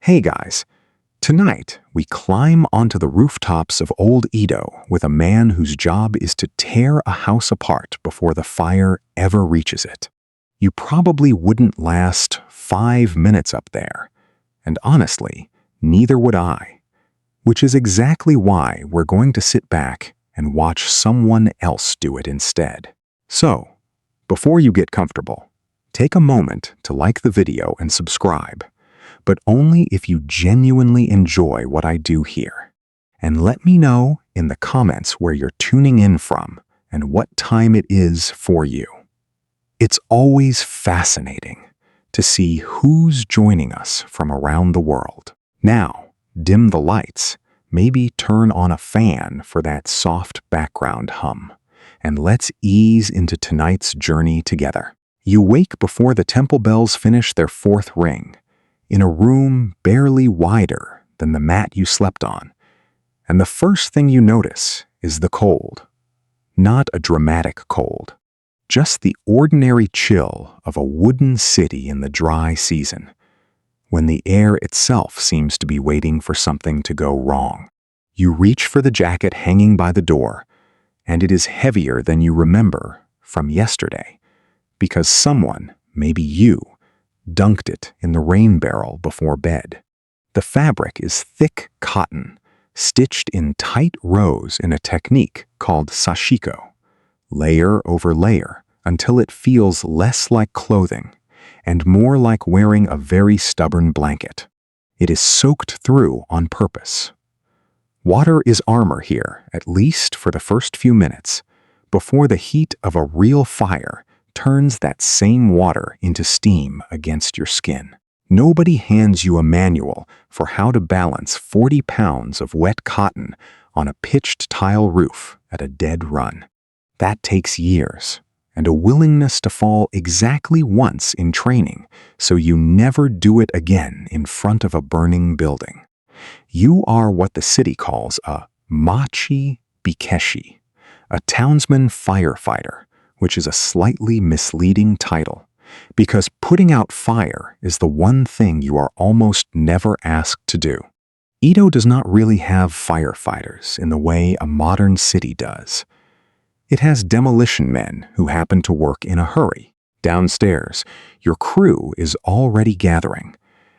Hey guys, tonight we climb onto the rooftops of old Edo with a man whose job is to tear a house apart before the fire ever reaches it. You probably wouldn't last 5 minutes up there, and honestly, neither would I, which is exactly why we're going to sit back and watch someone else do it instead. So, before you get comfortable, take a moment to like the video and subscribe, but only if you genuinely enjoy what I do here. And let me know in the comments where you're tuning in from and what time it is for you. It's always fascinating to see who's joining us from around the world. Now, dim the lights, maybe turn on a fan for that soft background hum, and let's ease into tonight's journey together. You wake before the temple bells finish their fourth ring, in a room barely wider than the mat you slept on. And the first thing you notice is the cold. Not a dramatic cold, just the ordinary chill of a wooden city in the dry season, when the air itself seems to be waiting for something to go wrong. You reach for the jacket hanging by the door, and it is heavier than you remember from yesterday, because someone, maybe you, dunked it in the rain barrel before bed. The fabric is thick cotton, stitched in tight rows in a technique called sashiko, layer over layer, until it feels less like clothing and more like wearing a very stubborn blanket. It is soaked through on purpose. Water is armor here, at least for the first few minutes, before the heat of a real fire turns that same water into steam against your skin. Nobody hands you a manual for how to balance 40 pounds of wet cotton on a pitched tile roof at a dead run. That takes years, and a willingness to fall exactly once in training so you never do it again in front of a burning building. You are what the city calls a machi-bikeshi, a townsman firefighter, which is a slightly misleading title, because putting out fire is the one thing you are almost never asked to do. Edo does not really have firefighters in the way a modern city does. It has demolition men who happen to work in a hurry. Downstairs, your crew is already gathering,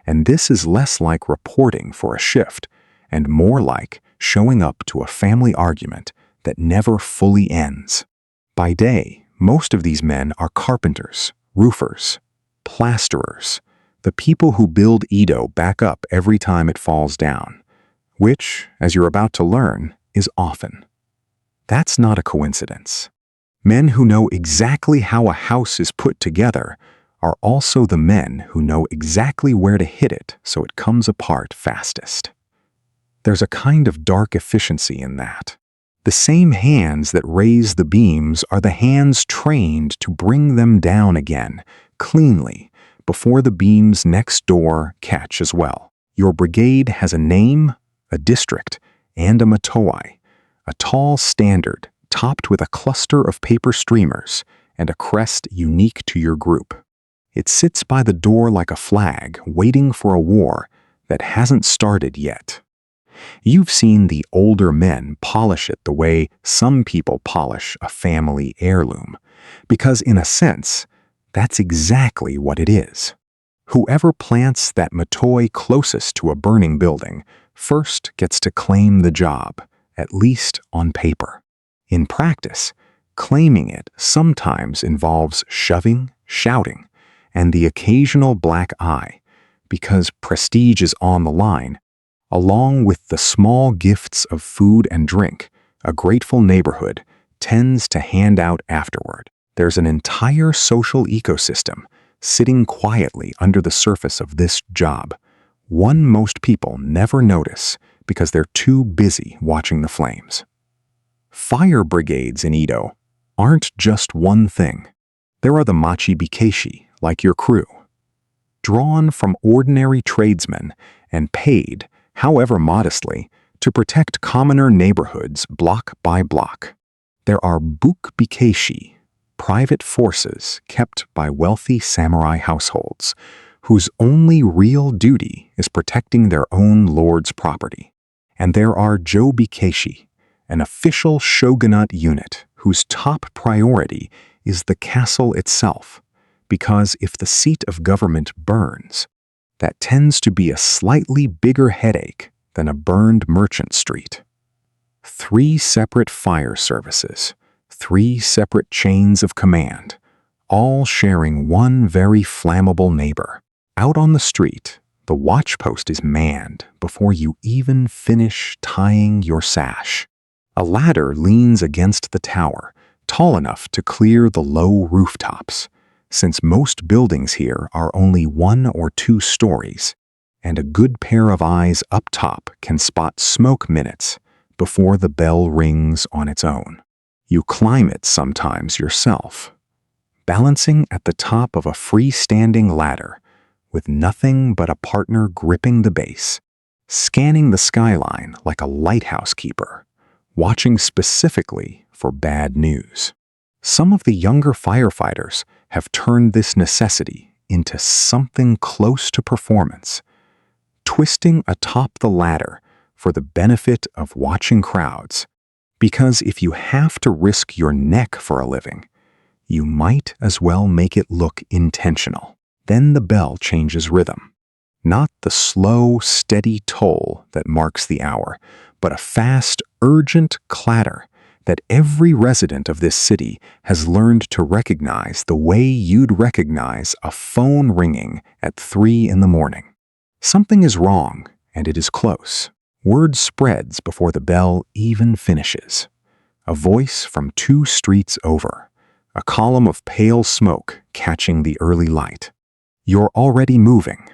and this is less like reporting for a shift and more like showing up to a family argument that never fully ends. By day, most of these men are carpenters, roofers, plasterers, the people who build Edo back up every time it falls down, which, as you're about to learn, is often. That's not a coincidence. Men who know exactly how a house is put together are also the men who know exactly where to hit it so it comes apart fastest. There's a kind of dark efficiency in that. The same hands that raise the beams are the hands trained to bring them down again, cleanly, before the beams next door catch as well. Your brigade has a name, a district, and a matoi, a tall standard topped with a cluster of paper streamers and a crest unique to your group. It sits by the door like a flag, waiting for a war that hasn't started yet. You've seen the older men polish it the way some people polish a family heirloom, because in a sense, that's exactly what it is. Whoever plants that matoi closest to a burning building first gets to claim the job, at least on paper. In practice, claiming it sometimes involves shoving, shouting, and the occasional black eye, because prestige is on the line, along with the small gifts of food and drink a grateful neighborhood tends to hand out afterward. There's an entire social ecosystem sitting quietly under the surface of this job, one most people never notice because they're too busy watching the flames. Fire brigades in Edo aren't just one thing. There are the machi-bikeshi, like your crew, drawn from ordinary tradesmen and paid, however modestly, to protect commoner neighborhoods block by block. There are bukbikeshi, private forces kept by wealthy samurai households, whose only real duty is protecting their own lord's property. And there are machi-bikeshi, an official shogunate unit whose top priority is the castle itself, because if the seat of government burns, that tends to be a slightly bigger headache than a burned merchant street. 3 separate fire services, 3 separate chains of command, all sharing one very flammable neighbor. Out on the street, the watchpost is manned before you even finish tying your sash. A ladder leans against the tower, tall enough to clear the low rooftops, since most buildings here are only 1 or 2 stories, and a good pair of eyes up top can spot smoke minutes before the bell rings on its own. You climb it sometimes yourself, balancing at the top of a freestanding ladder with nothing but a partner gripping the base, scanning the skyline like a lighthouse keeper, watching specifically for bad news. Some of the younger firefighters have turned this necessity into something close to performance, twisting atop the ladder for the benefit of watching crowds, because if you have to risk your neck for a living, you might as well make it look intentional. Then the bell changes rhythm. Not the slow, steady toll that marks the hour, but a fast, urgent clatter that every resident of this city has learned to recognize the way you'd recognize a phone ringing at 3 in the morning. Something is wrong, and it is close. Word spreads before the bell even finishes. A voice from 2 streets over, a column of pale smoke catching the early light. You're already moving,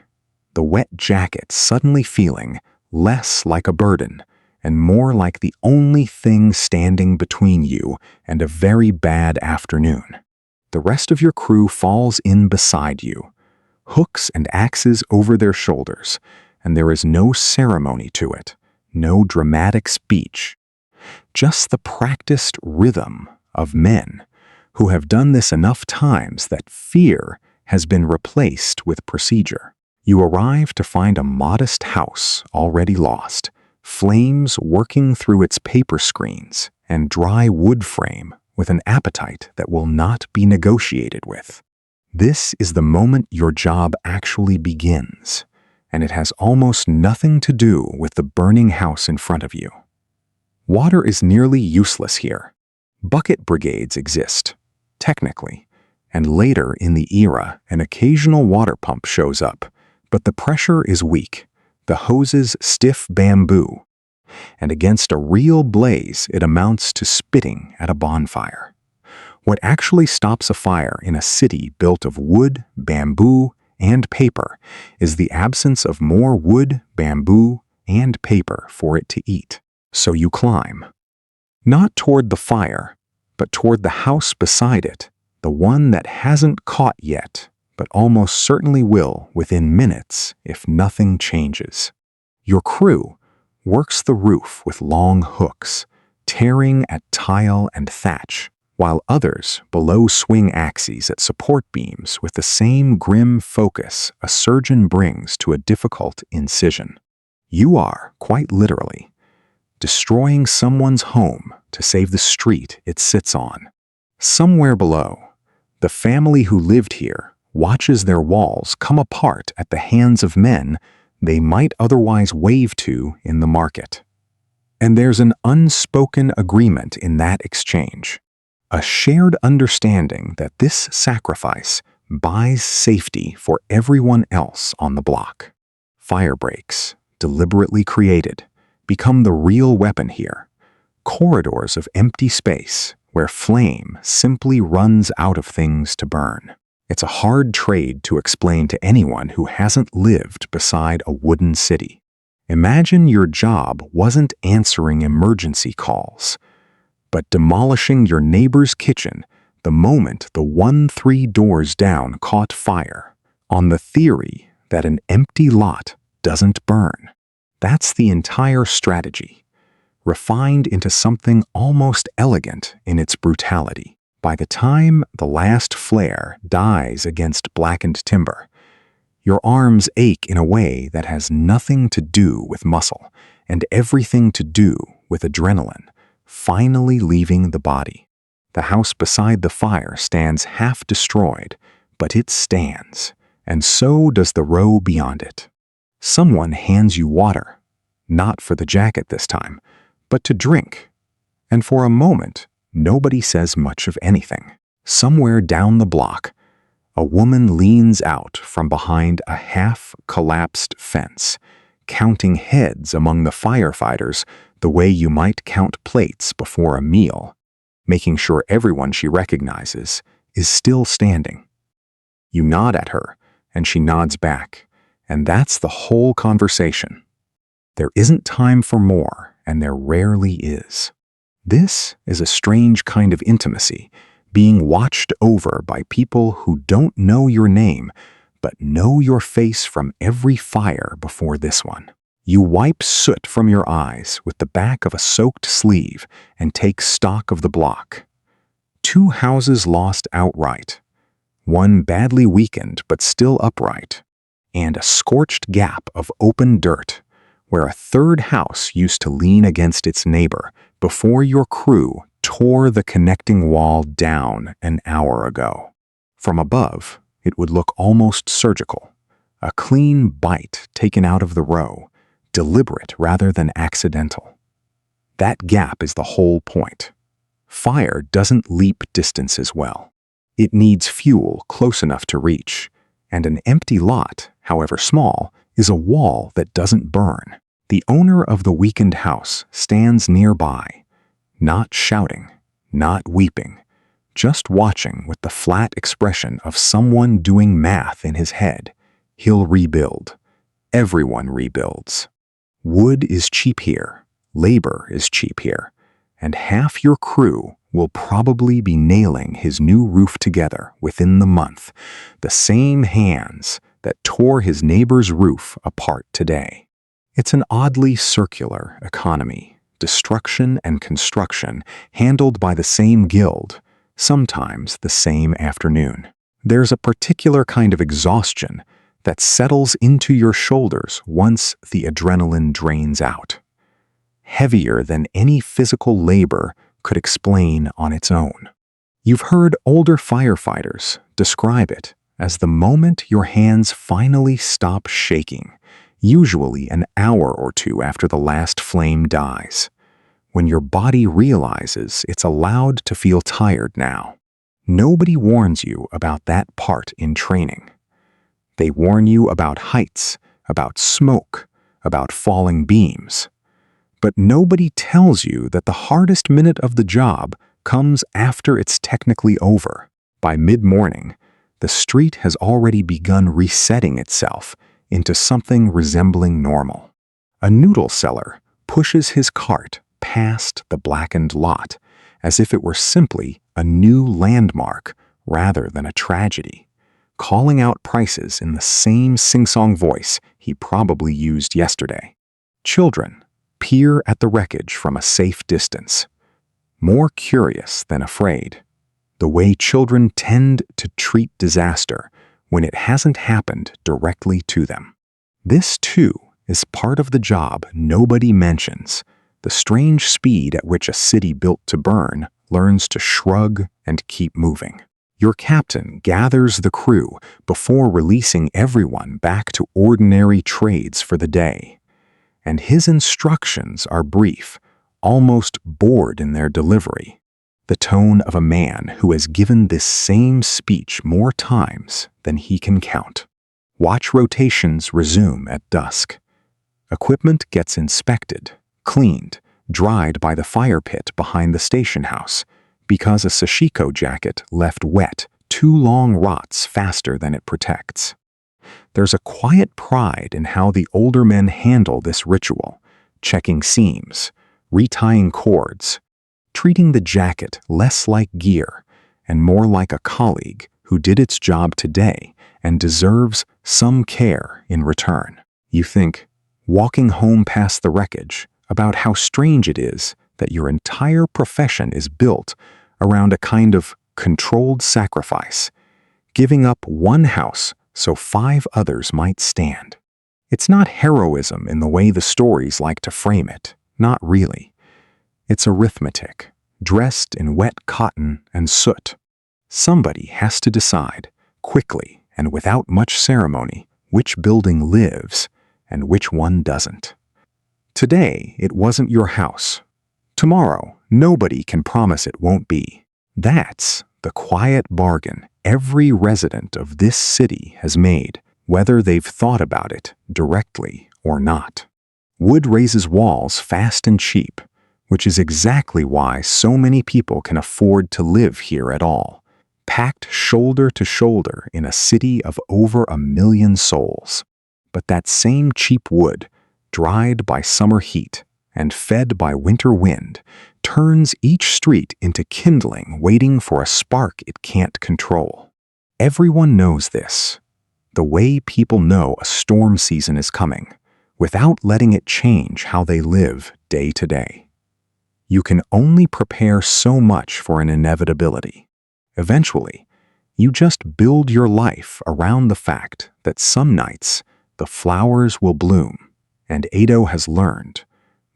the wet jacket suddenly feeling less like a burden and more like the only thing standing between you and a very bad afternoon. The rest of your crew falls in beside you, hooks and axes over their shoulders, and there is no ceremony to it, no dramatic speech, just the practiced rhythm of men who have done this enough times that fear has been replaced with procedure. You arrive to find a modest house already lost, flames working through its paper screens, and dry wood frame with an appetite that will not be negotiated with. This is the moment your job actually begins, and it has almost nothing to do with the burning house in front of you. Water is nearly useless here. Bucket brigades exist, technically, and later in the era, an occasional water pump shows up, but the pressure is weak, the hoses stiff bamboo, and against a real blaze it amounts to spitting at a bonfire. What actually stops a fire in a city built of wood, bamboo, and paper is the absence of more wood, bamboo, and paper for it to eat. So you climb, not toward the fire, but toward the house beside it, the one that hasn't caught yet, but almost certainly will within minutes if nothing changes. Your crew works the roof with long hooks, tearing at tile and thatch, while others below swing axes at support beams with the same grim focus a surgeon brings to a difficult incision. You are, quite literally, destroying someone's home to save the street it sits on. Somewhere below, the family who lived here watches their walls come apart at the hands of men they might otherwise wave to in the market. And there's an unspoken agreement in that exchange, a shared understanding that this sacrifice buys safety for everyone else on the block. Firebreaks, deliberately created, become the real weapon here, corridors of empty space where flame simply runs out of things to burn. It's a hard trade to explain to anyone who hasn't lived beside a wooden city. Imagine your job wasn't answering emergency calls, but demolishing your neighbor's kitchen the moment the 1-3 doors down caught fire, on the theory that an empty lot doesn't burn. That's the entire strategy, refined into something almost elegant in its brutality. By the time the last flare dies against blackened timber, Your arms ache in a way that has nothing to do with muscle and everything to do with adrenaline, finally leaving the body. The house beside the fire stands half destroyed, but it stands, and so does the row beyond it. Someone hands you water, not for the jacket this time, but to drink. And for a moment, nobody says much of anything. Somewhere down the block, a woman leans out from behind a half-collapsed fence, counting heads among the firefighters the way you might count plates before a meal, making sure everyone she recognizes is still standing. You nod at her, and she nods back, and that's the whole conversation. There isn't time for more, and there rarely is. This is a strange kind of intimacy, being watched over by people who don't know your name, but know your face from every fire before this one. You wipe soot from your eyes with the back of a soaked sleeve and take stock of the block. 2 houses lost outright, one badly weakened but still upright, and a scorched gap of open dirt where a 3rd house used to lean against its neighbor before your crew tore the connecting wall down an hour ago. From above, it would look almost surgical, a clean bite taken out of the row, deliberate rather than accidental. That gap is the whole point. Fire doesn't leap distances well. It needs fuel close enough to reach, and an empty lot, however small, is a wall that doesn't burn. The owner of the weakened house stands nearby, not shouting, not weeping, just watching with the flat expression of someone doing math in his head. He'll rebuild. Everyone rebuilds. Wood is cheap here, labor is cheap here, and half your crew will probably be nailing his new roof together within the month, the same hands that tore his neighbor's roof apart today. It's an oddly circular economy, destruction and construction handled by the same guild, sometimes the same afternoon. There's a particular kind of exhaustion that settles into your shoulders once the adrenaline drains out, heavier than any physical labor could explain on its own. You've heard older firefighters describe it as the moment your hands finally stop shaking, usually an hour or 2 after the last flame dies, when your body realizes it's allowed to feel tired now. Nobody warns you about that part in training. They warn you about heights, about smoke, about falling beams. But nobody tells you that the hardest minute of the job comes after it's technically over. By mid-morning, the street has already begun resetting itself into something resembling normal. A noodle seller pushes his cart past the blackened lot as if it were simply a new landmark rather than a tragedy, calling out prices in the same sing-song voice he probably used yesterday. Children peer at the wreckage from a safe distance, more curious than afraid, the way children tend to treat disaster when it hasn't happened directly to them. This, too, is part of the job nobody mentions, the strange speed at which a city built to burn learns to shrug and keep moving. Your captain gathers the crew before releasing everyone back to ordinary trades for the day, and his instructions are brief, almost bored in their delivery, the tone of a man who has given this same speech more times than he can count. Watch rotations resume at dusk. Equipment gets inspected, cleaned, dried by the fire pit behind the station house, because a sashiko jacket left wet too long rots faster than it protects. There's a quiet pride in how the older men handle this ritual, checking seams, retying cords, treating the jacket less like gear and more like a colleague who did its job today and deserves some care in return. You think, walking home past the wreckage, about how strange it is that your entire profession is built around a kind of controlled sacrifice, giving up one house so 5 others might stand. It's not heroism in the way the stories like to frame it, not really. It's arithmetic, dressed in wet cotton and soot. Somebody has to decide, quickly and without much ceremony, which building lives and which one doesn't. Today, it wasn't your house. Tomorrow, nobody can promise it won't be. That's the quiet bargain every resident of this city has made, whether they've thought about it directly or not. Wood raises walls fast and cheap, which is exactly why so many people can afford to live here at all, packed shoulder to shoulder in a city of over 1 million souls. But that same cheap wood, dried by summer heat and fed by winter wind, turns each street into kindling waiting for a spark it can't control. Everyone knows this, the way people know a storm season is coming, without letting it change how they live day to day. You can only prepare so much for an inevitability. Eventually, you just build your life around the fact that some nights the flowers will bloom, and Edo has learned,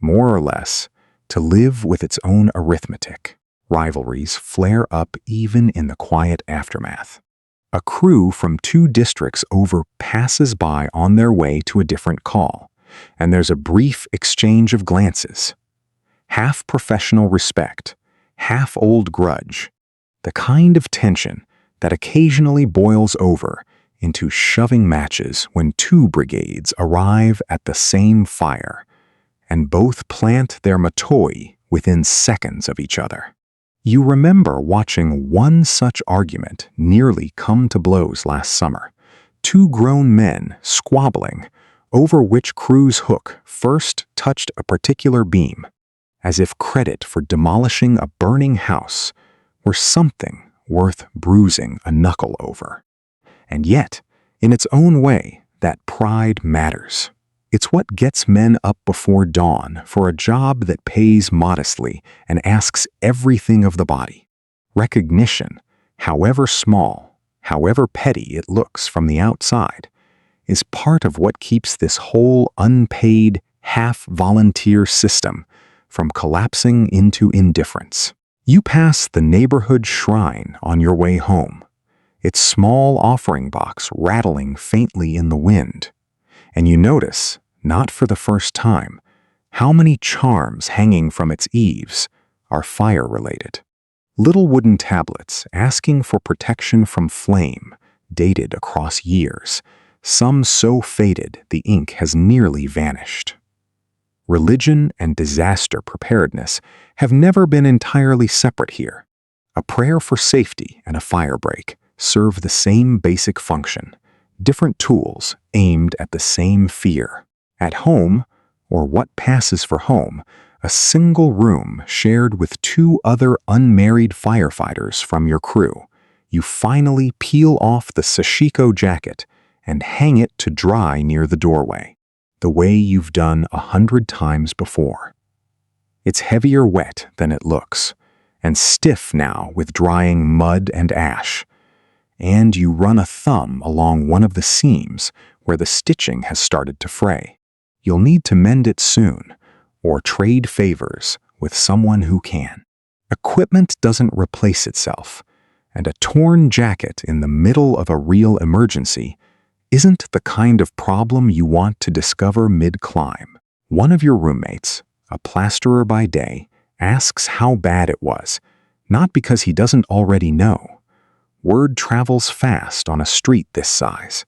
more or less, to live with its own arithmetic. Rivalries flare up even in the quiet aftermath. A crew from 2 districts over passes by on their way to a different call, and there's a brief exchange of glances. Half professional respect, half old grudge, the kind of tension that occasionally boils over into shoving matches when 2 brigades arrive at the same fire, and both plant their matoi within seconds of each other. You remember watching one such argument nearly come to blows last summer, 2 grown men squabbling over which crew's hook first touched a particular beam, as if credit for demolishing a burning house were something worth bruising a knuckle over. And yet, in its own way, that pride matters. It's what gets men up before dawn for a job that pays modestly and asks everything of the body. Recognition, however small, however petty it looks from the outside, is part of what keeps this whole unpaid, half-volunteer system from collapsing into indifference. You pass the neighborhood shrine on your way home, its small offering box rattling faintly in the wind, and you notice, not for the first time, how many charms hanging from its eaves are fire-related. Little wooden tablets asking for protection from flame, dated across years, some so faded the ink has nearly vanished. Religion and disaster preparedness have never been entirely separate here. A prayer for safety and a firebreak serve the same basic function, different tools aimed at the same fear. At home, or what passes for home, a single room shared with 2 other unmarried firefighters from your crew, you finally peel off the sashiko jacket and hang it to dry near the doorway, the way you've done 100 times before. It's heavier wet than it looks, and stiff now with drying mud and ash, and you run a thumb along one of the seams where the stitching has started to fray. You'll need to mend it soon, or trade favors with someone who can. Equipment doesn't replace itself, and a torn jacket in the middle of a real emergency isn't the kind of problem you want to discover mid-climb. One of your roommates, a plasterer by day, asks how bad it was, not because he doesn't already know. Word travels fast on a street this size,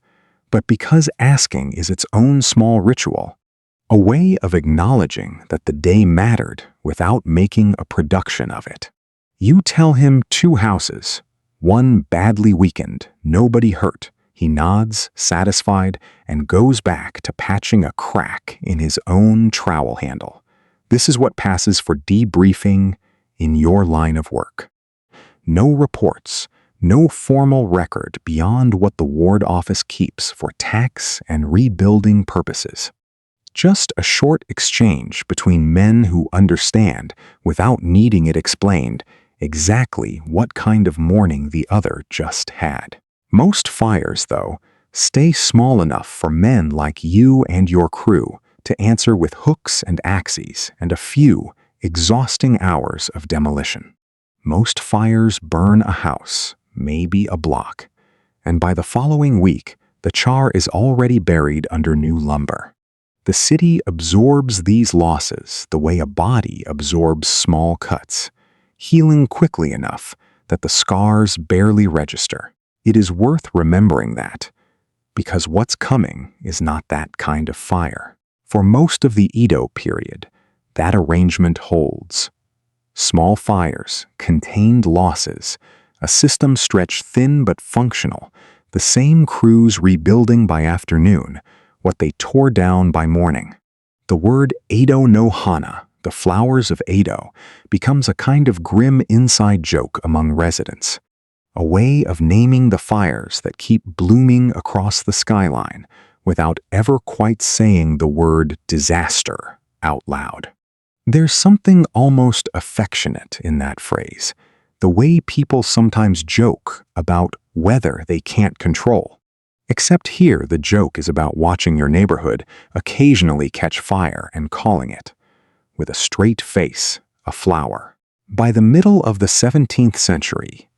but because asking is its own small ritual, a way of acknowledging that the day mattered without making a production of it. You tell him 2 houses, one badly weakened, nobody hurt. He nods, satisfied, and goes back to patching a crack in his own trowel handle. This is what passes for debriefing in your line of work. No reports, no formal record beyond what the ward office keeps for tax and rebuilding purposes. Just a short exchange between men who understand, without needing it explained, exactly what kind of morning the other just had. Most fires, though, stay small enough for men like you and your crew to answer with hooks and axes and a few exhausting hours of demolition. Most fires burn a house, maybe a block, and by the following week, the char is already buried under new lumber. The city absorbs these losses the way a body absorbs small cuts, healing quickly enough that the scars barely register. It is worth remembering that, because what's coming is not that kind of fire. For most of the Edo period, that arrangement holds. Small fires, contained losses, a system stretched thin but functional, the same crews rebuilding by afternoon what they tore down by morning. The word Edo no Hana, the flowers of Edo, becomes a kind of grim inside joke among residents, a way of naming the fires that keep blooming across the skyline without ever quite saying the word disaster out loud. There's something almost affectionate in that phrase, the way people sometimes joke about weather they can't control. Except here the joke is about watching your neighborhood occasionally catch fire and calling it, with a straight face, a flower. By the middle of the 17th century,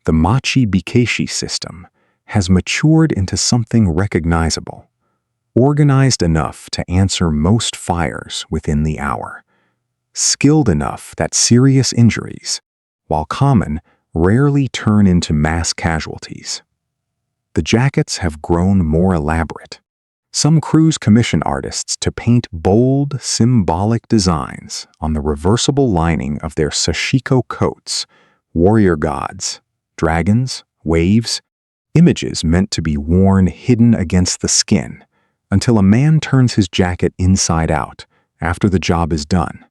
the machi-bikeshi system has matured into something recognizable, organized enough to answer most fires within the hour, skilled enough that serious injuries, while common, rarely turn into mass casualties. The jackets have grown more elaborate. Some crews commission artists to paint bold, symbolic designs on the reversible lining of their sashiko coats, warrior gods, dragons, waves, images meant to be worn hidden against the skin until a man turns his jacket inside out after the job is done,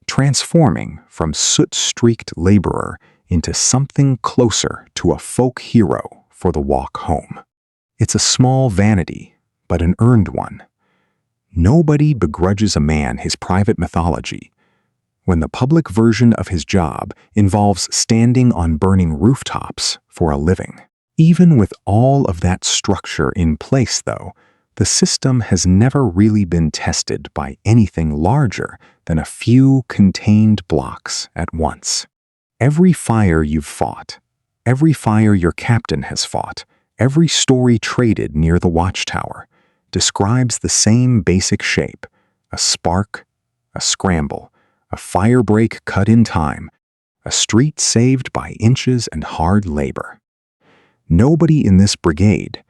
transforming from soot-streaked laborer into something closer to a folk hero for the walk home. It's a small vanity, but an earned one. Nobody begrudges a man his private mythology when the public version of his job involves standing on burning rooftops for a living. Even with all of that structure in place, though, the system has never really been tested by anything larger than a few contained blocks at once. Every fire you've fought, every fire your captain has fought, every story traded near the watchtower describes the same basic shape: a spark, a scramble, a firebreak cut in time, a street saved by inches and hard labor. Nobody in this brigade,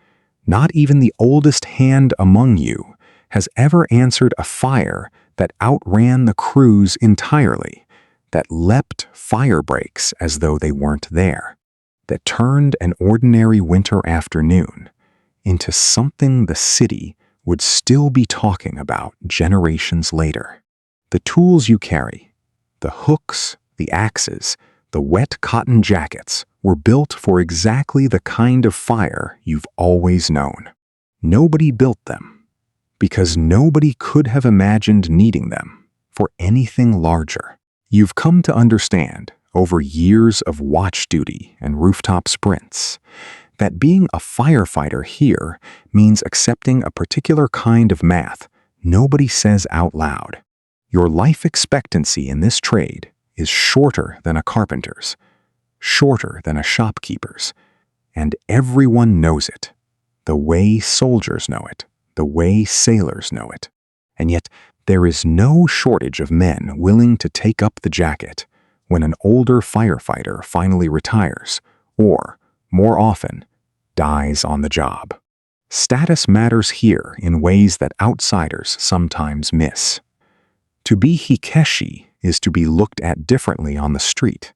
not even the oldest hand among you, has ever answered a fire that outran the crews entirely, that leapt firebreaks as though they weren't there, that turned an ordinary winter afternoon into something the city would still be talking about generations later. The tools you carry, the hooks, the axes, the wet cotton jackets, were built for exactly the kind of fire you've always known. Nobody built them, because nobody could have imagined needing them for anything larger. You've come to understand, over years of watch duty and rooftop sprints, that being a firefighter here means accepting a particular kind of math nobody says out loud. Your life expectancy in this trade is shorter than a carpenter's, shorter than a shopkeeper's, and everyone knows it, the way soldiers know it, the way sailors know it. And yet, there is no shortage of men willing to take up the jacket when an older firefighter finally retires, or, more often, dies on the job. Status matters here in ways that outsiders sometimes miss. To be hikeshi is to be looked at differently on the street,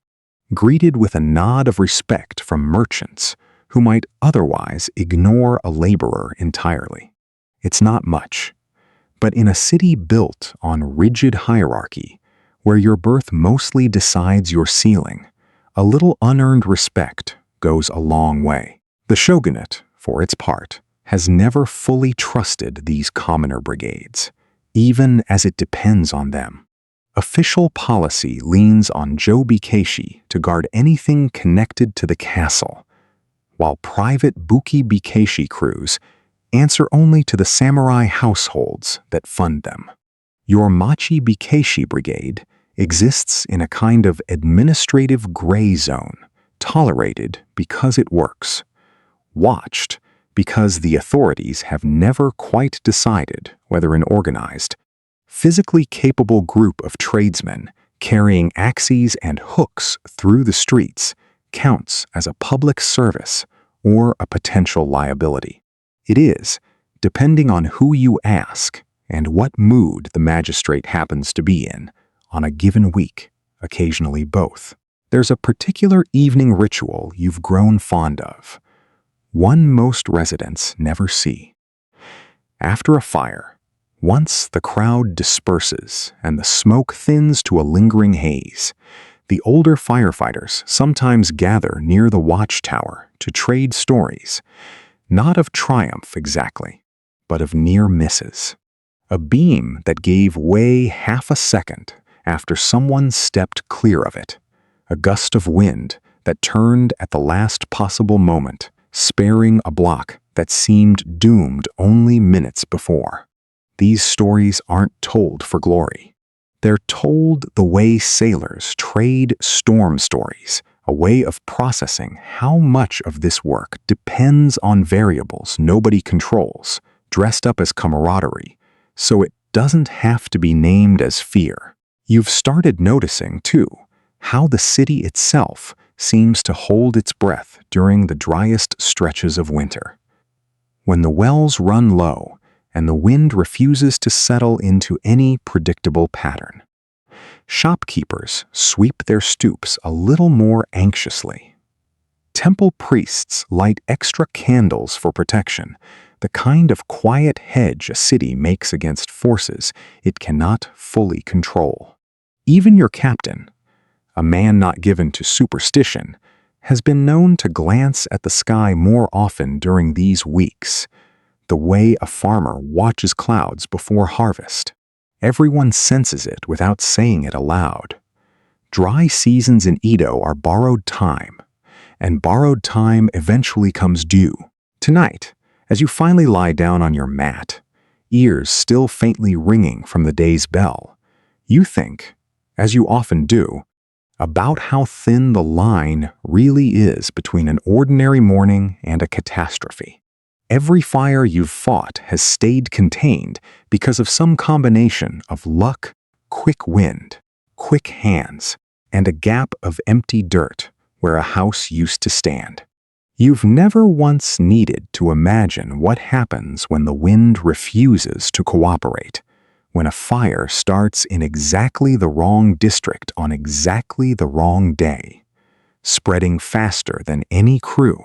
greeted with a nod of respect from merchants who might otherwise ignore a laborer entirely. It's not much, but in a city built on rigid hierarchy, where your birth mostly decides your ceiling, a little unearned respect goes a long way. The shogunate, for its part, has never fully trusted these commoner brigades, even as it depends on them. Official policy leans on jobikeshi to guard anything connected to the castle, while private machi-bikeshi crews answer only to the samurai households that fund them. Your machi-bikeshi brigade exists in a kind of administrative gray zone, tolerated because it works, watched because the authorities have never quite decided whether an organized, physically capable group of tradesmen carrying axes and hooks through the streets counts as a public service or a potential liability. It is, depending on who you ask and what mood the magistrate happens to be in on a given week, occasionally both. There's a particular evening ritual you've grown fond of, one most residents never see. After a fire, once the crowd disperses and the smoke thins to a lingering haze, the older firefighters sometimes gather near the watchtower to trade stories, not of triumph exactly, but of near misses. A beam that gave way half a second after someone stepped clear of it. A gust of wind that turned at the last possible moment, sparing a block that seemed doomed only minutes before. These stories aren't told for glory. They're told the way sailors trade storm stories, a way of processing how much of this work depends on variables nobody controls, dressed up as camaraderie, so it doesn't have to be named as fear. You've started noticing, too, how the city itself seems to hold its breath during the driest stretches of winter. When the wells run low and the wind refuses to settle into any predictable pattern, shopkeepers sweep their stoops a little more anxiously. Temple priests light extra candles for protection, the kind of quiet hedge a city makes against forces it cannot fully control. Even your captain, a man not given to superstition, has been known to glance at the sky more often during these weeks, the way a farmer watches clouds before harvest. Everyone senses it without saying it aloud. Dry seasons in Edo are borrowed time, and borrowed time eventually comes due. Tonight, as you finally lie down on your mat, ears still faintly ringing from the day's bell, you think, as you often do, about how thin the line really is between an ordinary morning and a catastrophe. Every fire you've fought has stayed contained because of some combination of luck, quick wind, quick hands, and a gap of empty dirt where a house used to stand. You've never once needed to imagine what happens when the wind refuses to cooperate, when a fire starts in exactly the wrong district on exactly the wrong day, spreading faster than any crew,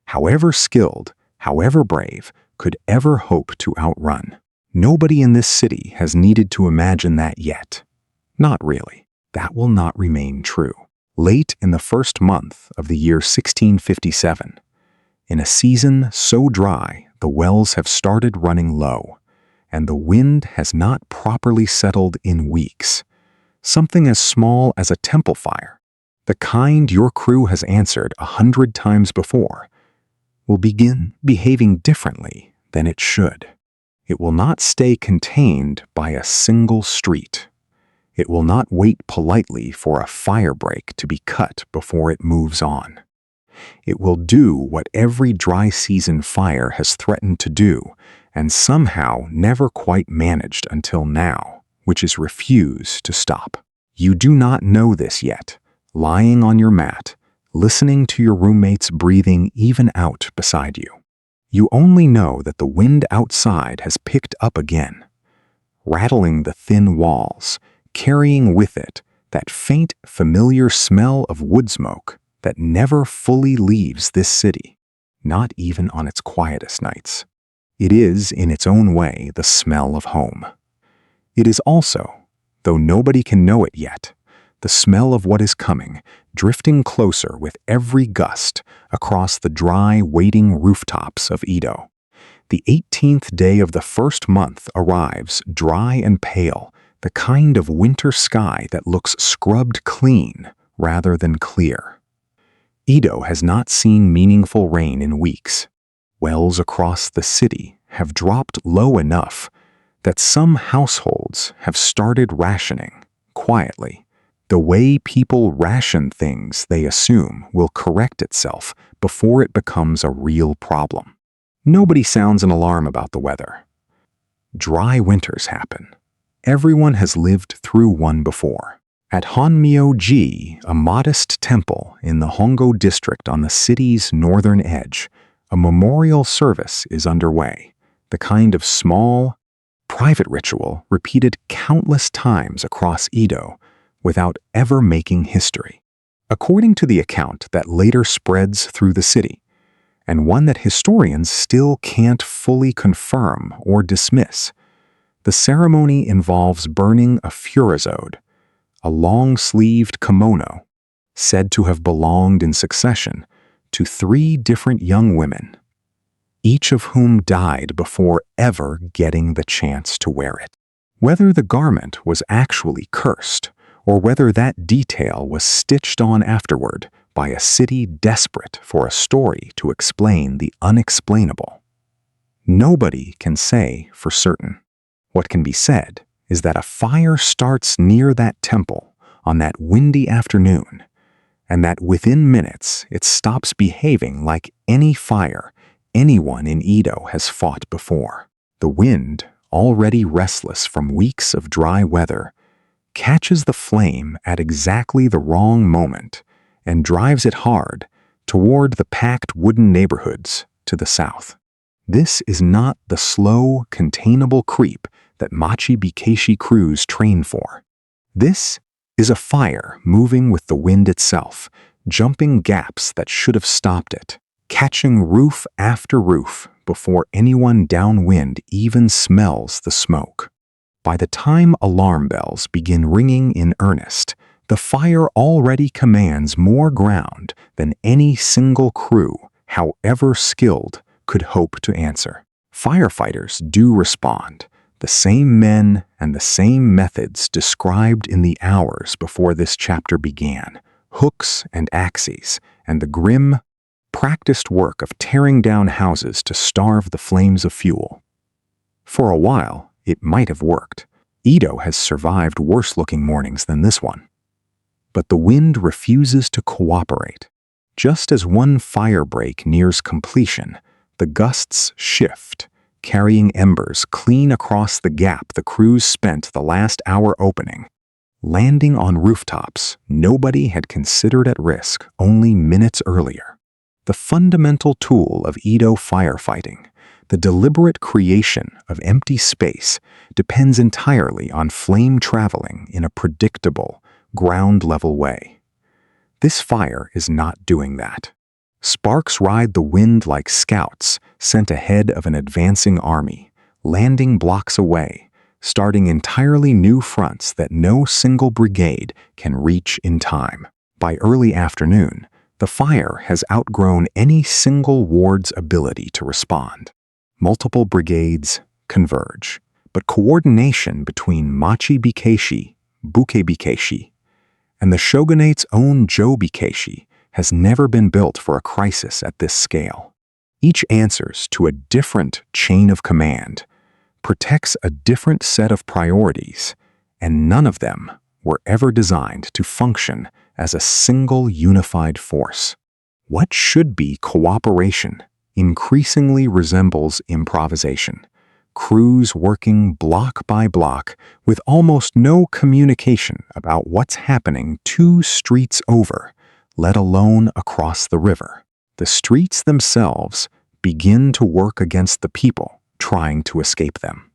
however skilled, however brave, could ever hope to outrun. Nobody in this city has needed to imagine that yet. Not really. That will not remain true. Late in the first month of the year 1657, in a season so dry the wells have started running low, and the wind has not properly settled in weeks, something as small as a temple fire, the kind your crew has answered 100 times before, will begin behaving differently than it should. It will not stay contained by a single street. It will not wait politely for a firebreak to be cut before it moves on. It will do what every dry season fire has threatened to do and somehow never quite managed until now, which is refuse to stop. You do not know this yet, lying on your mat, listening to your roommates breathing even out beside you. You only know that the wind outside has picked up again, rattling the thin walls, carrying with it that faint, familiar smell of wood smoke that never fully leaves this city, not even on its quietest nights. It is, in its own way, the smell of home. It is also, though nobody can know it yet, the smell of what is coming, drifting closer with every gust across the dry, waiting rooftops of Edo. The 18th day of the first month arrives dry and pale, the kind of winter sky that looks scrubbed clean rather than clear. Edo has not seen meaningful rain in weeks. Wells across the city have dropped low enough that some households have started rationing quietly, the way people ration things they assume will correct itself before it becomes a real problem. Nobody sounds an alarm about the weather. Dry winters happen. Everyone has lived through one before. At Honmyo-ji, a modest temple in the Hongo district on the city's northern edge, a memorial service is underway, the kind of small, private ritual repeated countless times across Edo without ever making history. According to the account that later spreads through the city, and one that historians still can't fully confirm or dismiss, the ceremony involves burning a furazode, a long-sleeved kimono, said to have belonged in succession to 3 different young women, each of whom died before ever getting the chance to wear it. Whether the garment was actually cursed, or whether that detail was stitched on afterward by a city desperate for a story to explain the unexplainable, nobody can say for certain. What can be said is that a fire starts near that temple on that windy afternoon, and that within minutes it stops behaving like any fire anyone in Edo has fought before. The wind, already restless from weeks of dry weather, catches the flame at exactly the wrong moment and drives it hard toward the packed wooden neighborhoods to the south. This is not the slow, containable creep that machi-bikeshi crews train for. This is a fire moving with the wind itself, jumping gaps that should have stopped it, catching roof after roof before anyone downwind even smells the smoke. By the time alarm bells begin ringing in earnest, the fire already commands more ground than any single crew, however skilled, could hope to answer. Firefighters do respond, the same men and the same methods described in the hours before this chapter began, hooks and axes, and the grim, practiced work of tearing down houses to starve the flames of fuel. For a while, it might have worked. Edo has survived worse-looking mornings than this one. But the wind refuses to cooperate. Just as one firebreak nears completion, the gusts shift, carrying embers clean across the gap the crews spent the last hour opening, landing on rooftops nobody had considered at risk only minutes earlier. The fundamental tool of Edo firefighting, the deliberate creation of empty space, depends entirely on flame traveling in a predictable, ground-level way. This fire is not doing that. Sparks ride the wind like scouts sent ahead of an advancing army, landing blocks away, starting entirely new fronts that no single brigade can reach in time. By early afternoon, the fire has outgrown any single ward's ability to respond. Multiple brigades converge, but coordination between machi-bikeshi, buke-bikeshi, and the shogunate's own jo-bikeshi has never been built for a crisis at this scale. Each answers to a different chain of command, protects a different set of priorities, and none of them were ever designed to function as a single unified force. What should be cooperation increasingly resembles improvisation, crews working block by block with almost no communication about what's happening 2 streets over, let alone across the river. The streets themselves begin to work against the people trying to escape them.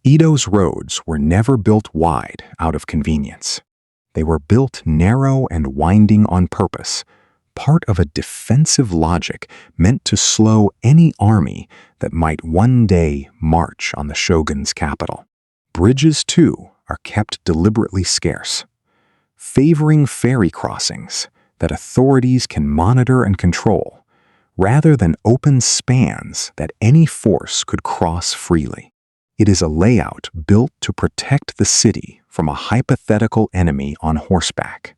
Edo's roads were never built wide out of convenience. They were built narrow and winding on purpose, part of a defensive logic meant to slow any army that might one day march on the shogun's capital. Bridges, too, are kept deliberately scarce, favoring ferry crossings that authorities can monitor and control, rather than open spans that any force could cross freely. It is a layout built to protect the city from a hypothetical enemy on horseback.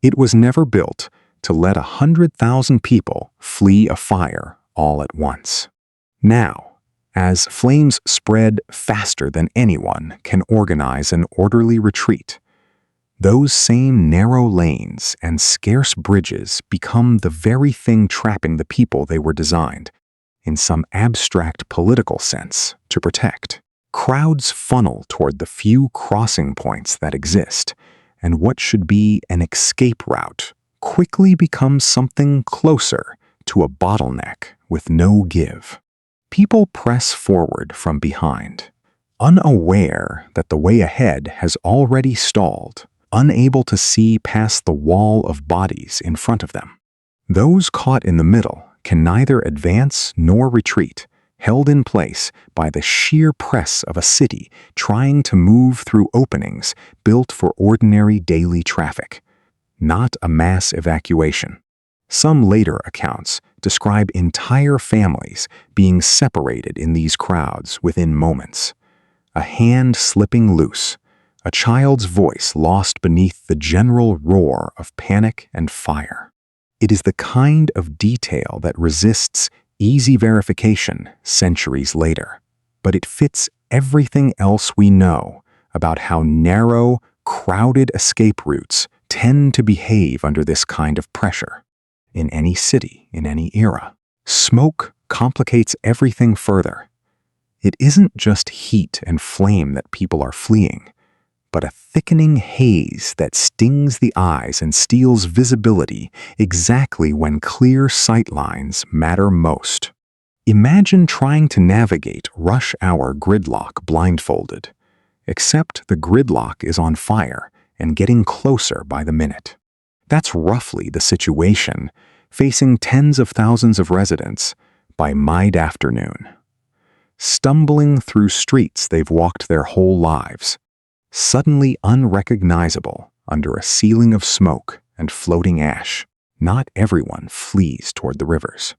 It was never built to let 100,000 people flee a fire all at once. Now, as flames spread faster than anyone can organize an orderly retreat, those same narrow lanes and scarce bridges become the very thing trapping the people they were designed, in some abstract political sense, to protect. Crowds funnel toward the few crossing points that exist, and what should be an escape route quickly becomes something closer to a bottleneck with no give. People press forward from behind, unaware that the way ahead has already stalled, unable to see past the wall of bodies in front of them. Those caught in the middle can neither advance nor retreat, held in place by the sheer press of a city trying to move through openings built for ordinary daily traffic, not a mass evacuation. Some later accounts describe entire families being separated in these crowds within moments. A hand slipping loose, a child's voice lost beneath the general roar of panic and fire. It is the kind of detail that resists easy verification centuries later, but it fits everything else we know about how narrow, crowded escape routes tend to behave under this kind of pressure. In any city, in any era, smoke complicates everything further. It isn't just heat and flame that people are fleeing, but a thickening haze that stings the eyes and steals visibility exactly when clear sight lines matter most. Imagine trying to navigate rush hour gridlock blindfolded, except the gridlock is on fire and getting closer by the minute. That's roughly the situation facing tens of thousands of residents by mid-afternoon. Stumbling through streets they've walked their whole lives, suddenly unrecognizable under a ceiling of smoke and floating ash, not everyone flees toward the rivers.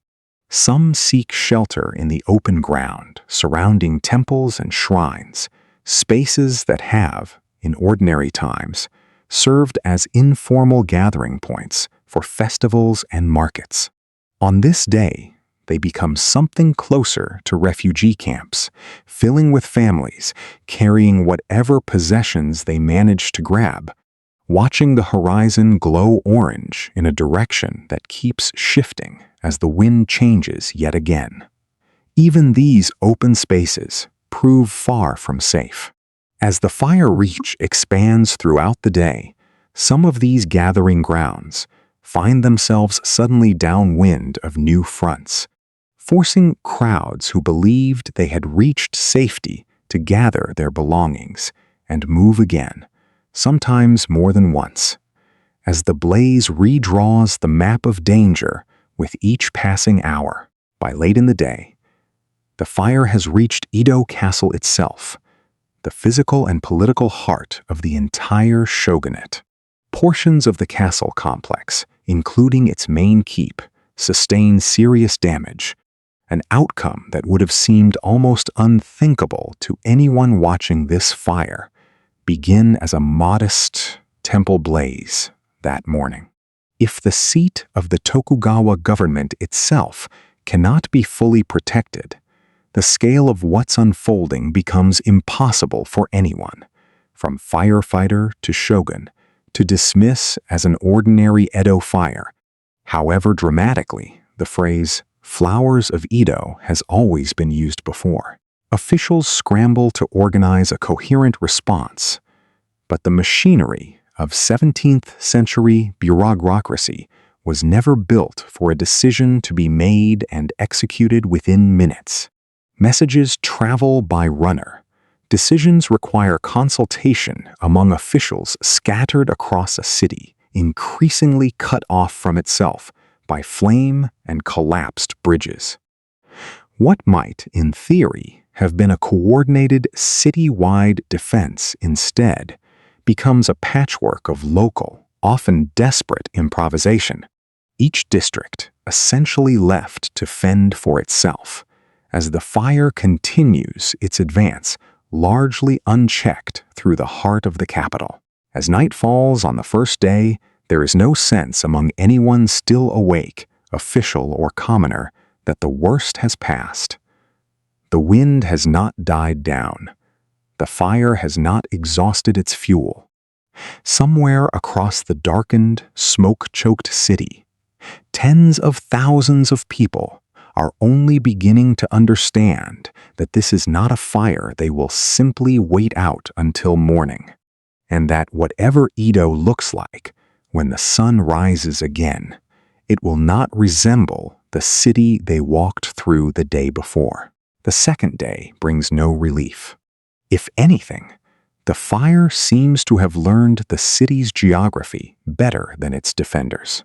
Some seek shelter in the open ground surrounding temples and shrines, spaces that have, in ordinary times, served as informal gathering points for festivals and markets. On this day, they become something closer to refugee camps, filling with families, carrying whatever possessions they manage to grab, watching the horizon glow orange in a direction that keeps shifting as the wind changes yet again. Even these open spaces prove far from safe. As the fire reach expands throughout the day, some of these gathering grounds find themselves suddenly downwind of new fronts, forcing crowds who believed they had reached safety to gather their belongings and move again, sometimes more than once. As the blaze redraws the map of danger with each passing hour, by late in the day, the fire has reached Edo Castle itself, the physical and political heart of the entire shogunate. Portions of the castle complex, including its main keep, sustain serious damage, an outcome that would have seemed almost unthinkable to anyone watching this fire begin as a modest temple blaze that morning. If the seat of the Tokugawa government itself cannot be fully protected, the scale of what's unfolding becomes impossible for anyone, from firefighter to shogun, to dismiss as an ordinary Edo fire. However dramatically, the phrase "flowers of Edo" has always been used before. Officials scramble to organize a coherent response, but the machinery of 17th century bureaucracy was never built for a decision to be made and executed within minutes. Messages travel by runner. Decisions require consultation among officials scattered across a city, increasingly cut off from itself by flame and collapsed bridges. What might, in theory, have been a coordinated city-wide defense instead becomes a patchwork of local, often desperate improvisation, each district essentially left to fend for itself, as the fire continues its advance largely unchecked through the heart of the capital. As night falls on the first day, There is no sense among anyone still awake, official or commoner, that the worst has passed. The wind has not died down. The fire has not exhausted its fuel. Somewhere across the darkened, smoke-choked city, tens of thousands of people are only beginning to understand that this is not a fire they will simply wait out until morning, and that whatever Edo looks like when the sun rises again, it will not resemble the city they walked through the day before. The second day brings no relief. If anything, the fire seems to have learned the city's geography better than its defenders,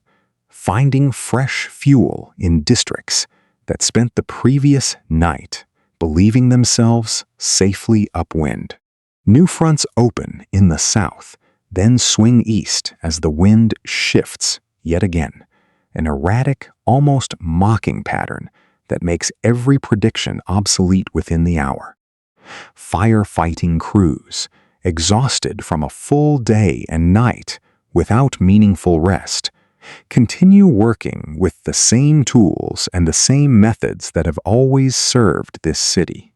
finding fresh fuel in districts that spent the previous night believing themselves safely upwind. New fronts open in the south, then swing east as the wind shifts yet again, an erratic, almost mocking pattern that makes every prediction obsolete within the hour. Firefighting crews, exhausted from a full day and night without meaningful rest, continue working with the same tools and the same methods that have always served this city.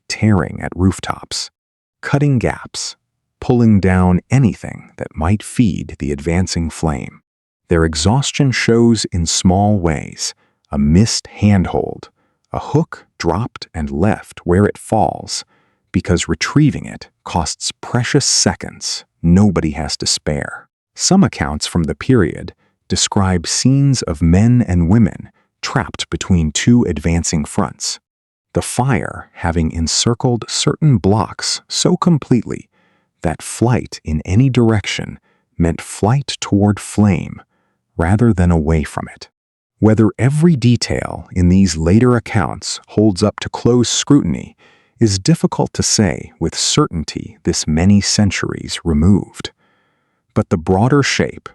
Tearing at rooftops, cutting gaps, pulling down anything that might feed the advancing flame. Their exhaustion shows in small ways: a missed handhold, a hook dropped and left where it falls, because retrieving it costs precious seconds nobody has to spare. Some accounts from the period describe scenes of men and women trapped between two advancing fronts, the fire having encircled certain blocks so completely that flight in any direction meant flight toward flame rather than away from it. Whether every detail in these later accounts holds up to close scrutiny is difficult to say with certainty this many centuries removed. But the broader shape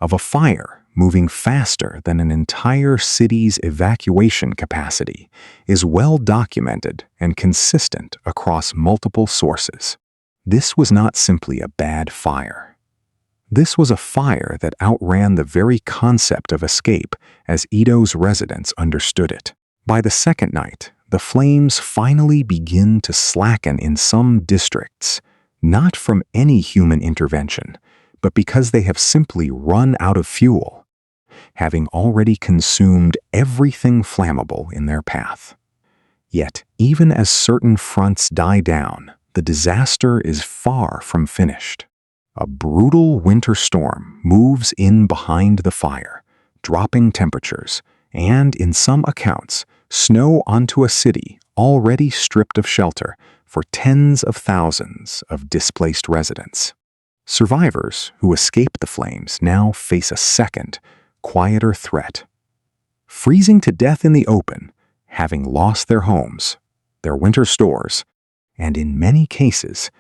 of a fire moving faster than an entire city's evacuation capacity is well documented and consistent across multiple sources. This was not simply a bad fire. This was a fire that outran the very concept of escape as Edo's residents understood it. By the second night, the flames finally begin to slacken in some districts, not from any human intervention, but because they have simply run out of fuel, having already consumed everything flammable in their path. Yet, even as certain fronts die down, the disaster is far from finished. A brutal winter storm moves in behind the fire, dropping temperatures, and, in some accounts, snow onto a city already stripped of shelter for tens of thousands of displaced residents. Survivors who escape the flames now face a second, quieter threat. Freezing to death in the open, having lost their homes, their winter stores, and in many cases,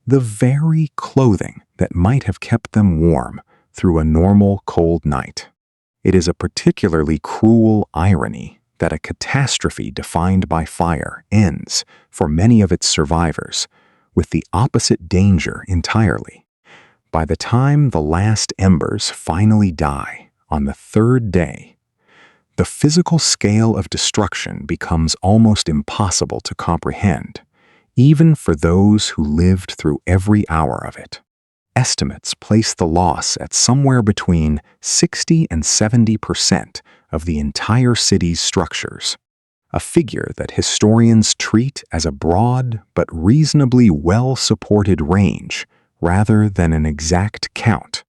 the very clothing that might have kept them warm through a normal cold night. It is a particularly cruel irony that a catastrophe defined by fire ends, for many of its survivors, with the opposite danger entirely. By the time the last embers finally die on the third day, the physical scale of destruction becomes almost impossible to comprehend, even for those who lived through every hour of it. Estimates place the loss at somewhere between 60 and 70% of the entire city's structures, a figure that historians treat as a broad but reasonably well-supported range rather than an exact count,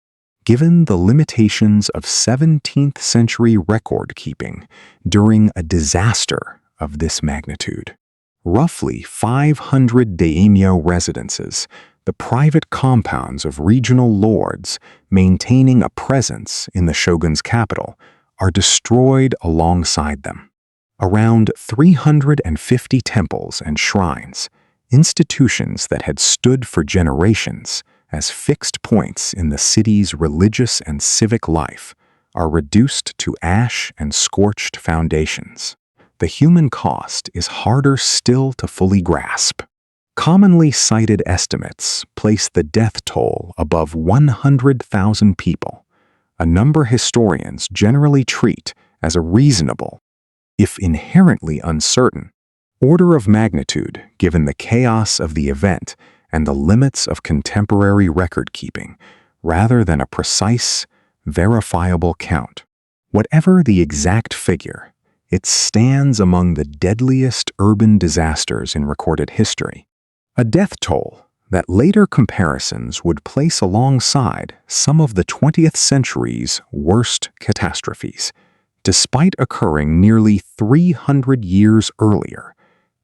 given the limitations of 17th century record-keeping during a disaster of this magnitude. Roughly 500 daimyo residences, the private compounds of regional lords maintaining a presence in the shogun's capital, are destroyed alongside them. Around 350 temples and shrines, institutions that had stood for generations as fixed points in the city's religious and civic life, are reduced to ash and scorched foundations. The human cost is harder still to fully grasp. Commonly cited estimates place the death toll above 100,000 people, a number historians generally treat as a reasonable, if inherently uncertain, order of magnitude given the chaos of the event and the limits of contemporary record-keeping, rather than a precise, verifiable count. Whatever the exact figure, it stands among the deadliest urban disasters in recorded history, a death toll that later comparisons would place alongside some of the 20th century's worst catastrophes, despite occurring nearly 300 years earlier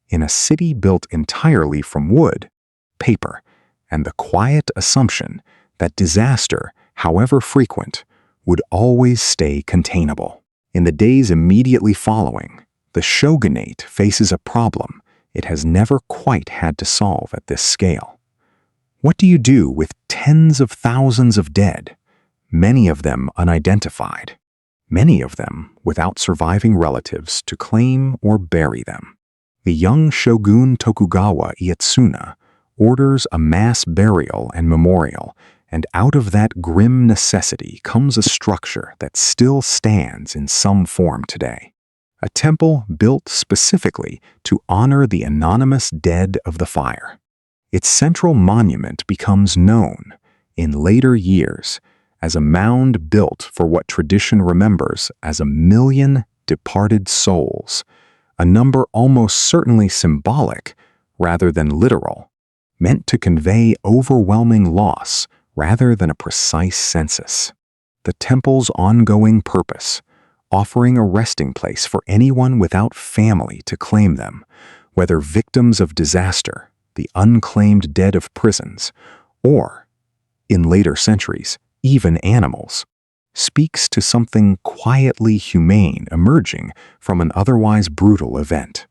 in a city built entirely from wood, paper, and the quiet assumption that disaster, however frequent, would always stay containable. In the days immediately following, the shogunate faces a problem it has never quite had to solve at this scale. What do you do with tens of thousands of dead, many of them unidentified, many of them without surviving relatives to claim or bury them? The young shogun Tokugawa Ieyatsuna orders a mass burial and memorial, and out of that grim necessity comes a structure that still stands in some form today. A temple built specifically to honor the anonymous dead of the fire. Its central monument becomes known, in later years, as a mound built for what tradition remembers as 1,000,000 departed souls, a number almost certainly symbolic rather than literal, meant to convey overwhelming loss rather than a precise census. The temple's ongoing purpose, offering a resting place for anyone without family to claim them, whether victims of disaster, the unclaimed dead of prisons, or, in later centuries, even animals, speaks to something quietly humane emerging from an otherwise brutal event.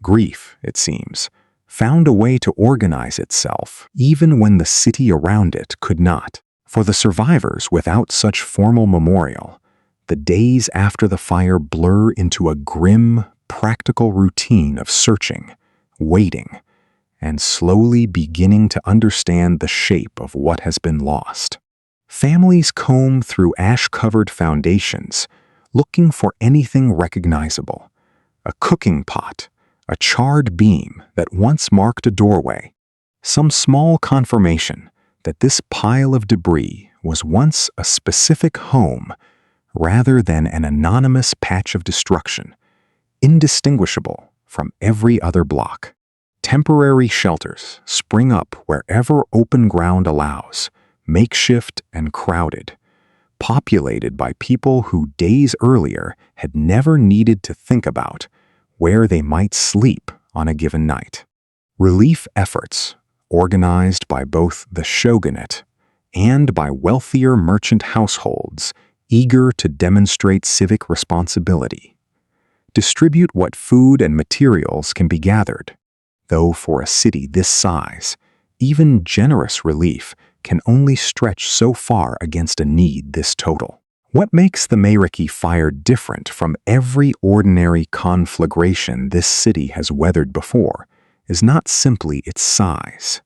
Grief, it seems, found a way to organize itself even when the city around it could not. For the survivors without such formal memorial, the days after the fire blur into a grim, practical routine of searching, waiting, and slowly beginning to understand the shape of what has been lost. Families comb through ash-covered foundations, looking for anything recognizable: a cooking pot, a charred beam that once marked a doorway, some small confirmation that this pile of debris was once a specific home rather than an anonymous patch of destruction, indistinguishable from every other block. Temporary shelters spring up wherever open ground allows, makeshift and crowded, populated by people who days earlier had never needed to think about where they might sleep on a given night. Relief efforts, organized by both the shogunate and by wealthier merchant households eager to demonstrate civic responsibility, distribute what food and materials can be gathered, though for a city this size, even generous relief can only stretch so far against a need this total. What makes the Meireki fire different from every ordinary conflagration this city has weathered before is not simply its size,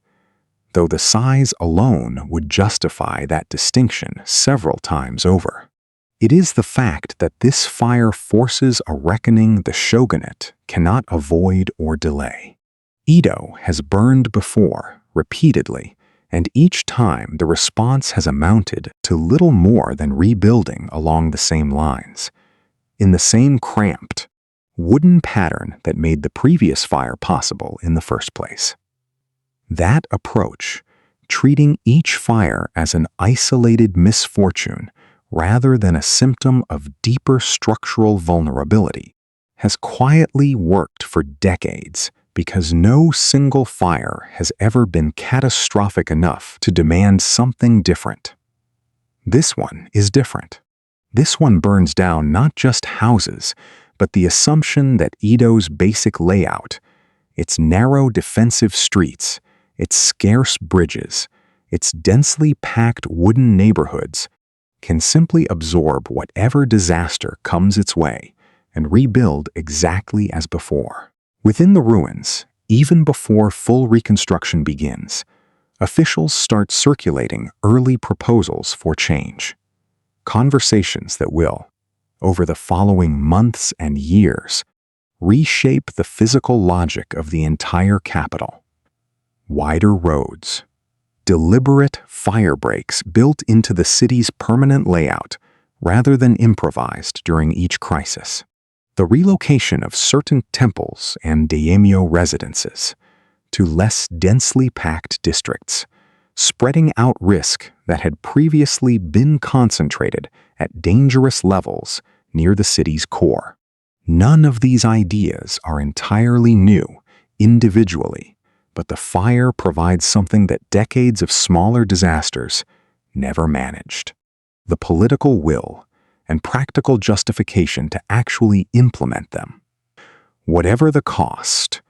though the size alone would justify that distinction several times over. It is the fact that this fire forces a reckoning the shogunate cannot avoid or delay. Edo has burned before, repeatedly, and each time the response has amounted to little more than rebuilding along the same lines, in the same cramped, wooden pattern that made the previous fire possible in the first place. That approach, treating each fire as an isolated misfortune rather than a symptom of deeper structural vulnerability, has quietly worked for decades because no single fire has ever been catastrophic enough to demand something different. This one is different. This one burns down not just houses, but the assumption that Edo's basic layout, its narrow defensive streets, its scarce bridges, its densely packed wooden neighborhoods, can simply absorb whatever disaster comes its way and rebuild exactly as before. Within the ruins, even before full reconstruction begins, officials start circulating early proposals for change. Conversations that will, over the following months and years, reshape the physical logic of the entire capital. Wider roads, deliberate firebreaks built into the city's permanent layout rather than improvised during each crisis. The relocation of certain temples and daimyo residences to less densely packed districts, spreading out risk that had previously been concentrated at dangerous levels near the city's core. None of these ideas are entirely new individually, but the fire provides something that decades of smaller disasters never managed: the political will and practical justification to actually implement them. Whatever the cost,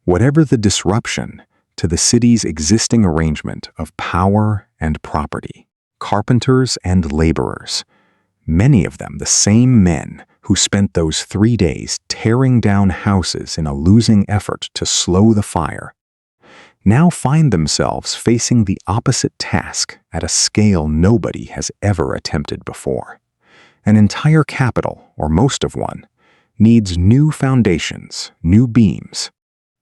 whatever the disruption to the city's existing arrangement of power and property, carpenters and laborers, many of them the same men who spent those 3 days tearing down houses in a losing effort to slow the fire, now find themselves facing the opposite task at a scale nobody has ever attempted before. An entire capital, or most of one, needs new foundations, new beams,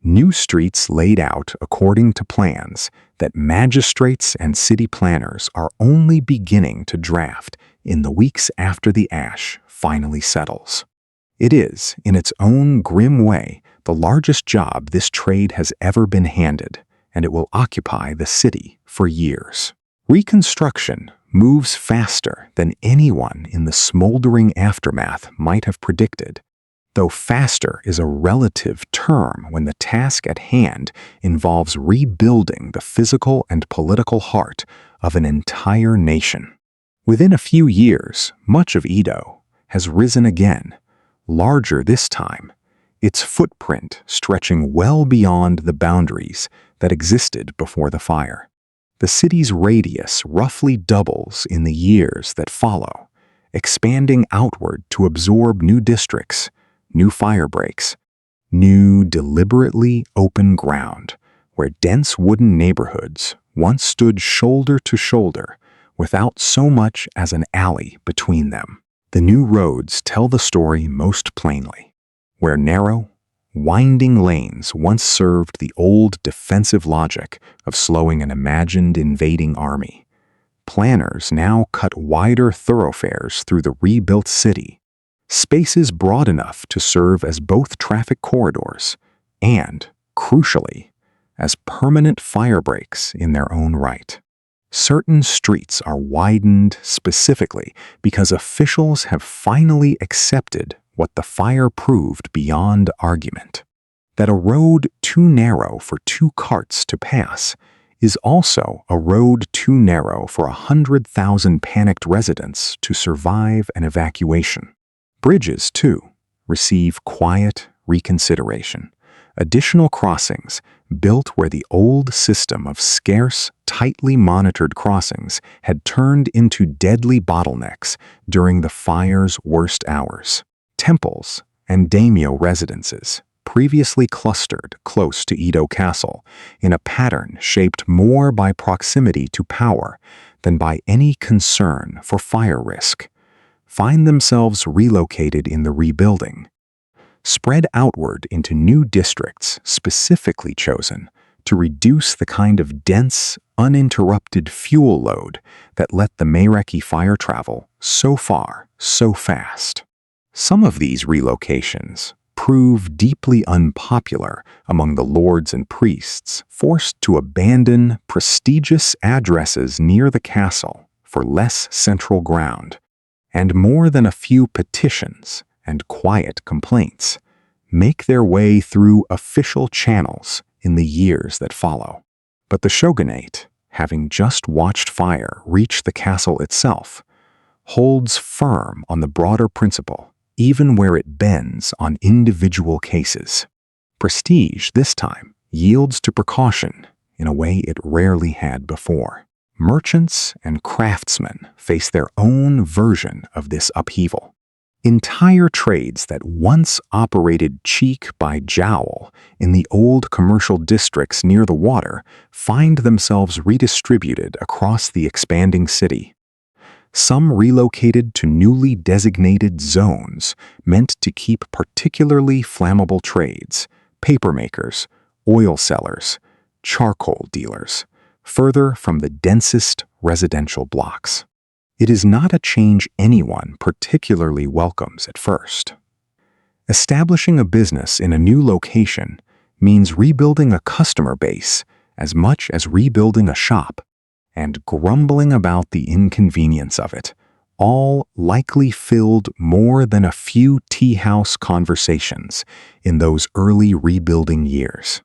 new streets laid out according to plans that magistrates and city planners are only beginning to draft in the weeks after the ash finally settles. It is, in its own grim way, the largest job this trade has ever been handed, and it will occupy the city for years. Reconstruction moves faster than anyone in the smoldering aftermath might have predicted, though faster is a relative term when the task at hand involves rebuilding the physical and political heart of an entire nation. Within a few years, much of Edo has risen again, larger this time, its footprint stretching well beyond the boundaries that existed before the fire. The city's radius roughly doubles in the years that follow, expanding outward to absorb new districts, new firebreaks, new deliberately open ground where dense wooden neighborhoods once stood shoulder to shoulder without so much as an alley between them. The new roads tell the story most plainly. Where narrow, winding lanes once served the old defensive logic of slowing an imagined invading army, planners now cut wider thoroughfares through the rebuilt city, spaces broad enough to serve as both traffic corridors and, crucially, as permanent firebreaks in their own right. Certain streets are widened specifically because officials have finally accepted what the fire proved beyond argument: that a road too narrow for 2 carts to pass is also a road too narrow for 100,000 panicked residents to survive an evacuation. Bridges, too, receive quiet reconsideration. Additional crossings, built where the old system of scarce, tightly monitored crossings had turned into deadly bottlenecks during the fire's worst hours. Temples and daimyo residences, previously clustered close to Edo Castle in a pattern shaped more by proximity to power than by any concern for fire risk, find themselves relocated in the rebuilding, spread outward into new districts specifically chosen to reduce the kind of dense, uninterrupted fuel load that let the Meireki fire travel so far, so fast. Some of these relocations prove deeply unpopular among the lords and priests forced to abandon prestigious addresses near the castle for less central ground, and more than a few petitions and quiet complaints make their way through official channels in the years that follow. But the shogunate, having just watched fire reach the castle itself, holds firm on the broader principle, even where it bends on individual cases. Prestige, this time, yields to precaution in a way it rarely had before. Merchants and craftsmen face their own version of this upheaval. Entire trades that once operated cheek by jowl in the old commercial districts near the water find themselves redistributed across the expanding city. Some relocated to newly designated zones meant to keep particularly flammable trades, papermakers, oil sellers, charcoal dealers, further from the densest residential blocks. It is not a change anyone particularly welcomes at first. Establishing a business in a new location means rebuilding a customer base as much as rebuilding a shop, and grumbling about the inconvenience of it, all likely filled more than a few tea-house conversations in those early rebuilding years.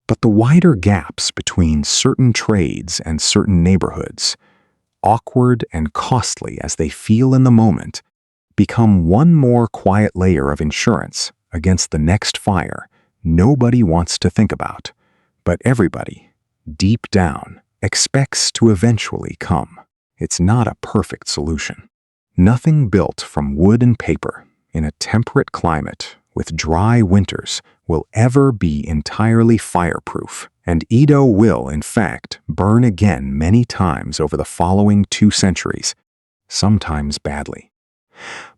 But the wider gaps between certain trades and certain neighborhoods, awkward and costly as they feel in the moment, become one more quiet layer of insurance against the next fire nobody wants to think about, but everybody, deep down, expects to eventually come. It's not a perfect solution. Nothing built from wood and paper in a temperate climate with dry winters will ever be entirely fireproof, and Edo will, in fact, burn again many times over the following 2 centuries, sometimes badly.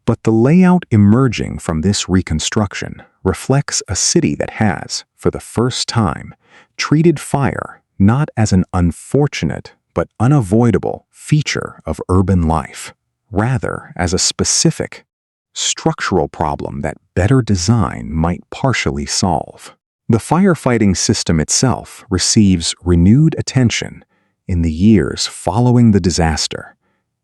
But the layout emerging from this reconstruction reflects a city that has, for the first time, treated fire not as an unfortunate but unavoidable feature of urban life, rather as a specific, structural problem that better design might partially solve. The firefighting system itself receives renewed attention in the years following the disaster,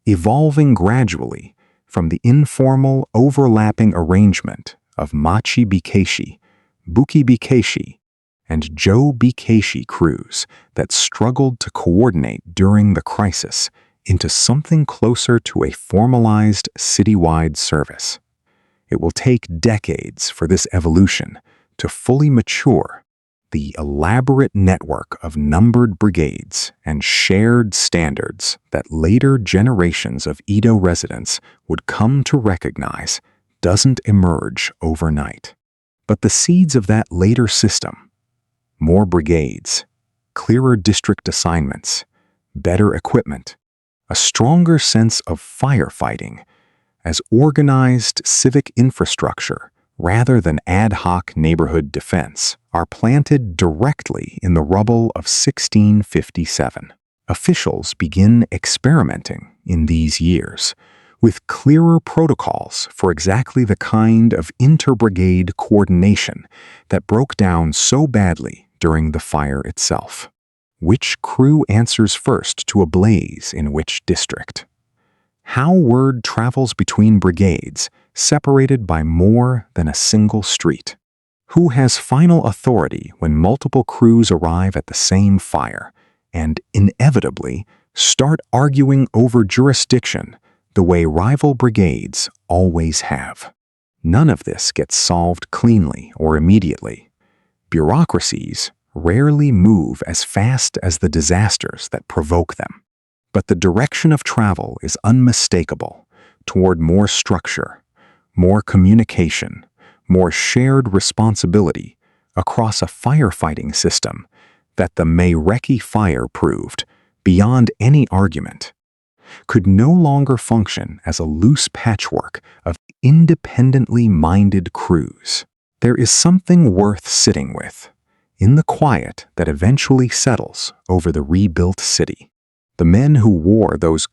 evolving gradually from the informal overlapping arrangement of machi-bikeshi, buki-bikeshi, and jo-bikeshi crews that struggled to coordinate during the crisis into something closer to a formalized citywide service. It will take decades for this evolution to fully mature. The elaborate network of numbered brigades and shared standards that later generations of Edo residents would come to recognize doesn't emerge overnight. But the seeds of that later system, more brigades, clearer district assignments, better equipment, a stronger sense of firefighting as organized civic infrastructure rather than ad hoc neighborhood defense, are planted directly in the rubble of 1657. Officials begin experimenting in these years with clearer protocols for exactly the kind of inter-brigade coordination that broke down so badly during the fire itself. Which crew answers first to a blaze in which district? How word travels between brigades separated by more than a single street? Who has final authority when multiple crews arrive at the same fire and inevitably start arguing over jurisdiction the way rival brigades always have? None of this gets solved cleanly or immediately. Bureaucracies rarely move as fast as the disasters that provoke them. But the direction of travel is unmistakable toward more structure, more communication, more shared responsibility across a firefighting system that the Meireki fire proved, beyond any argument, could no longer function as a loose patchwork of independently minded crews. There is something worth sitting with in the quiet that eventually settles over the rebuilt city. The men who wore those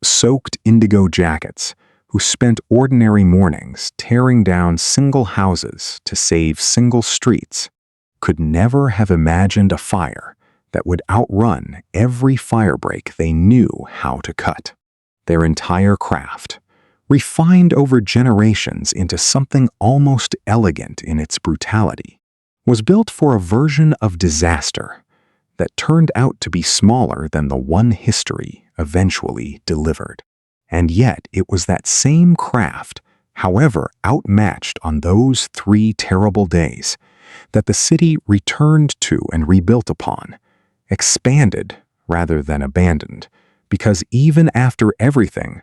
soaked indigo jackets, who spent ordinary mornings tearing down single houses to save single streets, could never have imagined a fire that would outrun every firebreak they knew how to cut. Their entire craft, refined over generations into something almost elegant in its brutality, was built for a version of disaster that turned out to be smaller than the one history eventually delivered. And yet it was that same craft, however outmatched on those 3 terrible days, that the city returned to and rebuilt upon, expanded rather than abandoned, because even after everything,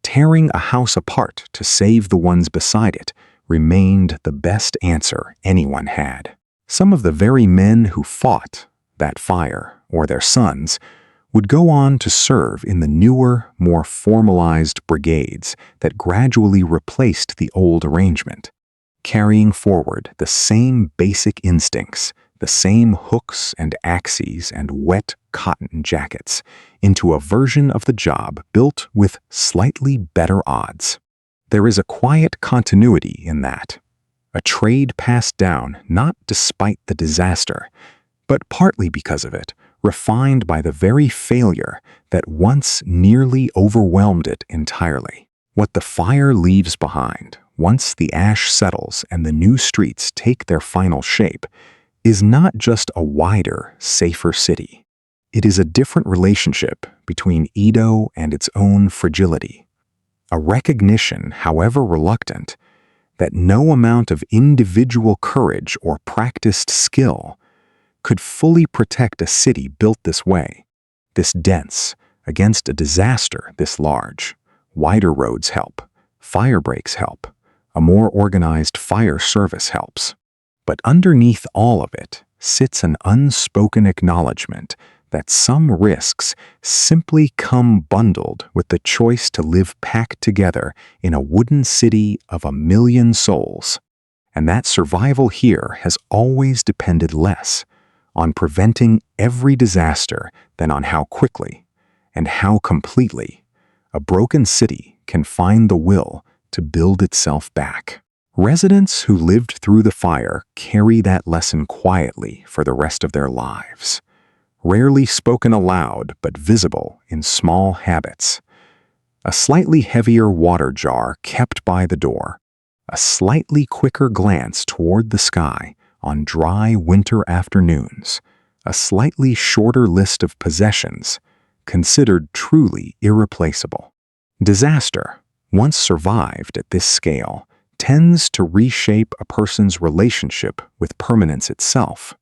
tearing a house apart to save the ones beside it remained the best answer anyone had. Some of the very men who fought that fire, or their sons, would go on to serve in the newer, more formalized brigades that gradually replaced the old arrangement, carrying forward the same basic instincts, the same hooks and axes and wet cotton jackets, into a version of the job built with slightly better odds. There is a quiet continuity in that, a trade passed down not despite the disaster, but partly because of it, refined by the very failure that once nearly overwhelmed it entirely. What the fire leaves behind, once the ash settles and the new streets take their final shape, is not just a wider, safer city. It is a different relationship between Edo and its own fragility. A recognition, however reluctant, that no amount of individual courage or practiced skill could fully protect a city built this way, this dense, against a disaster this large. Wider roads help, firebreaks help, a more organized fire service helps. But underneath all of it sits an unspoken acknowledgement that some risks simply come bundled with the choice to live packed together in a wooden city of 1,000,000 souls. And that survival here has always depended less on preventing every disaster than on how quickly and how completely a broken city can find the will to build itself back. Residents who lived through the fire carry that lesson quietly for the rest of their lives, rarely spoken aloud but visible in small habits. A slightly heavier water jar kept by the door, a slightly quicker glance toward the sky on dry winter afternoons, a slightly shorter list of possessions considered truly irreplaceable. Disaster, once survived at this scale, tends to reshape a person's relationship with permanence itself,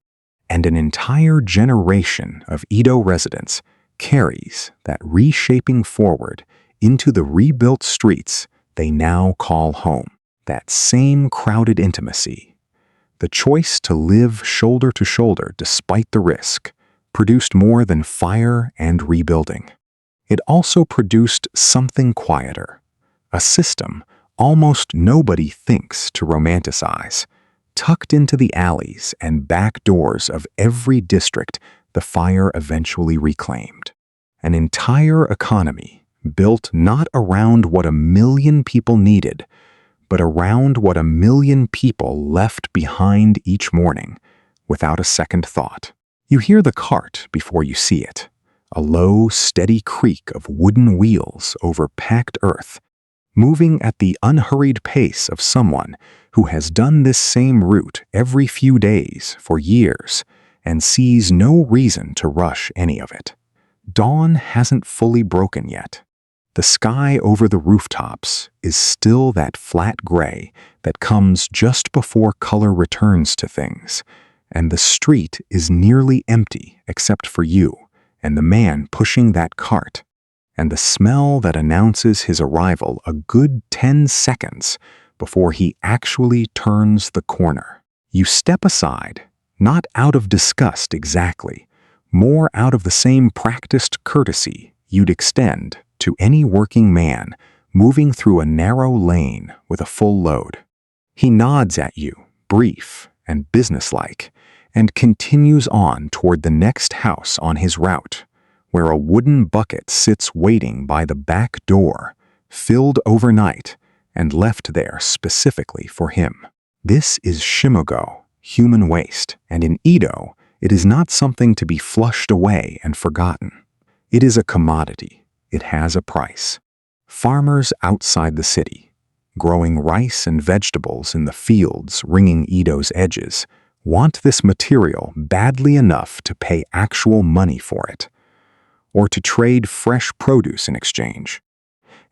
and an entire generation of Edo residents carries that reshaping forward into the rebuilt streets they now call home. That same crowded intimacy, the choice to live shoulder to shoulder despite the risk, produced more than fire and rebuilding. It also produced something quieter, a system almost nobody thinks to romanticize, tucked into the alleys and back doors of every district the fire eventually reclaimed. An entire economy built not around what 1,000,000 people needed, but around what 1,000,000 people left behind each morning without a second thought. You hear the cart before you see it, a low, steady creak of wooden wheels over packed earth, moving at the unhurried pace of someone who has done this same route every few days for years and sees no reason to rush any of it. Dawn hasn't fully broken yet. The sky over the rooftops is still that flat gray that comes just before color returns to things, and the street is nearly empty except for you and the man pushing that cart, and the smell that announces his arrival a good 10 seconds before he actually turns the corner. You step aside, not out of disgust exactly, more out of the same practiced courtesy you'd extend to any working man moving through a narrow lane with a full load. He nods at you, brief and businesslike, and continues on toward the next house on his route, where a wooden bucket sits waiting by the back door, filled overnight and left there specifically for him. This is shimogo, human waste, and in Edo, it is not something to be flushed away and forgotten. It is a commodity. It has a price. Farmers outside the city, growing rice and vegetables in the fields ringing Edo's edges, want this material badly enough to pay actual money for it, or to trade fresh produce in exchange.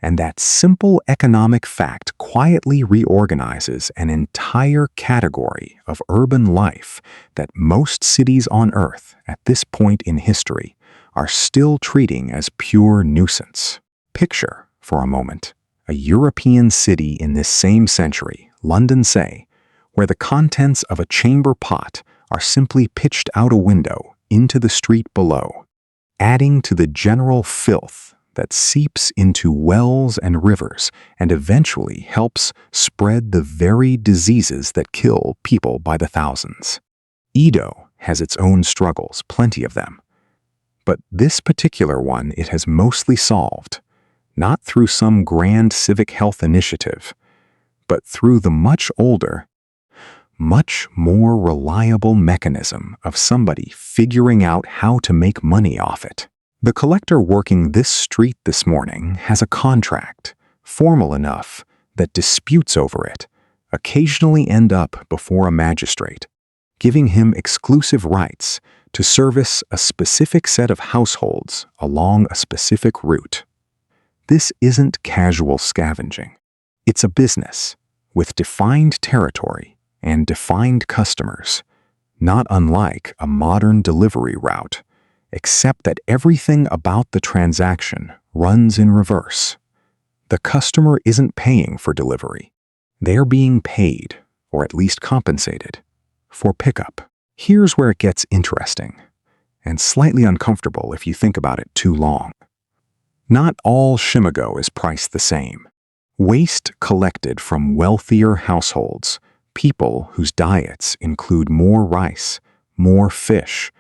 And that simple economic fact quietly reorganizes an entire category of urban life that most cities on Earth at this point in history are still treating as pure nuisance. Picture, for a moment, a European city in this same century, London say, where the contents of a chamber pot are simply pitched out a window into the street below. adding to the general filth that seeps into wells and rivers and eventually helps spread the very diseases that kill people by the thousands. Edo has its own struggles, plenty of them. But this particular one it has mostly solved, not through some grand civic health initiative, but through the much older, much more reliable mechanism of somebody figuring out how to make money off it. The collector working this street this morning has a contract, formal enough that disputes over it occasionally end up before a magistrate, giving him exclusive rights to service a specific set of households along a specific route. This isn't casual scavenging. It's a business with defined territory and defined customers, not unlike a modern delivery route, except that everything about the transaction runs in reverse. The customer isn't paying for delivery. They're being paid, or at least compensated, for pickup. Here's where it gets interesting, and slightly uncomfortable if you think about it too long. Not all shimago is priced the same. Waste collected from wealthier households, people whose diets include more rice, more fish,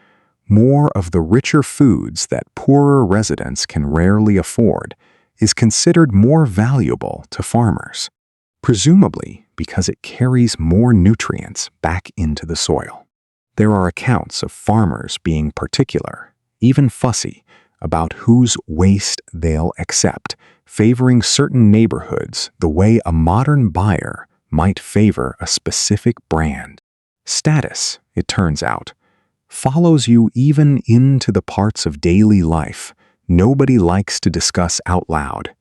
more of the richer foods that poorer residents can rarely afford, is considered more valuable to farmers, presumably because it carries more nutrients back into the soil. There are accounts of farmers being particular, even fussy, about whose waste they'll accept, favoring certain neighborhoods the way a modern buyer might favor a specific brand. Status, it turns out, follows you even into the parts of daily life nobody likes to discuss out loud,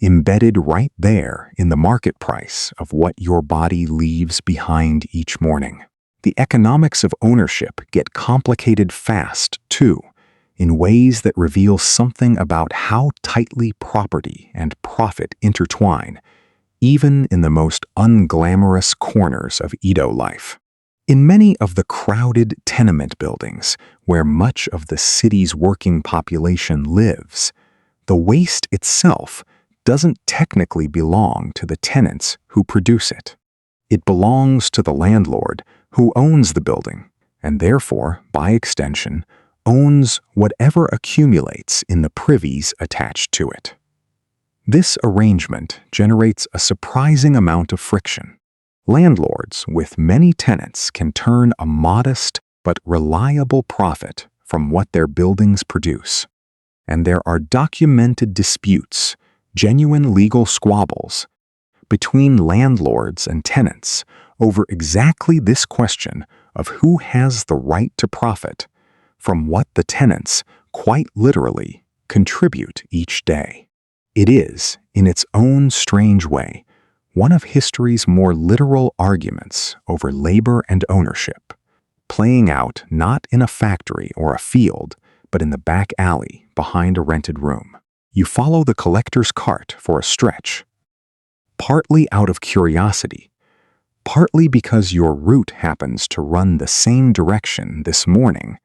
embedded right there in the market price of what your body leaves behind each morning. The economics of ownership get complicated fast, too, in ways that reveal something about how tightly property and profit intertwine, even in the most unglamorous corners of Edo life. In many of the crowded tenement buildings where much of the city's working population lives, the waste itself doesn't technically belong to the tenants who produce it. It belongs to the landlord who owns the building, and therefore, by extension, owns whatever accumulates in the privies attached to it. This arrangement generates a surprising amount of friction. Landlords with many tenants can turn a modest but reliable profit from what their buildings produce. And there are documented disputes, genuine legal squabbles, between landlords and tenants over exactly this question of who has the right to profit from what the tenants, quite literally, contribute each day. It is, in its own strange way, one of history's more literal arguments over labor and ownership, playing out not in a factory or a field, but in the back alley behind a rented room. You follow the collector's cart for a stretch, partly out of curiosity, partly because your route happens to run the same direction this morning,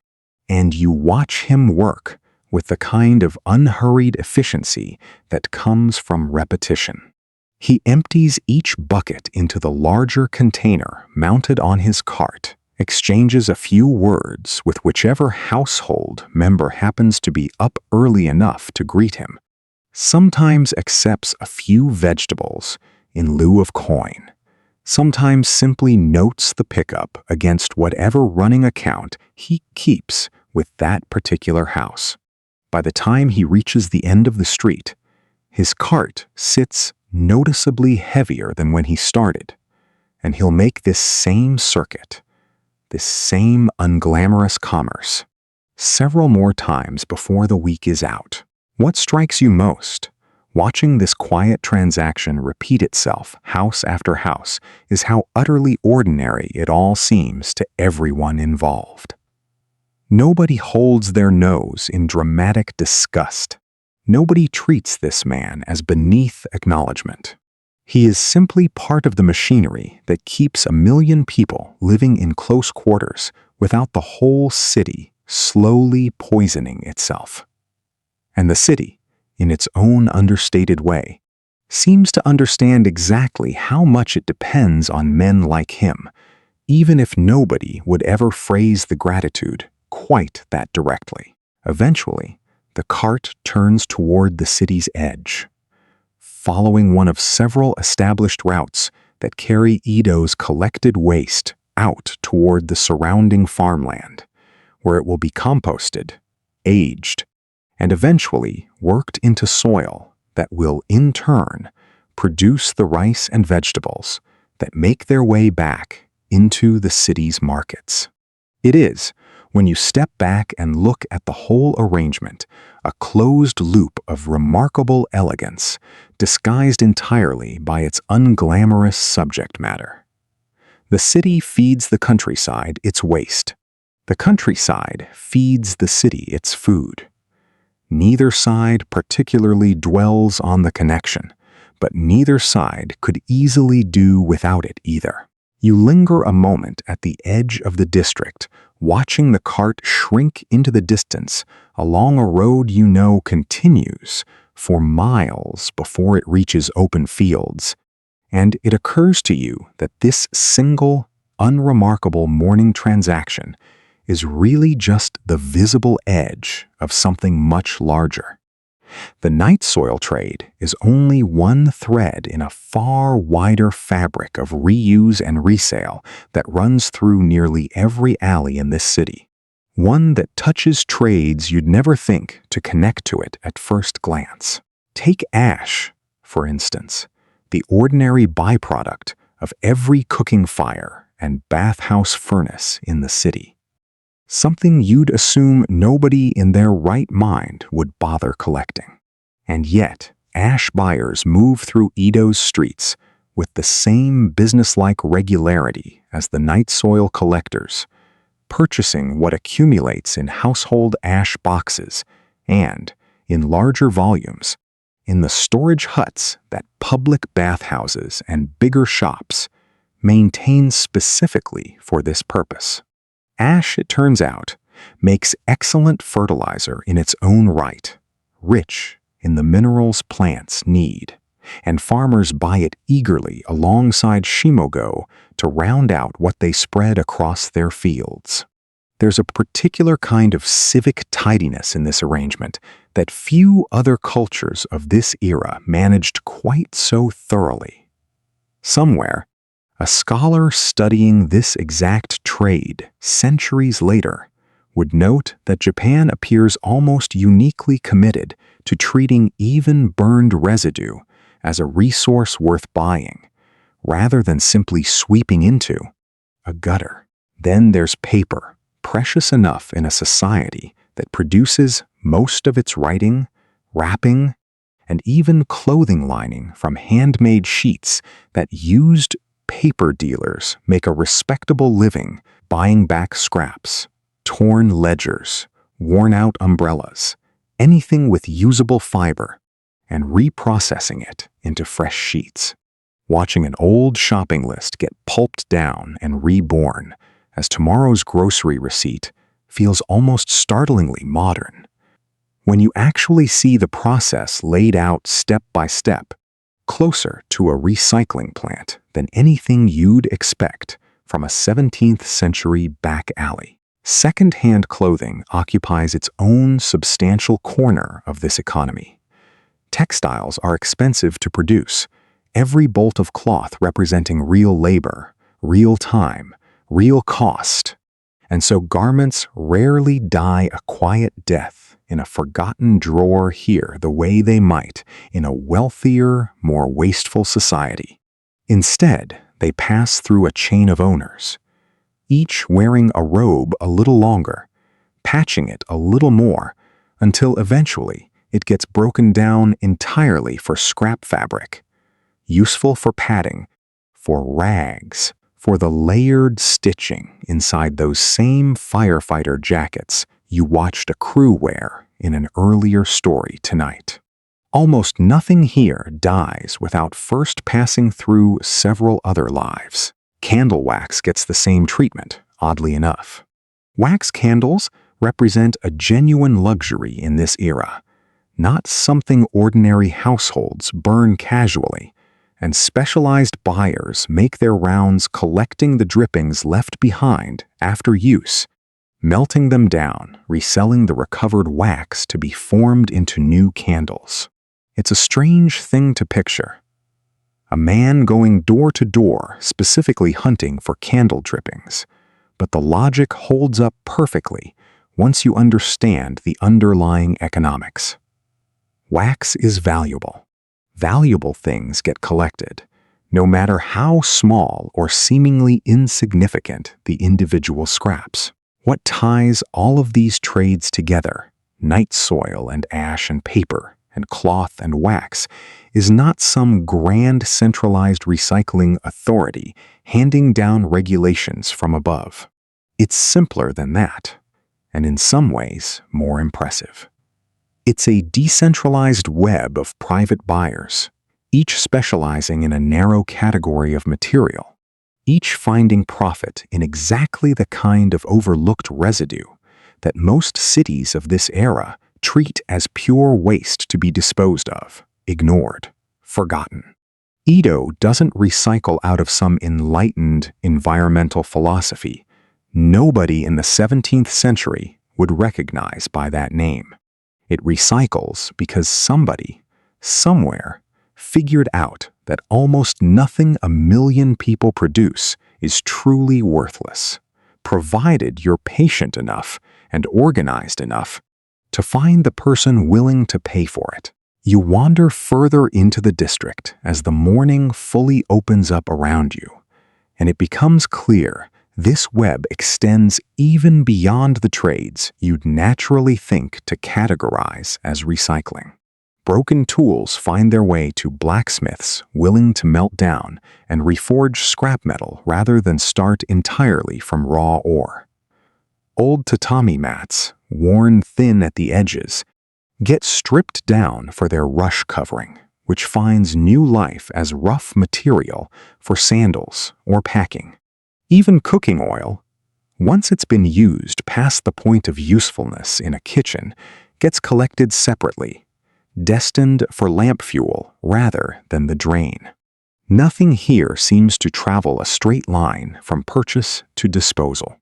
and you watch him work with the kind of unhurried efficiency that comes from repetition. He empties each bucket into the larger container mounted on his cart, exchanges a few words with whichever household member happens to be up early enough to greet him, sometimes accepts a few vegetables in lieu of coin, sometimes simply notes the pickup against whatever running account he keeps with that particular house. By the time he reaches the end of the street, his cart sits noticeably heavier than when he started, and he'll make this same circuit, this same unglamorous commerce, several more times before the week is out. What strikes you most, watching this quiet transaction repeat itself house after house, is how utterly ordinary it all seems to everyone involved. Nobody holds their nose in dramatic disgust. Nobody treats this man as beneath acknowledgement. He is simply part of the machinery that keeps 1 million people living in close quarters without the whole city slowly poisoning itself. And the city, in its own understated way, seems to understand exactly how much it depends on men like him, even if nobody would ever phrase the gratitude quite that directly. Eventually, the cart turns toward the city's edge, following one of several established routes that carry Edo's collected waste out toward the surrounding farmland, where it will be composted, aged, and eventually worked into soil that will, in turn, produce the rice and vegetables that make their way back into the city's markets. It is, when you step back and look at the whole arrangement, a closed loop of remarkable elegance, disguised entirely by its unglamorous subject matter. The city feeds the countryside its waste. The countryside feeds the city its food. Neither side particularly dwells on the connection, but neither side could easily do without it either. You linger a moment at the edge of the district, watching the cart shrink into the distance along a road you know continues for miles before it reaches open fields, and it occurs to you that this single, unremarkable morning transaction is really just the visible edge of something much larger. The night soil trade is only one thread in a far wider fabric of reuse and resale that runs through nearly every alley in this city, one that touches trades you'd never think to connect to it at first glance. Take ash, for instance, the ordinary byproduct of every cooking fire and bathhouse furnace in the city. Something you'd assume nobody in their right mind would bother collecting. And yet, ash buyers move through Edo's streets with the same businesslike regularity as the night soil collectors, purchasing what accumulates in household ash boxes and, in larger volumes, in the storage huts that public bathhouses and bigger shops maintain specifically for this purpose. Ash, it turns out, makes excellent fertilizer in its own right, rich in the minerals plants need, and farmers buy it eagerly alongside shimogo to round out what they spread across their fields. There's a particular kind of civic tidiness in this arrangement that few other cultures of this era managed quite so thoroughly. Somewhere, a scholar studying this exact trade centuries later would note that Japan appears almost uniquely committed to treating even burned residue as a resource worth buying, rather than simply sweeping into a gutter. Then there's paper, precious enough in a society that produces most of its writing, wrapping, and even clothing lining from handmade sheets that used paper dealers make a respectable living buying back scraps, torn ledgers, worn-out umbrellas, anything with usable fiber, and reprocessing it into fresh sheets. Watching an old shopping list get pulped down and reborn as tomorrow's grocery receipt feels almost startlingly modern. When you actually see the process laid out step by step, closer to a recycling plant than anything you'd expect from a 17th century back alley. Second-hand clothing occupies its own substantial corner of this economy. Textiles are expensive to produce, every bolt of cloth representing real labor, real time, real cost, and so garments rarely die a quiet death in a forgotten drawer here the way they might in a wealthier, more wasteful society. Instead, they pass through a chain of owners, each wearing a robe a little longer, patching it a little more, until eventually it gets broken down entirely for scrap fabric, useful for padding, for rags, for the layered stitching inside those same firefighter jackets you watched a crew wear in an earlier story tonight. Almost nothing here dies without first passing through several other lives. Candle wax gets the same treatment, oddly enough. Wax candles represent a genuine luxury in this era, not something ordinary households burn casually, and specialized buyers make their rounds collecting the drippings left behind after use, melting them down, reselling the recovered wax to be formed into new candles. It's a strange thing to picture. A man going door to door, specifically hunting for candle drippings. But the logic holds up perfectly once you understand the underlying economics. Wax is valuable. Valuable things get collected, no matter how small or seemingly insignificant the individual scraps. What ties all of these trades together, night soil and ash and paper, and cloth and wax, is not some grand centralized recycling authority handing down regulations from above. It's simpler than that, and in some ways more impressive. It's a decentralized web of private buyers, each specializing in a narrow category of material, each finding profit in exactly the kind of overlooked residue that most cities of this era treat as pure waste to be disposed of, ignored, forgotten. Edo doesn't recycle out of some enlightened environmental philosophy nobody in the 17th century would recognize by that name. It recycles because somebody, somewhere, figured out that almost nothing a million people produce is truly worthless, provided you're patient enough and organized enough to find the person willing to pay for it. You wander further into the district as the morning fully opens up around you, and it becomes clear this web extends even beyond the trades you'd naturally think to categorize as recycling. Broken tools find their way to blacksmiths willing to melt down and reforge scrap metal rather than start entirely from raw ore. Old tatami mats, worn thin at the edges, get stripped down for their rush covering, which finds new life as rough material for sandals or packing. Even cooking oil, once it's been used past the point of usefulness in a kitchen, gets collected separately, destined for lamp fuel rather than the drain. Nothing here seems to travel a straight line from purchase to disposal.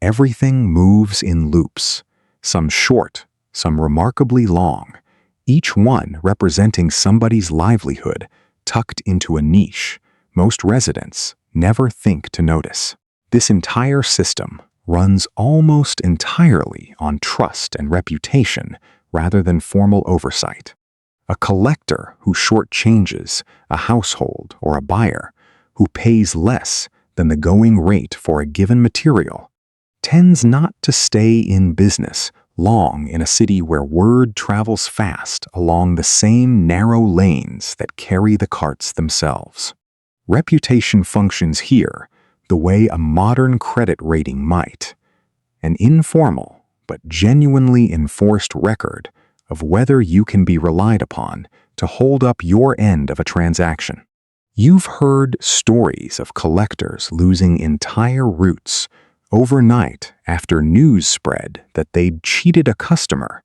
Everything moves in loops, some short, some remarkably long, each one representing somebody's livelihood tucked into a niche most residents never think to notice. This entire system runs almost entirely on trust and reputation rather than formal oversight. A collector who shortchanges a household or a buyer who pays less than the going rate for a given material tends not to stay in business long in a city where word travels fast along the same narrow lanes that carry the carts themselves. Reputation functions here the way a modern credit rating might, an informal but genuinely enforced record of whether you can be relied upon to hold up your end of a transaction. You've heard stories of collectors losing entire routes overnight after news spread that they'd cheated a customer,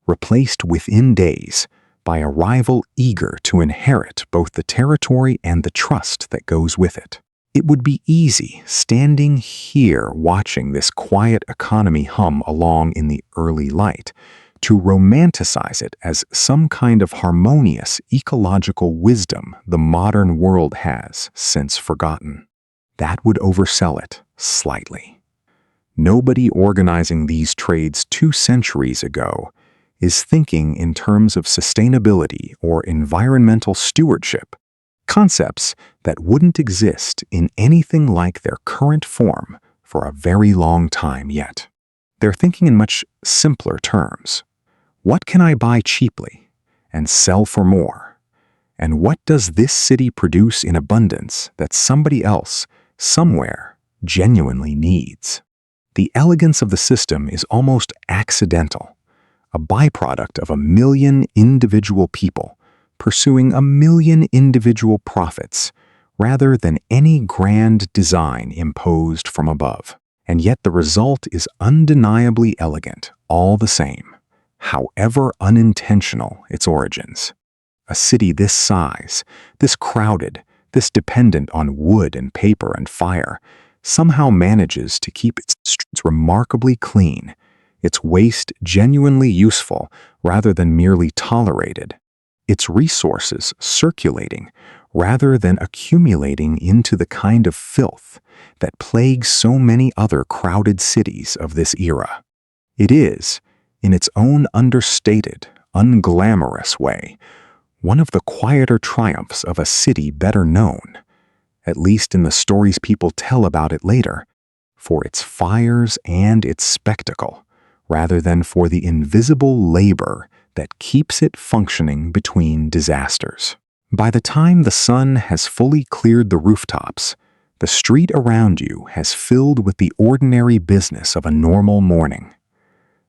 replaced within days by a rival eager to inherit both the territory and the trust that goes with it. It would be easy, standing here watching this quiet economy hum along in the early light, to romanticize it as some kind of harmonious ecological wisdom the modern world has since forgotten. That would oversell it slightly. Nobody organizing these trades 2 centuries ago is thinking in terms of sustainability or environmental stewardship, concepts that wouldn't exist in anything like their current form for a very long time yet. They're thinking in much simpler terms. What can I buy cheaply and sell for more? And what does this city produce in abundance that somebody else, somewhere, genuinely needs? The elegance of the system is almost accidental, a byproduct of a million individual people pursuing a million individual profits rather than any grand design imposed from above. And yet the result is undeniably elegant all the same. however unintentional its origins. A city this size, this crowded, this dependent on wood and paper and fire, somehow manages to keep its streets remarkably clean, its waste genuinely useful rather than merely tolerated, its resources circulating rather than accumulating into the kind of filth that plagues so many other crowded cities of this era. It is, in its own understated, unglamorous way, one of the quieter triumphs of a city better known, at least in the stories people tell about it later, for its fires and its spectacle, rather than for the invisible labor that keeps it functioning between disasters. By the time the sun has fully cleared the rooftops, the street around you has filled with the ordinary business of a normal morning.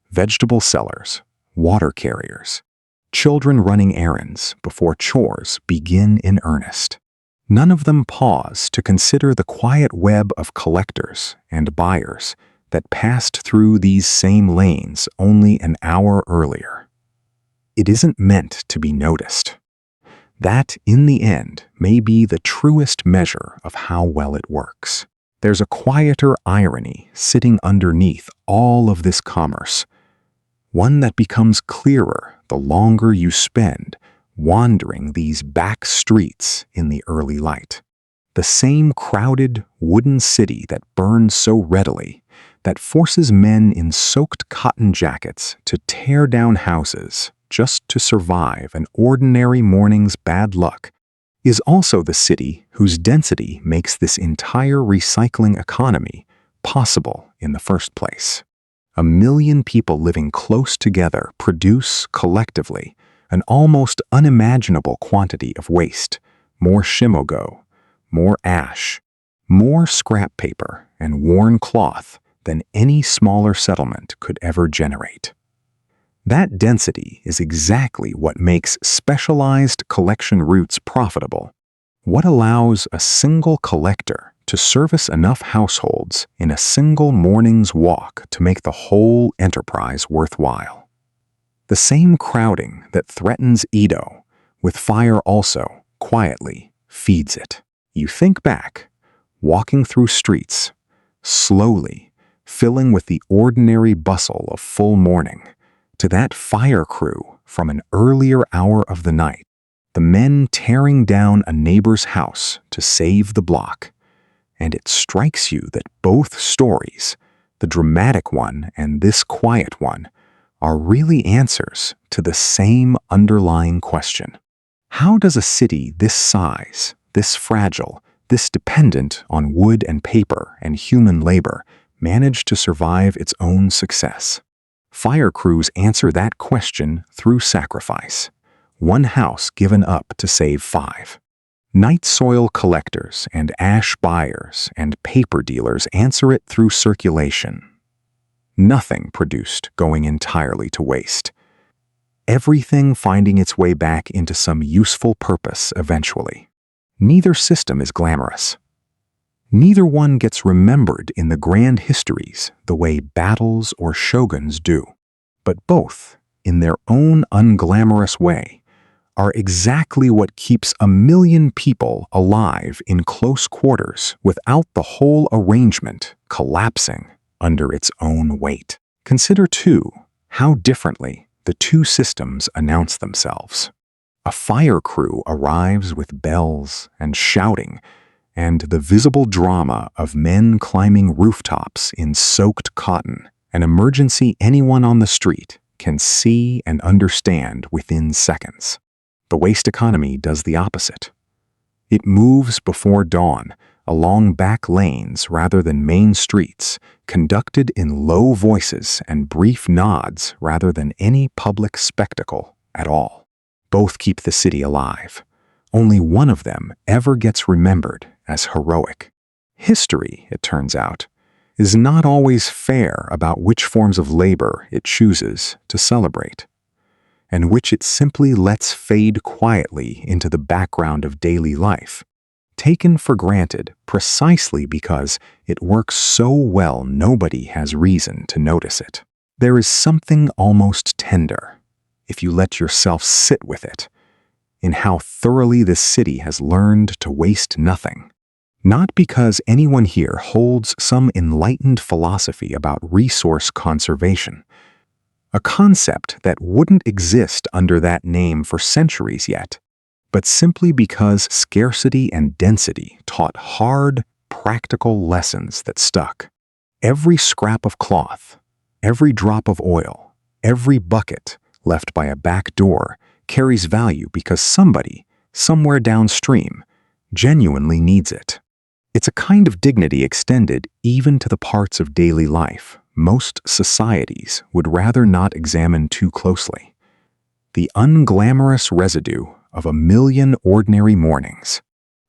Vegetable sellers, water carriers, children running errands before chores begin in earnest. None of them pause to consider the quiet web of collectors and buyers that passed through these same lanes only an hour earlier. It isn't meant to be noticed. That, in the end, may be the truest measure of how well it works. There's a quieter irony sitting underneath all of this commerce, one that becomes clearer the longer you spend wandering these back streets in the early light. The same crowded wooden city that burns so readily, that forces men in soaked cotton jackets to tear down houses just to survive an ordinary morning's bad luck, is also the city whose density makes this entire recycling economy possible in the first place. 1 million people living close together produce, collectively, an almost unimaginable quantity of waste, more shimogo, more ash, more scrap paper and worn cloth than any smaller settlement could ever generate. That density is exactly what makes specialized collection routes profitable, what allows a single collector to service enough households in a single morning's walk to make the whole enterprise worthwhile. The same crowding that threatens Edo, with fire also, quietly, feeds it. You think back, walking through streets, slowly, filling with the ordinary bustle of full morning, to that fire crew from an earlier hour of the night, the men tearing down a neighbor's house to save the block, and it strikes you that both stories, the dramatic one and this quiet one, are really answers to the same underlying question. How does a city this size, this fragile, this dependent on wood and paper and human labor manage to survive its own success? Fire crews answer that question through sacrifice. One house given up to save 5. Night soil collectors and ash buyers and paper dealers answer it through circulation. Nothing produced going entirely to waste. Everything finding its way back into some useful purpose eventually. Neither system is glamorous. Neither one gets remembered in the grand histories the way battles or shoguns do. But both, in their own unglamorous way, are exactly what keeps 1 million people alive in close quarters without the whole arrangement collapsing under its own weight. Consider, too, how differently the two systems announce themselves. A fire crew arrives with bells and shouting, and the visible drama of men climbing rooftops in soaked cotton, an emergency anyone on the street can see and understand within seconds. The waste economy does the opposite. It moves before dawn, along back lanes rather than main streets, conducted in low voices and brief nods rather than any public spectacle at all. Both keep the city alive. Only one of them ever gets remembered as heroic. History, it turns out, is not always fair about which forms of labor it chooses to celebrate, and which it simply lets fade quietly into the background of daily life, taken for granted precisely because it works so well nobody has reason to notice it. There is something almost tender, if you let yourself sit with it, in how thoroughly this city has learned to waste nothing. Not because anyone here holds some enlightened philosophy about resource conservation, a concept that wouldn't exist under that name for centuries yet, but simply because scarcity and density taught hard, practical lessons that stuck. Every scrap of cloth, every drop of oil, every bucket left by a back door carries value because somebody, somewhere downstream, genuinely needs it. It's a kind of dignity extended even to the parts of daily life most societies would rather not examine too closely. The unglamorous residue of a million ordinary mornings,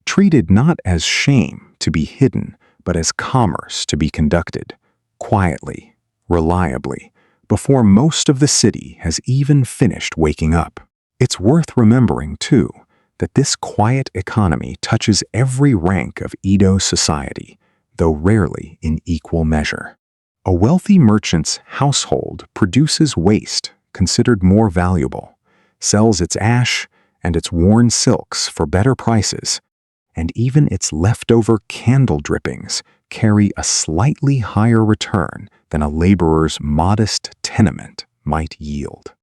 treated not as shame to be hidden, but as commerce to be conducted, quietly, reliably, before most of the city has even finished waking up. It's worth remembering, too, that this quiet economy touches every rank of Edo society, though rarely in equal measure. A wealthy merchant's household produces waste considered more valuable, sells its ash and its worn silks for better prices, and even its leftover candle drippings carry a slightly higher return than a laborer's modest tenement might yield.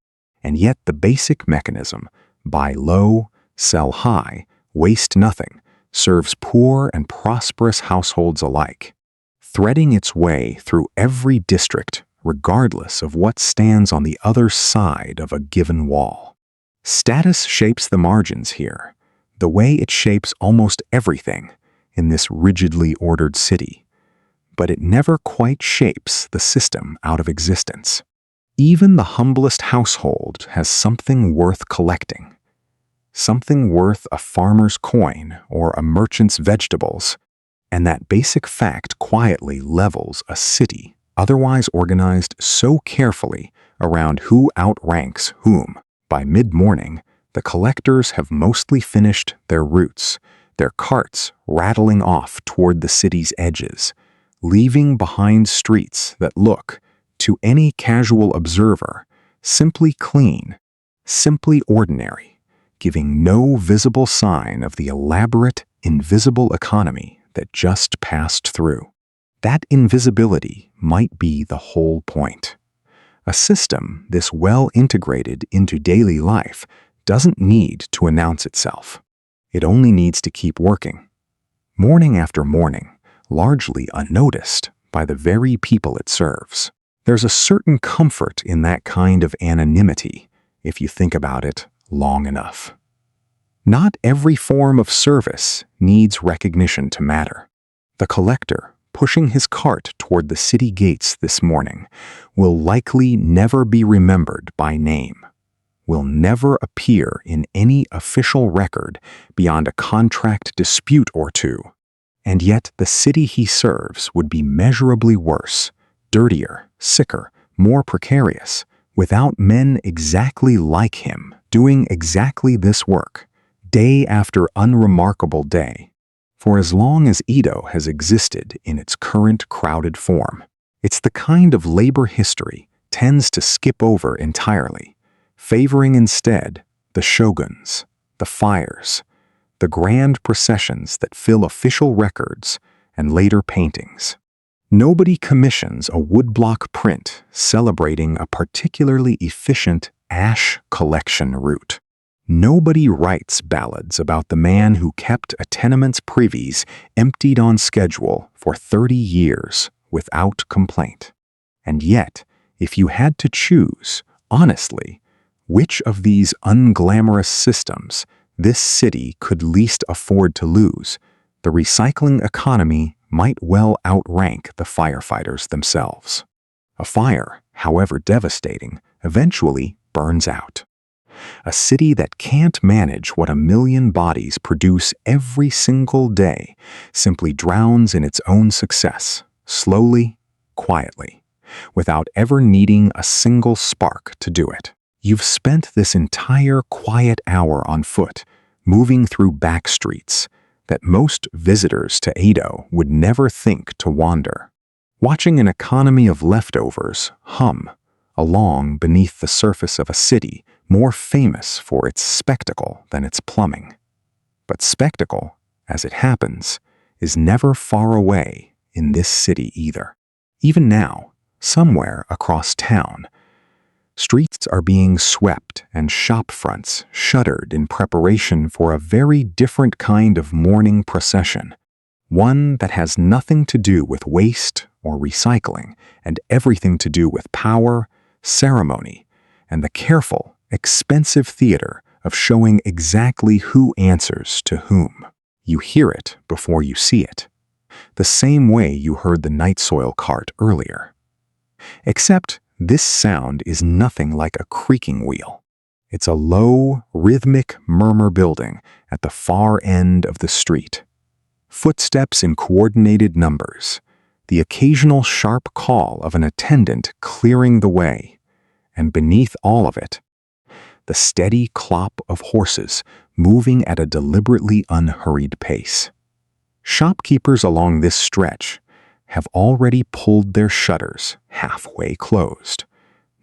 And yet the basic mechanism, buy low, sell high, waste nothing, serves poor and prosperous households alike, threading its way through every district regardless of what stands on the other side of a given wall. Status shapes the margins here, the way it shapes almost everything in this rigidly ordered city, but it never quite shapes the system out of existence. Even the humblest household has something worth collecting, something worth a farmer's coin or a merchant's vegetables, and that basic fact quietly levels a city otherwise organized so carefully around who outranks whom. By mid-morning, the collectors have mostly finished their routes, their carts rattling off toward the city's edges, leaving behind streets that look, to any casual observer, simply clean, simply ordinary, giving no visible sign of the elaborate, invisible economy that just passed through. That invisibility might be the whole point. A system this well integrated into daily life doesn't need to announce itself. It only needs to keep working, morning after morning, largely unnoticed by the very people it serves. There's a certain comfort in that kind of anonymity, if you think about it long enough. Not every form of service needs recognition to matter. The collector, pushing his cart toward the city gates this morning, will likely never be remembered by name, will never appear in any official record beyond a contract dispute or two. And yet the city he serves would be measurably worse, dirtier, sicker, more precarious, without men exactly like him doing exactly this work, day after unremarkable day. For as long as Edo has existed in its current crowded form, it's the kind of labor history tends to skip over entirely, favoring instead the shoguns, the fires, the grand processions that fill official records and later paintings. Nobody commissions a woodblock print celebrating a particularly efficient ash collection route. Nobody writes ballads about the man who kept a tenement's privies emptied on schedule for 30 years without complaint. And yet, if you had to choose, honestly, which of these unglamorous systems this city could least afford to lose, the recycling economy might well outrank the firefighters themselves. A fire, however devastating, eventually burns out. A city that can't manage what a million bodies produce every single day simply drowns in its own success, slowly, quietly, without ever needing a single spark to do it. You've spent this entire quiet hour on foot, moving through back streets that most visitors to Edo would never think to wander, watching an economy of leftovers hum, along beneath the surface of a city more famous for its spectacle than its plumbing. But spectacle, as it happens, is never far away in this city either. Even now, somewhere across town, streets are being swept and shop fronts shuttered in preparation for a very different kind of mourning procession, one that has nothing to do with waste or recycling and everything to do with power, ceremony, and the careful, expensive theater of showing exactly who answers to whom. You hear it before you see it, the same way you heard the night soil cart earlier. Except this sound is nothing like a creaking wheel. It's a low, rhythmic murmur building at the far end of the street. Footsteps in coordinated numbers, the occasional sharp call of an attendant clearing the way, and beneath all of it, the steady clop of horses moving at a deliberately unhurried pace. Shopkeepers along this stretch have already pulled their shutters halfway closed,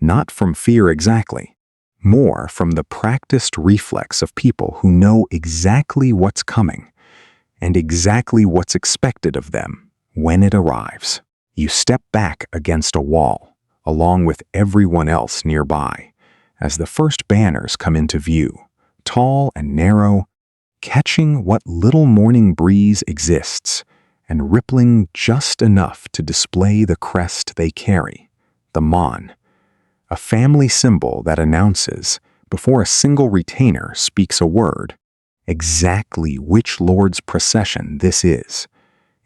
not from fear exactly, more from the practiced reflex of people who know exactly what's coming and exactly what's expected of them when it arrives. You step back against a wall, along with everyone else nearby, as the first banners come into view, tall and narrow, catching what little morning breeze exists and rippling just enough to display the crest they carry, the mon, a family symbol that announces, before a single retainer speaks a word, exactly which lord's procession this is,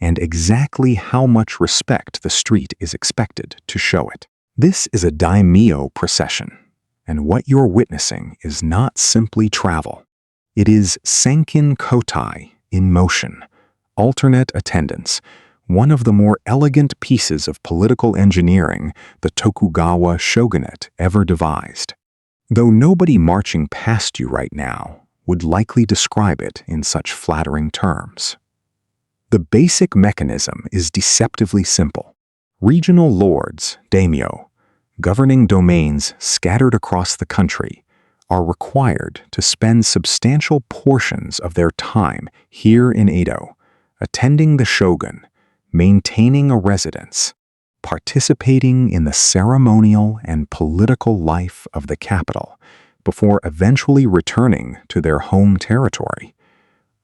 and exactly how much respect the street is expected to show it. This is a daimyo procession, and what you're witnessing is not simply travel. It is senkin kotai in motion, alternate attendance, one of the more elegant pieces of political engineering the Tokugawa shogunate ever devised. Though nobody marching past you right now would likely describe it in such flattering terms. The basic mechanism is deceptively simple. Regional lords, daimyo, governing domains scattered across the country, are required to spend substantial portions of their time here in Edo, attending the shogun, maintaining a residence, participating in the ceremonial and political life of the capital, before eventually returning to their home territory,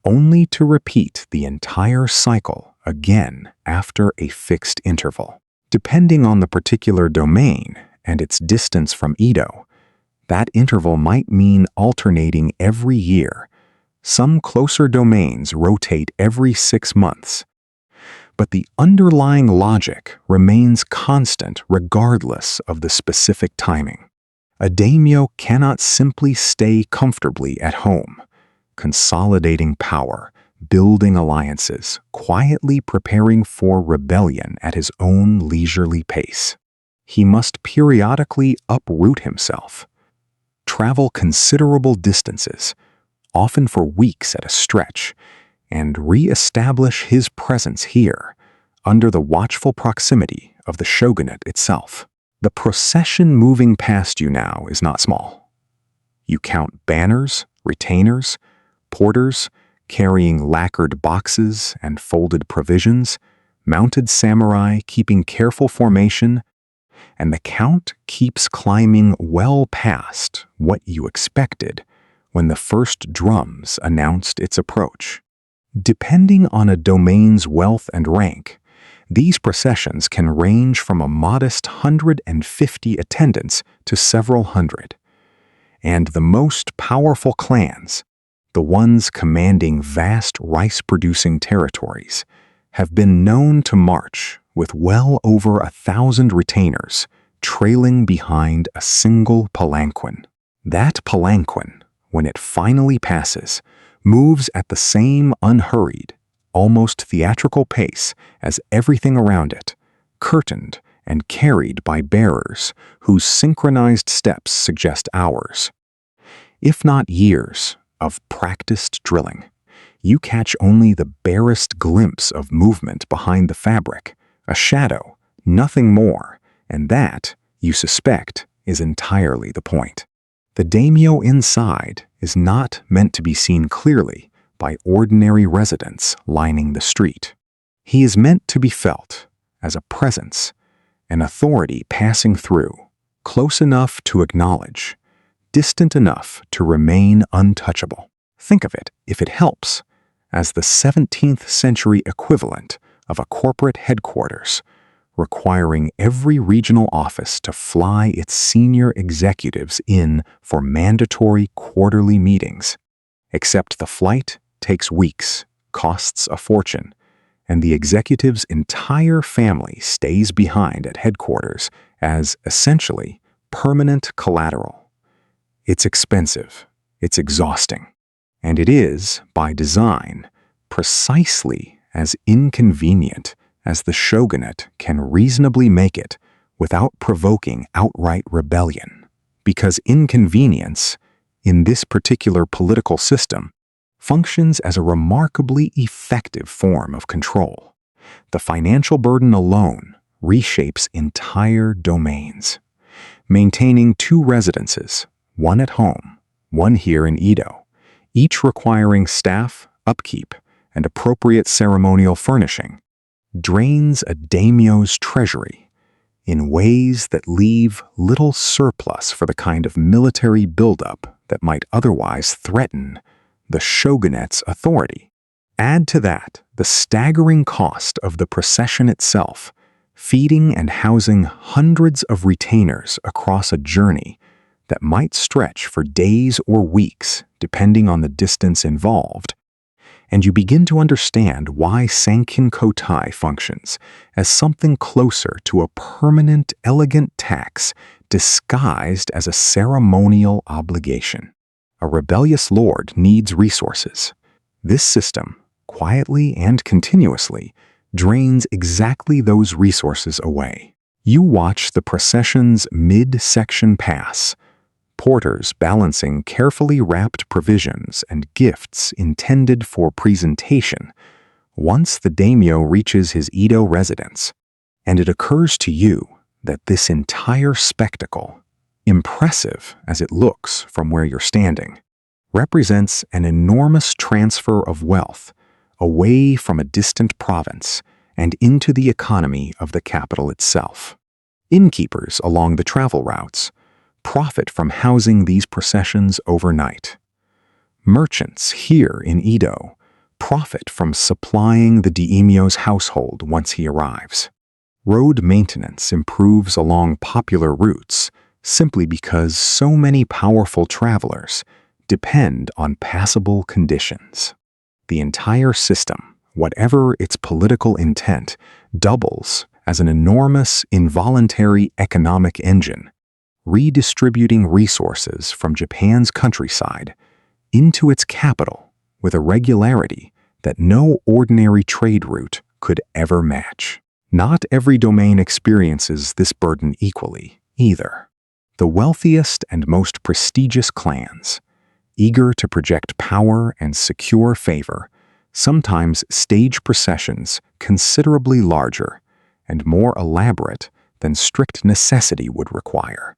only to repeat the entire cycle again after a fixed interval. Depending on the particular domain and its distance from Edo, that interval might mean alternating every year. Some closer domains rotate every 6 months. But the underlying logic remains constant regardless of the specific timing. A daimyo cannot simply stay comfortably at home, consolidating power, building alliances, quietly preparing for rebellion at his own leisurely pace. He must periodically uproot himself, travel considerable distances, often for weeks at a stretch, and re-establish his presence here, under the watchful proximity of the shogunate itself. The procession moving past you now is not small. You count banners, retainers, porters carrying lacquered boxes and folded provisions, mounted samurai keeping careful formation, and the count keeps climbing well past what you expected when the first drums announced its approach. Depending on a domain's wealth and rank, these processions can range from a modest 150 attendants to several hundred. And the most powerful clans, the ones commanding vast rice-producing territories, have been known to march with well over 1,000 retainers trailing behind a single palanquin. That palanquin, when it finally passes, moves at the same unhurried, almost theatrical pace as everything around it, curtained and carried by bearers whose synchronized steps suggest hours, if not years, of practiced drilling. You catch only the barest glimpse of movement behind the fabric, a shadow, nothing more, and that, you suspect, is entirely the point. The daimyo inside is not meant to be seen clearly by ordinary residents lining the street. He is meant to be felt as a presence, an authority passing through, close enough to acknowledge, distant enough to remain untouchable. Think of it, if it helps, as the 17th century equivalent of a corporate headquarters, requiring every regional office to fly its senior executives in for mandatory quarterly meetings. Except the flight takes weeks, costs a fortune, and the executive's entire family stays behind at headquarters as, essentially, permanent collateral. It's expensive, it's exhausting, and it is, by design, precisely as inconvenient as the shogunate can reasonably make it without provoking outright rebellion, because inconvenience, in this particular political system, functions as a remarkably effective form of control. The financial burden alone reshapes entire domains. Maintaining 2 residences, one at home, one here in Edo, each requiring staff, upkeep, and appropriate ceremonial furnishing, drains a daimyo's treasury in ways that leave little surplus for the kind of military buildup that might otherwise threaten the shogunate's authority. Add to that the staggering cost of the procession itself, feeding and housing hundreds of retainers across a journey that might stretch for days or weeks depending on the distance involved, and you begin to understand why Sankin Kotai functions as something closer to a permanent, elegant tax disguised as a ceremonial obligation. A rebellious lord needs resources. This system, quietly and continuously, drains exactly those resources away. You watch the procession's mid-section pass, porters balancing carefully wrapped provisions and gifts intended for presentation, once the daimyo reaches his Edo residence, and it occurs to you that this entire spectacle, impressive as it looks from where you're standing, represents an enormous transfer of wealth away from a distant province and into the economy of the capital itself. Innkeepers along the travel routes profit from housing these processions overnight. Merchants here in Edo profit from supplying the daimyo's household once he arrives. Road maintenance improves along popular routes simply because so many powerful travelers depend on passable conditions. The entire system, whatever its political intent, doubles as an enormous involuntary economic engine, redistributing resources from Japan's countryside into its capital with a regularity that no ordinary trade route could ever match. Not every domain experiences this burden equally, either. The wealthiest and most prestigious clans, eager to project power and secure favor, sometimes stage processions considerably larger and more elaborate than strict necessity would require,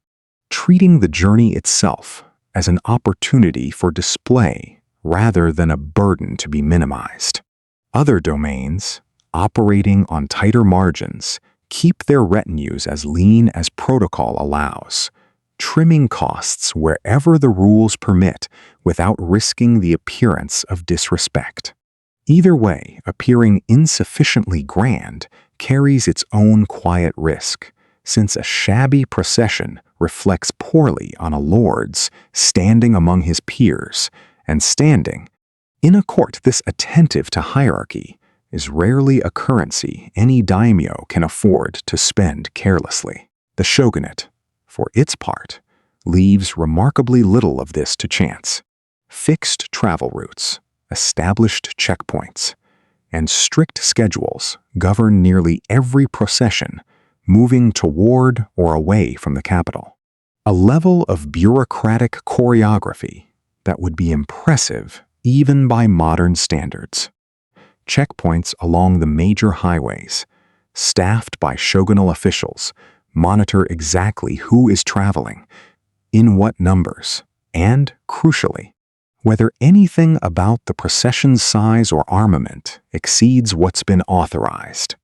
treating the journey itself as an opportunity for display rather than a burden to be minimized. Other domains, operating on tighter margins, keep their retinues as lean as protocol allows, trimming costs wherever the rules permit without risking the appearance of disrespect. Either way, appearing insufficiently grand carries its own quiet risk, since a shabby procession reflects poorly on a lord's standing among his peers, and standing in a court this attentive to hierarchy is rarely a currency any daimyo can afford to spend carelessly. The shogunate, for its part, leaves remarkably little of this to chance. Fixed travel routes, established checkpoints, and strict schedules govern nearly every procession moving toward or away from the capital. A level of bureaucratic choreography that would be impressive even by modern standards. Checkpoints along the major highways, staffed by shogunal officials, monitor exactly who is traveling, in what numbers, and, crucially, whether anything about the procession's size or armament exceeds what's been authorized.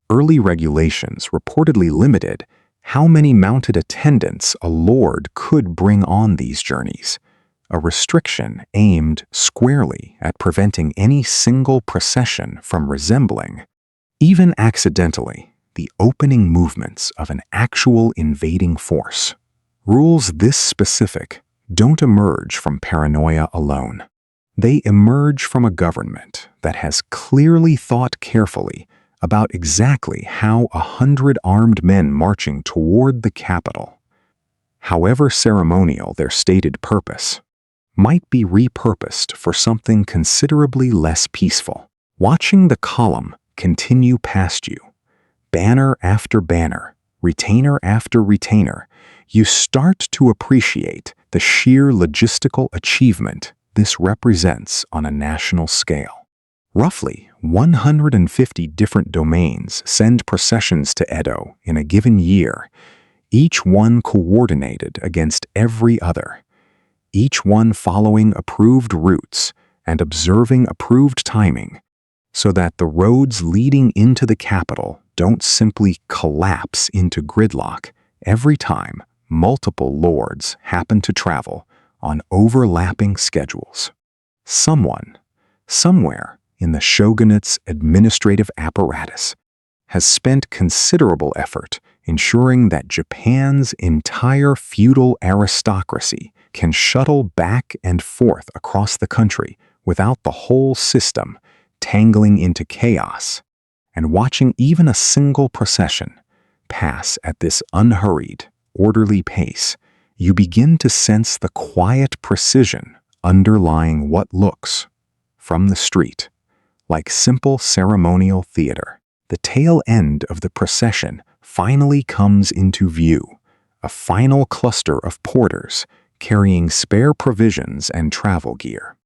Early regulations reportedly limited how many mounted attendants a lord could bring on these journeys, a restriction aimed squarely at preventing any single procession from resembling, even accidentally, the opening movements of an actual invading force. Rules this specific don't emerge from paranoia alone. They emerge from a government that has clearly thought carefully about exactly how 100 armed men marching toward the capital, however ceremonial their stated purpose, might be repurposed for something considerably less peaceful. Watching the column continue past you, banner after banner, retainer after retainer, you start to appreciate the sheer logistical achievement this represents on a national scale. Roughly 150 different domains send processions to Edo in a given year, each one coordinated against every other, each one following approved routes and observing approved timing, so that the roads leading into the capital don't simply collapse into gridlock every time multiple lords happen to travel on overlapping schedules. Someone, somewhere in the shogunate's administrative apparatus, has spent considerable effort ensuring that Japan's entire feudal aristocracy can shuttle back and forth across the country without the whole system tangling into chaos, and watching even a single procession pass at this unhurried, orderly pace, you begin to sense the quiet precision underlying what looks, from the street, like simple ceremonial theater. The tail end of the procession finally comes into view, a final cluster of porters carrying spare provisions and travel gear,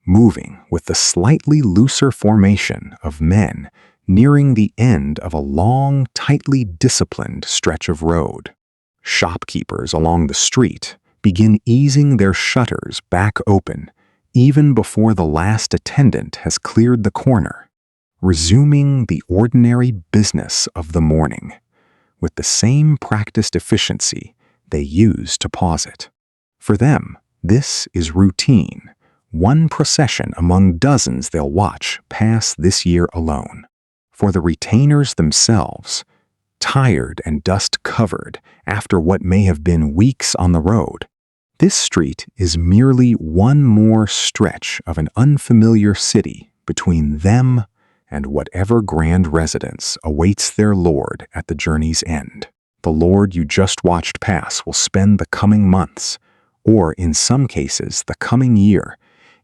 moving with the slightly looser formation of men nearing the end of a long, tightly disciplined stretch of road. Shopkeepers along the street begin easing their shutters back open even before the last attendant has cleared the corner, resuming the ordinary business of the morning with the same practiced efficiency they use to pause it. For them, this is routine, one procession among dozens they'll watch pass this year alone. For the retainers themselves, tired and dust-covered after what may have been weeks on the road, this street is merely one more stretch of an unfamiliar city between them and whatever grand residence awaits their lord at the journey's end. The lord you just watched pass will spend the coming months, or in some cases the coming year,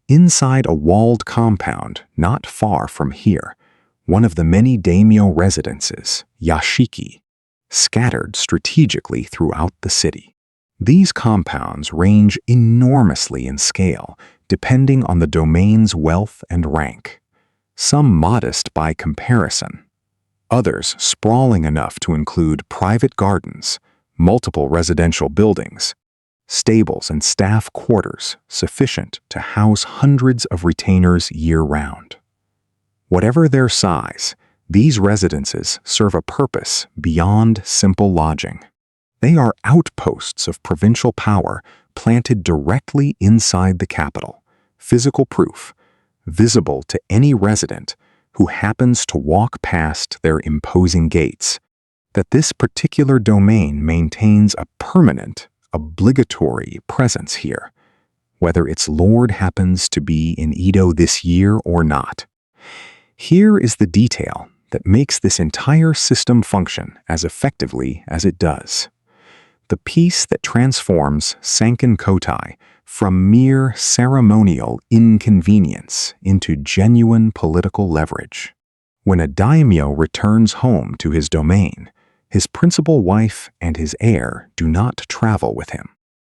inside a walled compound not far from here, one of the many daimyo residences, yashiki, scattered strategically throughout the city. These compounds range enormously in scale, depending on the domain's wealth and rank. Some modest by comparison, others sprawling enough to include private gardens, multiple residential buildings, stables and staff quarters sufficient to house hundreds of retainers year-round. Whatever their size, these residences serve a purpose beyond simple lodging. They are outposts of provincial power planted directly inside the capital, physical proof, visible to any resident who happens to walk past their imposing gates, that this particular domain maintains a permanent, obligatory presence here, whether its lord happens to be in Edo this year or not. Here is the detail that makes this entire system function as effectively as it does. The piece that transforms Sanken Kotai from mere ceremonial inconvenience into genuine political leverage. When a daimyo returns home to his domain, his principal wife and his heir do not travel with him.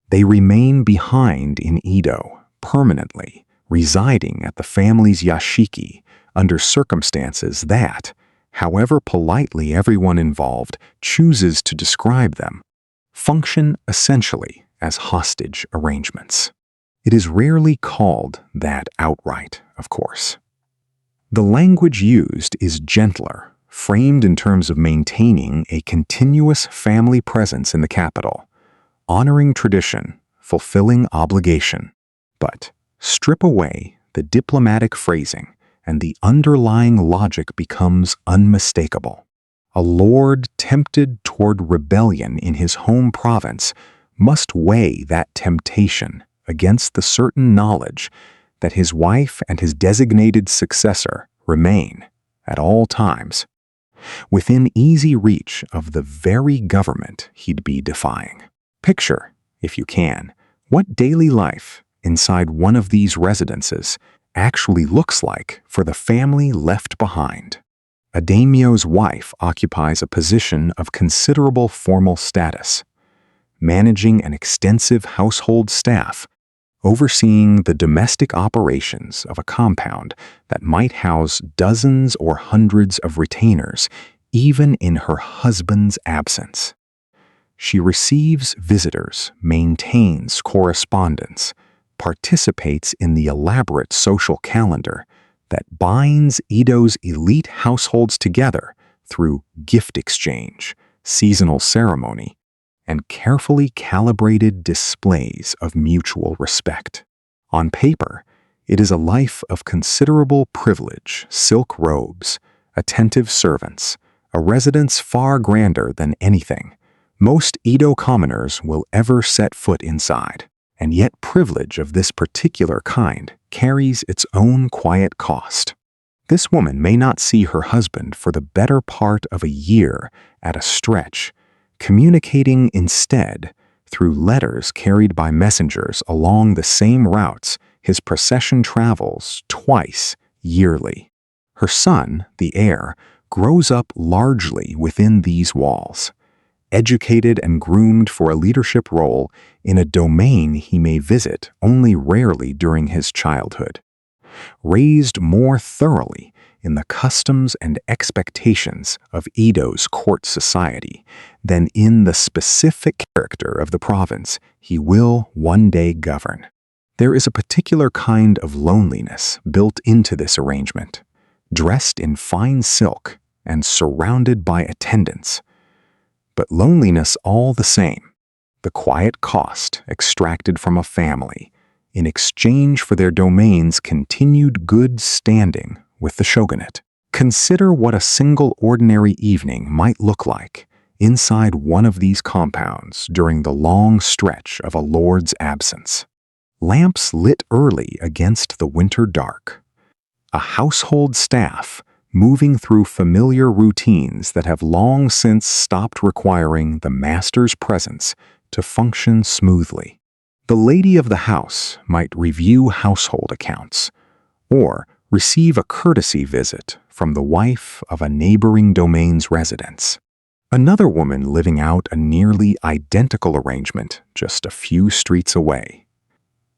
They remain behind in Edo, permanently, residing at the family's yashiki under circumstances that, however politely everyone involved chooses to describe them, function essentially as hostage arrangements. It is rarely called that outright, of course. The language used is gentler, framed in terms of maintaining a continuous family presence in the capital, honoring tradition, fulfilling obligation. But strip away the diplomatic phrasing, and the underlying logic becomes unmistakable. A lord tempted toward rebellion in his home province must weigh that temptation against the certain knowledge that his wife and his designated successor remain, at all times, within easy reach of the very government he'd be defying. Picture, if you can, what daily life inside one of these residences actually looks like for the family left behind. A daimyo's wife occupies a position of considerable formal status, managing an extensive household staff, overseeing the domestic operations of a compound that might house dozens or hundreds of retainers, even in her husband's absence. She receives visitors, maintains correspondence, participates in the elaborate social calendar that binds Edo's elite households together through gift exchange, seasonal ceremony, and carefully calibrated displays of mutual respect. On paper, it is a life of considerable privilege, silk robes, attentive servants, a residence far grander than anything most Edo commoners will ever set foot inside. And yet privilege of this particular kind carries its own quiet cost. This woman may not see her husband for the better part of a year at a stretch, communicating instead through letters carried by messengers along the same routes his procession travels twice yearly. Her son, the heir, grows up largely within these walls, educated and groomed for a leadership role in a domain he may visit only rarely during his childhood. Raised more thoroughly in the customs and expectations of Edo's court society than in the specific character of the province he will one day govern. There is a particular kind of loneliness built into this arrangement, dressed in fine silk and surrounded by attendants, but loneliness all the same, the quiet cost extracted from a family in exchange for their domain's continued good standing with the shogunate. Consider what a single ordinary evening might look like inside one of these compounds during the long stretch of a lord's absence. Lamps lit early against the winter dark. A household staff moving through familiar routines that have long since stopped requiring the master's presence to function smoothly. The lady of the house might review household accounts, or receive a courtesy visit from the wife of a neighboring domain's residents. Another woman living out a nearly identical arrangement just a few streets away.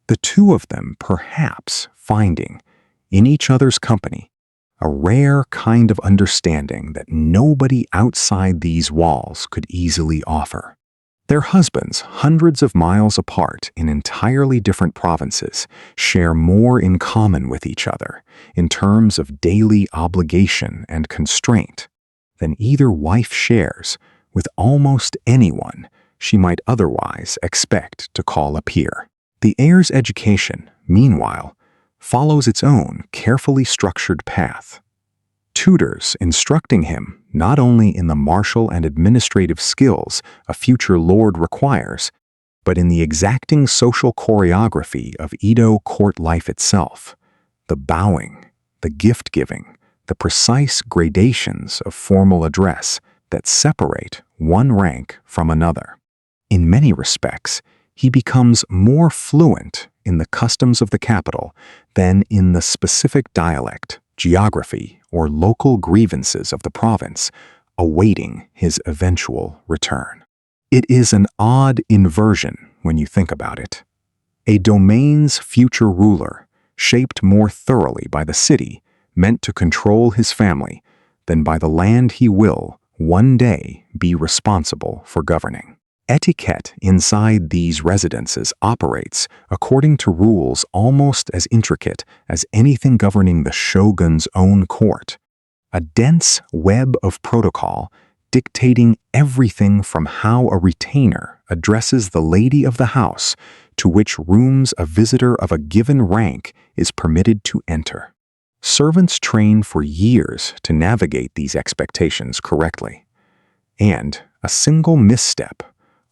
The two of them perhaps finding, in each other's company, a rare kind of understanding that nobody outside these walls could easily offer. Their husbands, hundreds of miles apart in entirely different provinces, share more in common with each other in terms of daily obligation and constraint than either wife shares with almost anyone she might otherwise expect to call a peer. The heir's education, meanwhile, follows its own carefully structured path. Tutors instructing him not only in the martial and administrative skills a future lord requires, but in the exacting social choreography of Edo court life itself, the bowing, the gift-giving, the precise gradations of formal address that separate one rank from another. In many respects, he becomes more fluent in the customs of the capital than in the specific dialect, geography, or local grievances of the province, awaiting his eventual return. It is an odd inversion when you think about it. A domain's future ruler, shaped more thoroughly by the city, meant to control his family, then by the land he will, one day, be responsible for governing. Etiquette inside these residences operates according to rules almost as intricate as anything governing the shogun's own court. A dense web of protocol dictating everything from how a retainer addresses the lady of the house to which rooms a visitor of a given rank is permitted to enter. Servants train for years to navigate these expectations correctly. And a single misstep,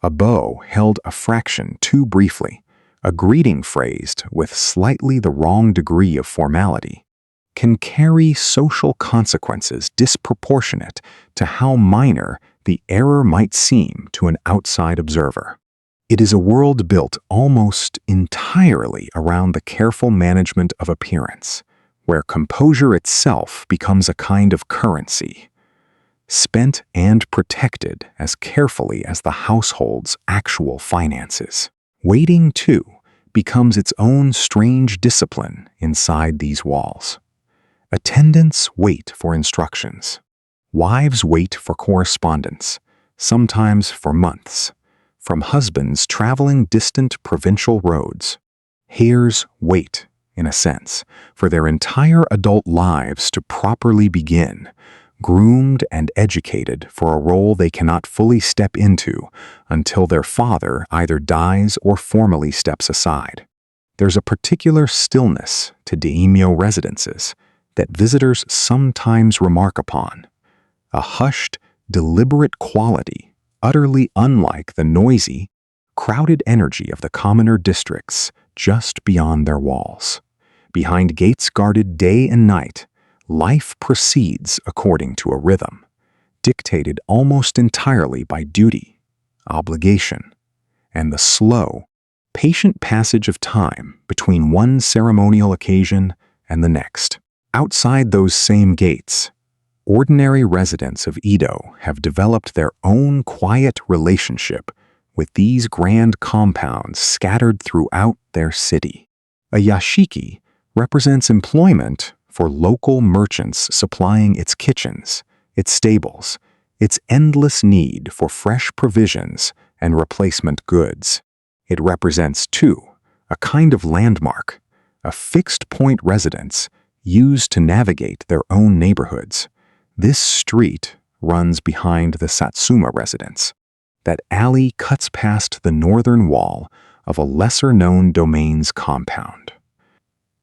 a bow held a fraction too briefly, a greeting phrased with slightly the wrong degree of formality, can carry social consequences disproportionate to how minor the error might seem to an outside observer. It is a world built almost entirely around the careful management of appearance, where composure itself becomes a kind of currency, spent and protected as carefully as the household's actual finances. Waiting, too, becomes its own strange discipline inside these walls. Attendants wait for instructions. Wives wait for correspondence, sometimes for months, from husbands traveling distant provincial roads. Heirs wait, in a sense, for their entire adult lives to properly begin, groomed and educated for a role they cannot fully step into until their father either dies or formally steps aside. There's a particular stillness to daimyo residences that visitors sometimes remark upon, a hushed, deliberate quality utterly unlike the noisy, crowded energy of the commoner districts just beyond their walls. Behind gates guarded day and night, life proceeds according to a rhythm, dictated almost entirely by duty, obligation, and the slow, patient passage of time between one ceremonial occasion and the next. Outside those same gates, ordinary residents of Edo have developed their own quiet relationship with these grand compounds scattered throughout their city. A yashiki represents employment for local merchants supplying its kitchens, its stables, its endless need for fresh provisions and replacement goods. It represents, too, a kind of landmark, a fixed-point residence used to navigate their own neighborhoods. This street runs behind the Satsuma residence. That alley cuts past the northern wall of a lesser-known domain's compound.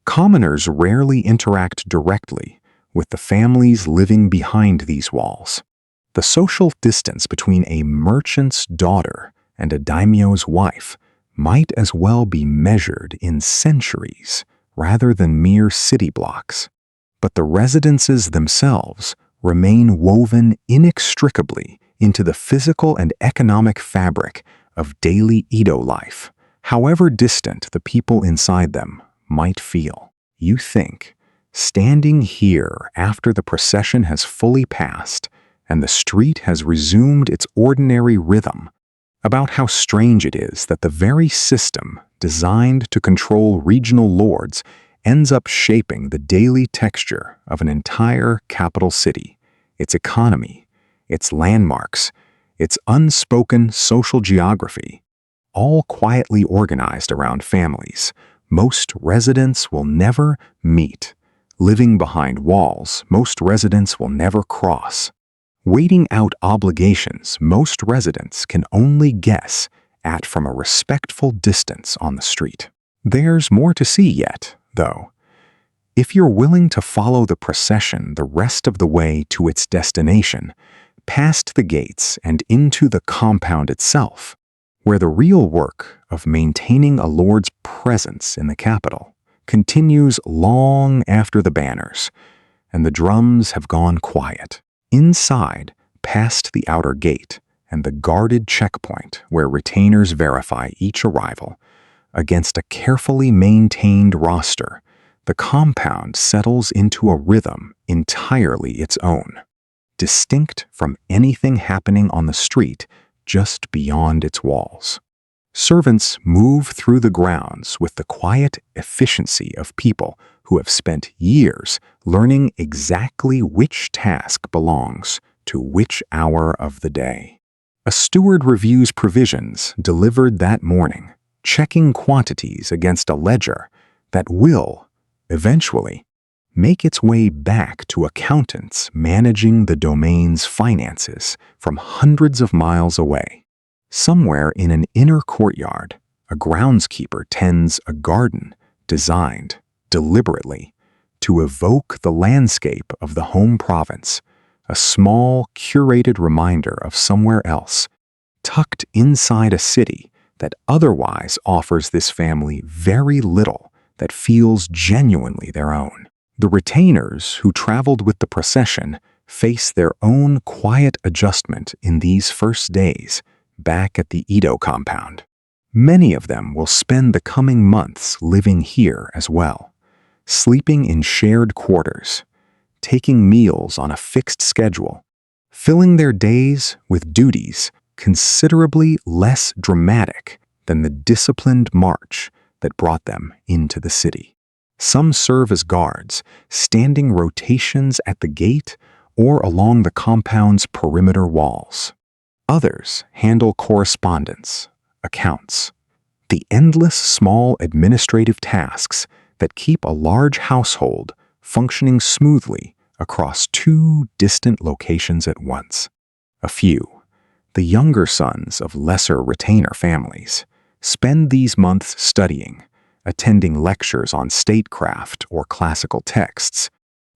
Commoners rarely interact directly with the families living behind these walls. The social distance between a merchant's daughter and a daimyo's wife might as well be measured in centuries rather than mere city blocks. But the residences themselves remain woven inextricably into the physical and economic fabric of daily Edo life, however distant the people inside them might feel. You think, standing here after the procession has fully passed and the street has resumed its ordinary rhythm, about how strange it is that the very system designed to control regional lords ends up shaping the daily texture of an entire capital city, its economy, its landmarks, its unspoken social geography, all quietly organized around families most residents will never meet, living behind walls most residents will never cross, waiting out obligations most residents can only guess at from a respectful distance on the street. There's more to see yet, though. If you're willing to follow the procession the rest of the way to its destination, past the gates and into the compound itself, where the real work of maintaining a lord's presence in the capital continues long after the banners and the drums have gone quiet. Inside, past the outer gate and the guarded checkpoint where retainers verify each arrival, against a carefully maintained roster, the compound settles into a rhythm entirely its own, distinct from anything happening on the street just beyond its walls. Servants move through the grounds with the quiet efficiency of people who have spent years learning exactly which task belongs to which hour of the day. A steward reviews provisions delivered that morning, checking quantities against a ledger that will, eventually, make its way back to accountants managing the domain's finances from hundreds of miles away. Somewhere in an inner courtyard, a groundskeeper tends a garden designed, deliberately, to evoke the landscape of the home province, a small, curated reminder of somewhere else, tucked inside a city that otherwise offers this family very little that feels genuinely their own. The retainers who traveled with the procession face their own quiet adjustment in these first days back at the Edo compound. Many of them will spend the coming months living here as well, sleeping in shared quarters, taking meals on a fixed schedule, filling their days with duties considerably less dramatic than the disciplined march that brought them into the city. Some serve as guards, standing rotations at the gate or along the compound's perimeter walls. Others handle correspondence, accounts, the endless small administrative tasks that keep a large household functioning smoothly across two distant locations at once. A few, the younger sons of lesser retainer families, spend these months studying, attending lectures on statecraft or classical texts,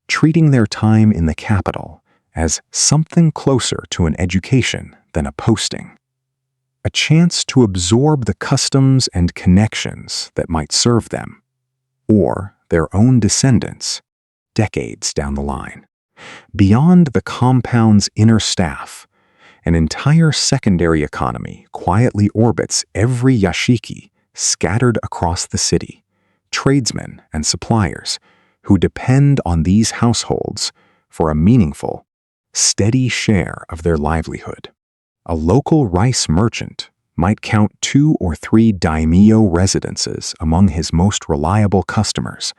treating their time in the capital as something closer to an education than a posting. A chance to absorb the customs and connections that might serve them, or their own descendants, decades down the line. Beyond the compound's inner staff, an entire secondary economy quietly orbits every yashiki scattered across the city, tradesmen and suppliers who depend on these households for a meaningful, steady share of their livelihood. A local rice merchant might count 2 or 3 daimyo residences among his most reliable customers,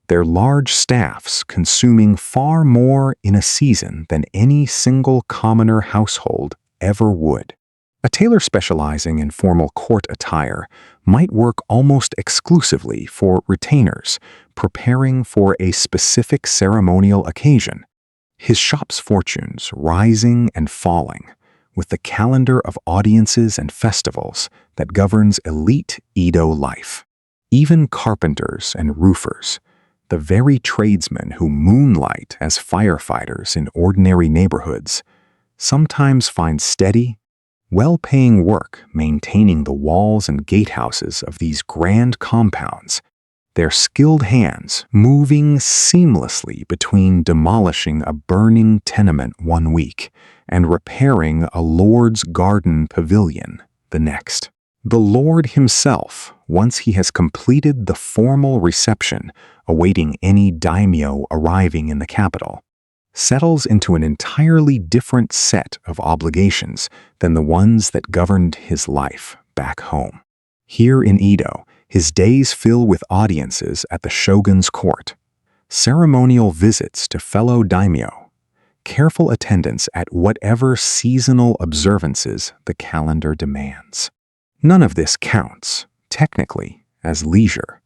their large staffs consuming far more in a season than any single commoner household ever would. A tailor specializing in formal court attire might work almost exclusively for retainers preparing for a specific ceremonial occasion, his shop's fortunes rising and falling with the calendar of audiences and festivals that governs elite Edo life. Even carpenters and roofers, the very tradesmen who moonlight as firefighters in ordinary neighborhoods, sometimes find steady, well-paying work maintaining the walls and gatehouses of these grand compounds, their skilled hands moving seamlessly between demolishing a burning tenement one week and repairing a lord's garden pavilion the next. The lord himself, once he has completed the formal reception awaiting any daimyo arriving in the capital, settles into an entirely different set of obligations than the ones that governed his life back home. Here in Edo, his days fill with audiences at the shogun's court, ceremonial visits to fellow daimyo, careful attendance at whatever seasonal observances the calendar demands. None of this counts, technically, as leisure,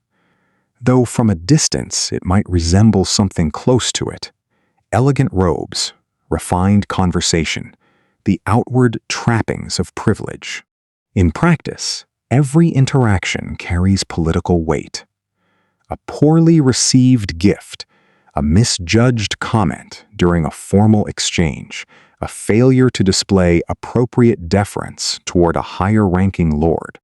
though from a distance it might resemble something close to it. Elegant robes, refined conversation, the outward trappings of privilege. In practice, every interaction carries political weight. A poorly received gift, a misjudged comment during a formal exchange, a failure to display appropriate deference toward a higher-ranking lord.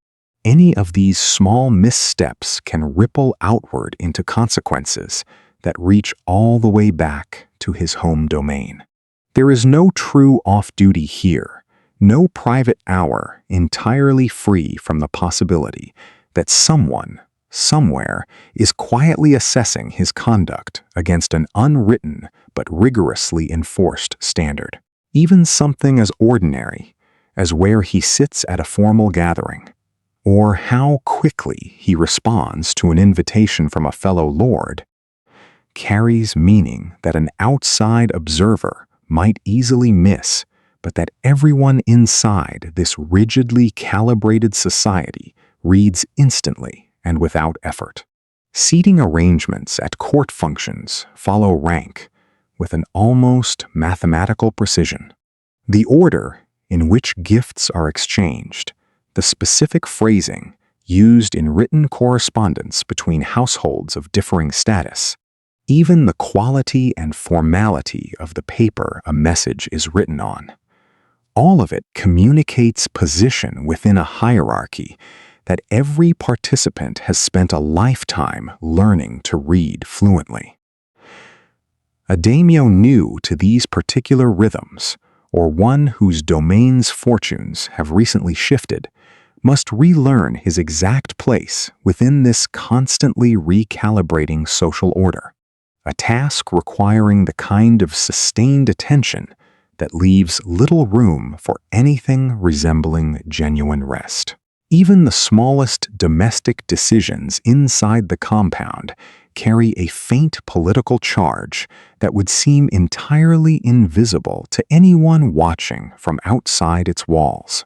Any of these small missteps can ripple outward into consequences that reach all the way back to his home domain. There is no true off-duty here, no private hour entirely free from the possibility that someone, somewhere, is quietly assessing his conduct against an unwritten but rigorously enforced standard. Even something as ordinary as where he sits at a formal gathering, or how quickly he responds to an invitation from a fellow lord, carries meaning that an outside observer might easily miss, but that everyone inside this rigidly calibrated society reads instantly and without effort. Seating arrangements at court functions follow rank with an almost mathematical precision. The order in which gifts are exchanged, the specific phrasing used in written correspondence between households of differing status, even the quality and formality of the paper a message is written on. All of it communicates position within a hierarchy that every participant has spent a lifetime learning to read fluently. A daimyo new to these particular rhythms, or one whose domain's fortunes have recently shifted, must relearn his exact place within this constantly recalibrating social order, a task requiring the kind of sustained attention that leaves little room for anything resembling genuine rest. Even the smallest domestic decisions inside the compound carry a faint political charge that would seem entirely invisible to anyone watching from outside its walls.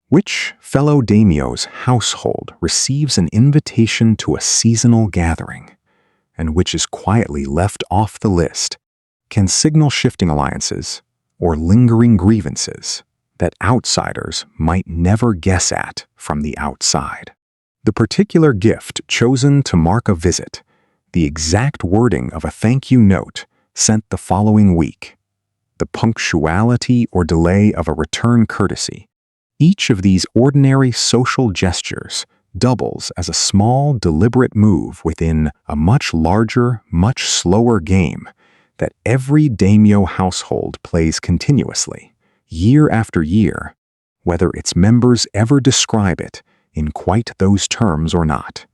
Which fellow daimyo's household receives an invitation to a seasonal gathering, and which is quietly left off the list, can signal shifting alliances or lingering grievances that outsiders might never guess at from the outside. The particular gift chosen to mark a visit, the exact wording of a thank you note sent the following week, the punctuality or delay of a return courtesy, each of these ordinary social gestures doubles as a small, deliberate move within a much larger, much slower game that every daimyo household plays continuously, year after year, whether its members ever describe it in quite those terms or not.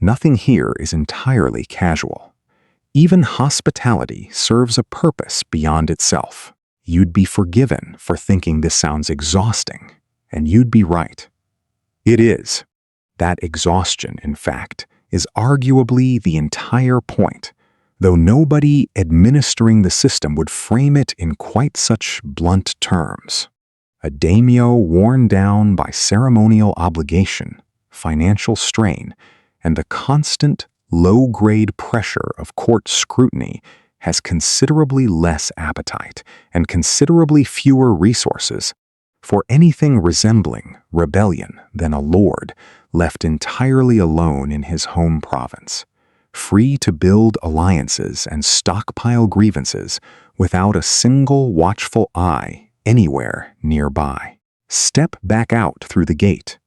Nothing here is entirely casual. Even hospitality serves a purpose beyond itself. You'd be forgiven for thinking this sounds exhausting, and you'd be right. It is. That exhaustion, in fact, is arguably the entire point, though nobody administering the system would frame it in quite such blunt terms. A daimyo worn down by ceremonial obligation, financial strain, and the constant, low-grade pressure of court scrutiny has considerably less appetite and considerably fewer resources for anything resembling rebellion than a lord left entirely alone in his home province, free to build alliances and stockpile grievances without a single watchful eye anywhere nearby. Step back out through the gate,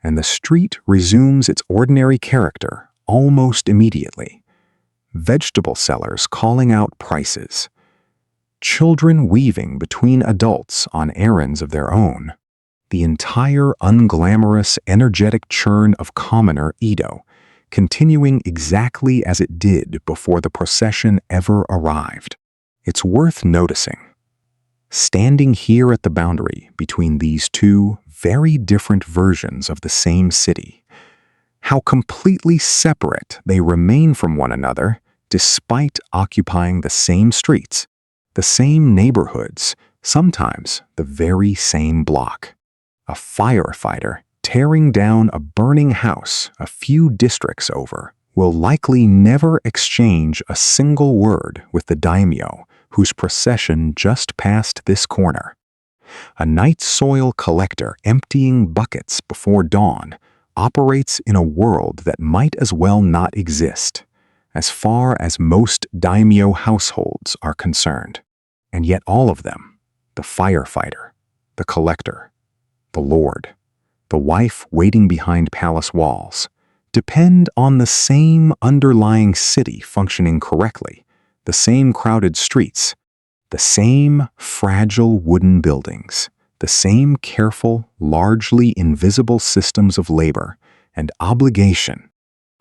and the street resumes its ordinary character almost immediately. Vegetable sellers calling out prices, children weaving between adults on errands of their own, the entire unglamorous, energetic churn of commoner Edo continuing exactly as it did before the procession ever arrived. It's worth noticing, standing here at the boundary between these two very different versions of the same city, how completely separate they remain from one another despite occupying the same streets, the same neighborhoods, sometimes the very same block. A firefighter tearing down a burning house a few districts over will likely never exchange a single word with the daimyo whose procession just passed this corner. A night soil collector emptying buckets before dawn operates in a world that might as well not exist, as far as most daimyo households are concerned. And yet all of them, the firefighter, the collector, the lord, the wife waiting behind palace walls, depend on the same underlying city functioning correctly, the same crowded streets, the same fragile wooden buildings, the same careful, largely invisible systems of labor and obligation,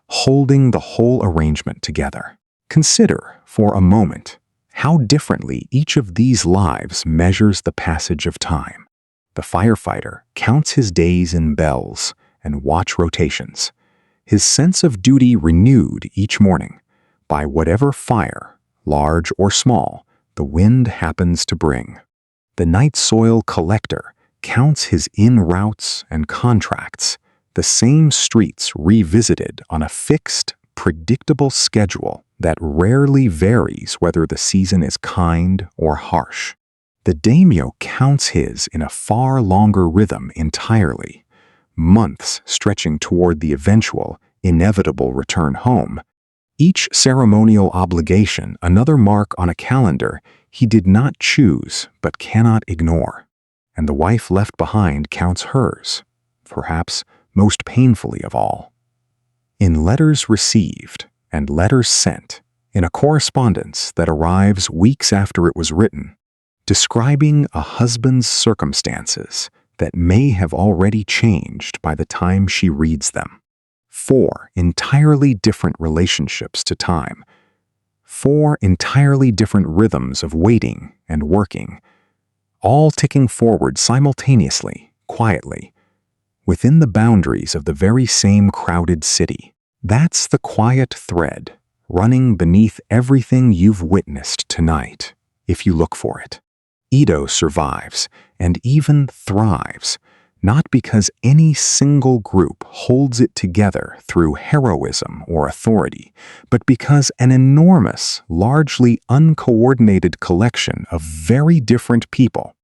holding the whole arrangement together. Consider, for a moment, how differently each of these lives measures the passage of time. The firefighter counts his days in bells and watch rotations, his sense of duty renewed each morning, by whatever fire, large or small, the wind happens to bring. The night soil collector counts his in-routes and contracts, the same streets revisited on a fixed, predictable schedule that rarely varies whether the season is kind or harsh. The daimyo counts his in a far longer rhythm entirely, months stretching toward the eventual, inevitable return home. Each ceremonial obligation another mark on a calendar he did not choose but cannot ignore. And the wife left behind counts hers, perhaps most painfully of all. In letters received and letters sent, in a correspondence that arrives weeks after it was written, describing a husband's circumstances that may have already changed by the time she reads them. 4 entirely different relationships to time. 4 entirely different rhythms of waiting and working, all ticking forward simultaneously, quietly, within the boundaries of the very same crowded city. That's the quiet thread running beneath everything you've witnessed tonight, if you look for it. Edo survives and even thrives, not because any single group holds it together through heroism or authority, but because an enormous, largely uncoordinated collection of very different people,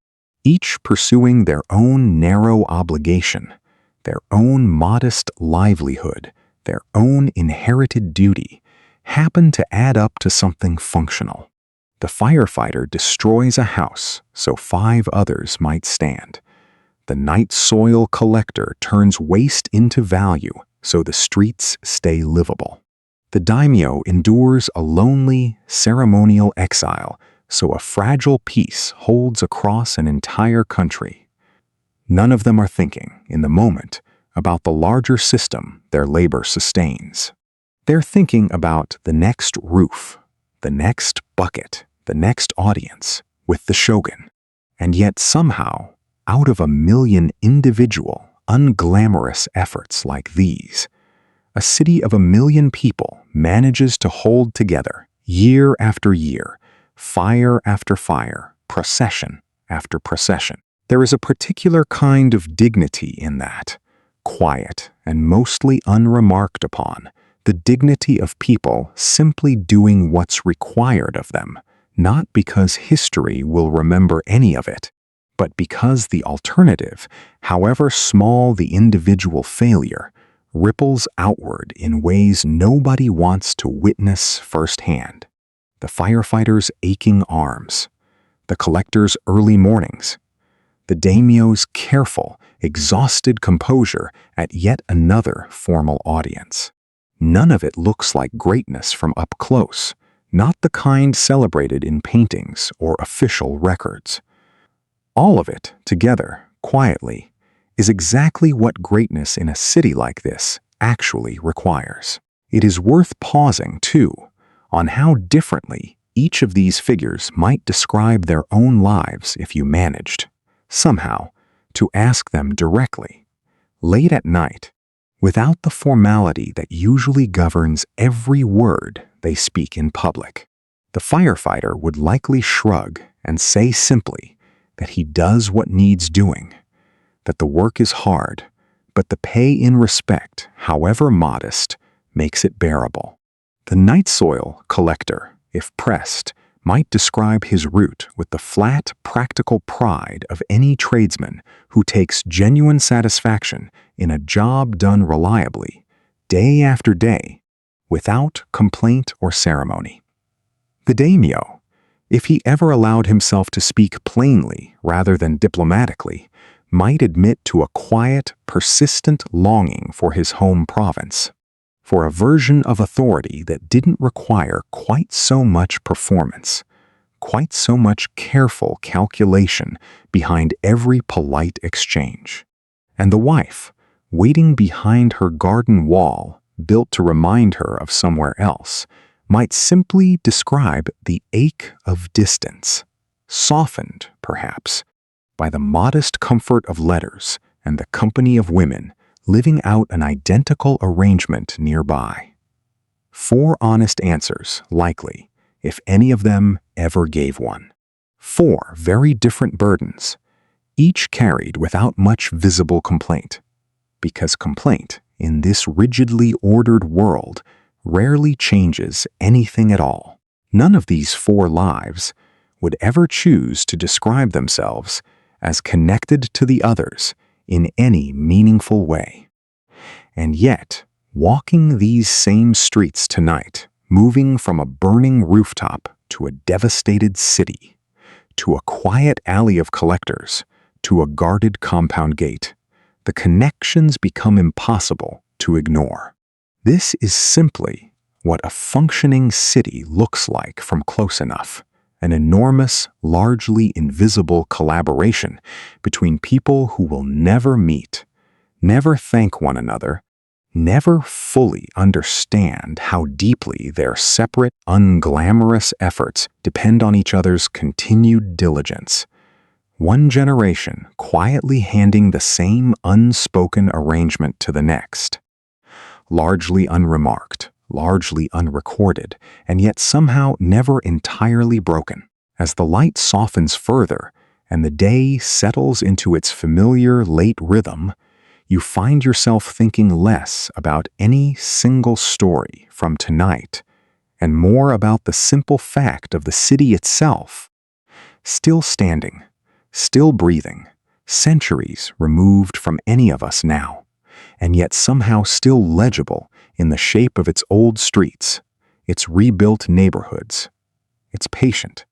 each pursuing their own narrow obligation, their own modest livelihood, their own inherited duty, happen to add up to something functional. The firefighter destroys a house so 5 others might stand. The night soil collector turns waste into value so the streets stay livable. The daimyo endures a lonely, ceremonial exile so a fragile peace holds across an entire country. None of them are thinking, in the moment, about the larger system their labor sustains. They're thinking about the next roof, the next bucket, the next audience, with the shogun. And yet somehow, out of a million individual, unglamorous efforts like these, a city of 1 million people manages to hold together year after year, fire after fire, procession after procession. There is a particular kind of dignity in that, quiet and mostly unremarked upon, the dignity of people simply doing what's required of them, not because history will remember any of it, but because the alternative, however small the individual failure, ripples outward in ways nobody wants to witness firsthand. The firefighter's aching arms, the collector's early mornings, the daimyo's careful, exhausted composure at yet another formal audience. None of it looks like greatness from up close, not the kind celebrated in paintings or official records. All of it, together, quietly, is exactly what greatness in a city like this actually requires. It is worth pausing, too, on how differently each of these figures might describe their own lives if you managed, somehow, to ask them directly, late at night, without the formality that usually governs every word they speak in public. The firefighter would likely shrug and say simply that he does what needs doing, that the work is hard, but the pay in respect, however modest, makes it bearable. The night soil collector, if pressed, might describe his route with the flat, practical pride of any tradesman who takes genuine satisfaction in a job done reliably, day after day, without complaint or ceremony. The daimyo, if he ever allowed himself to speak plainly rather than diplomatically, might admit to a quiet, persistent longing for his home province, for a version of authority that didn't require quite so much performance, quite so much careful calculation behind every polite exchange. And the wife, waiting behind her garden wall, built to remind her of somewhere else, might simply describe the ache of distance, softened, perhaps, by the modest comfort of letters and the company of women living out an identical arrangement nearby. 4 honest answers, likely, if any of them ever gave one. 4 very different burdens, each carried without much visible complaint. Because complaint, in this rigidly ordered world, rarely changes anything at all. None of these 4 lives would ever choose to describe themselves as connected to the others in any meaningful way. And yet, walking these same streets tonight, moving from a burning rooftop to a devastated city, to a quiet alley of collectors, to a guarded compound gate, the connections become impossible to ignore. This is simply what a functioning city looks like from close enough, an enormous, largely invisible collaboration between people who will never meet, never thank one another, never fully understand how deeply their separate, unglamorous efforts depend on each other's continued diligence. One generation quietly handing the same unspoken arrangement to the next. Largely unremarked, largely unrecorded, and yet somehow never entirely broken. As the light softens further and the day settles into its familiar late rhythm, you find yourself thinking less about any single story from tonight and more about the simple fact of the city itself. Still standing, still breathing, centuries removed from any of us now, and yet somehow still legible in the shape of its old streets, its rebuilt neighborhoods, its patient,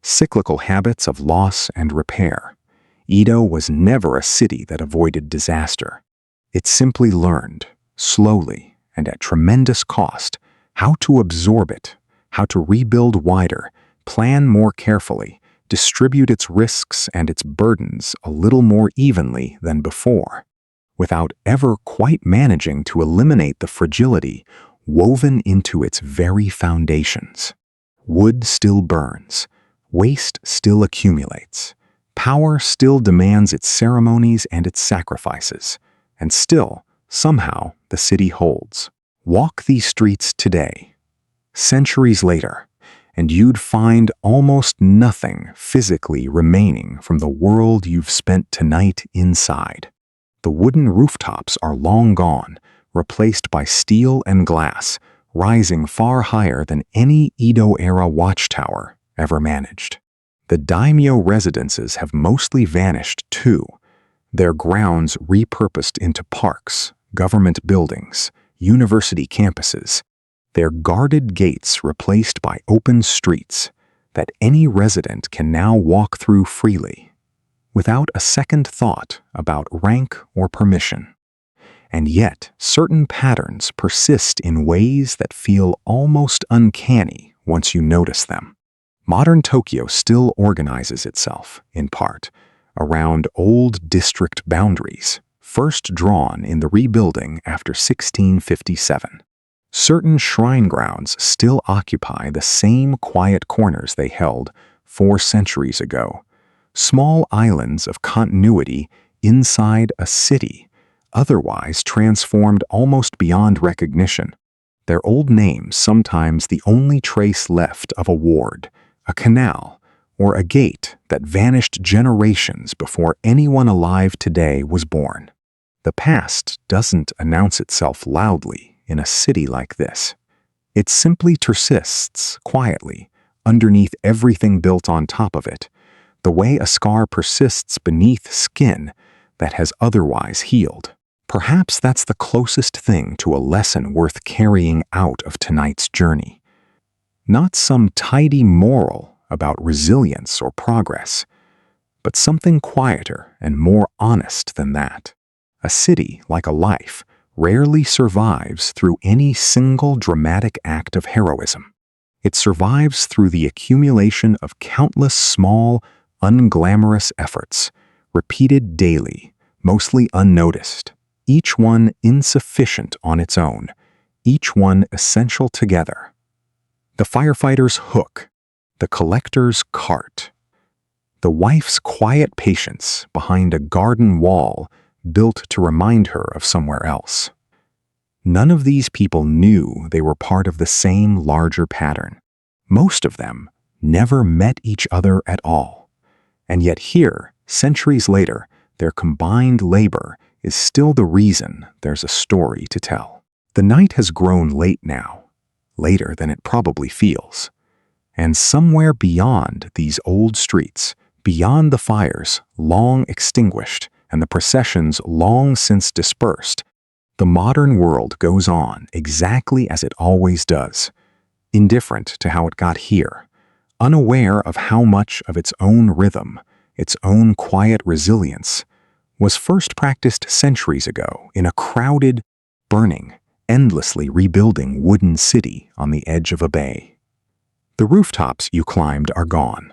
cyclical habits of loss and repair. Edo was never a city that avoided disaster. It simply learned, slowly and at tremendous cost, how to absorb it, how to rebuild wider, plan more carefully, distribute its risks and its burdens a little more evenly than before, without ever quite managing to eliminate the fragility woven into its very foundations. Wood still burns, waste still accumulates, power still demands its ceremonies and its sacrifices, and still, somehow, the city holds. Walk these streets today, centuries later, and you'd find almost nothing physically remaining from the world you've spent tonight inside. The wooden rooftops are long gone, replaced by steel and glass, rising far higher than any Edo-era watchtower ever managed. The daimyo residences have mostly vanished too, their grounds repurposed into parks, government buildings, university campuses, their guarded gates replaced by open streets that any resident can now walk through freely, without a second thought about rank or permission. And yet, certain patterns persist in ways that feel almost uncanny once you notice them. Modern Tokyo still organizes itself, in part, around old district boundaries, first drawn in the rebuilding after 1657. Certain shrine grounds still occupy the same quiet corners they held 4 centuries ago, small islands of continuity inside a city, otherwise transformed almost beyond recognition. Their old names sometimes the only trace left of a ward, a canal, or a gate that vanished generations before anyone alive today was born. The past doesn't announce itself loudly in a city like this. It simply persists quietly underneath everything built on top of it, the way a scar persists beneath skin that has otherwise healed. Perhaps that's the closest thing to a lesson worth carrying out of tonight's journey. Not some tidy moral about resilience or progress, but something quieter and more honest than that. A city, like a life, rarely survives through any single dramatic act of heroism. It survives through the accumulation of countless small, unglamorous efforts, repeated daily, mostly unnoticed, each one insufficient on its own, each one essential together. The firefighter's hook, the collector's cart, the wife's quiet patience behind a garden wall built to remind her of somewhere else. None of these people knew they were part of the same larger pattern. Most of them never met each other at all. And yet here, centuries later, their combined labor is still the reason there's a story to tell. The night has grown late now, later than it probably feels. And somewhere beyond these old streets, beyond the fires long extinguished and the processions long since dispersed, the modern world goes on exactly as it always does, indifferent to how it got here, unaware of how much of its own rhythm, its own quiet resilience, was first practiced centuries ago in a crowded, burning, endlessly rebuilding wooden city on the edge of a bay. The rooftops you climbed are gone.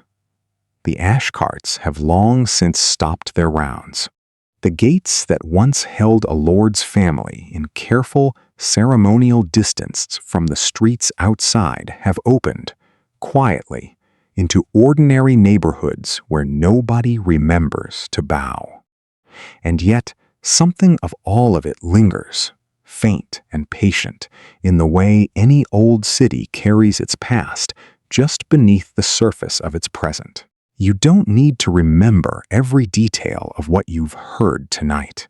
The ash carts have long since stopped their rounds. The gates that once held a lord's family in careful, ceremonial distance from the streets outside have opened, quietly, into ordinary neighborhoods where nobody remembers to bow. And yet, something of all of it lingers, faint and patient, in the way any old city carries its past just beneath the surface of its present. You don't need to remember every detail of what you've heard tonight.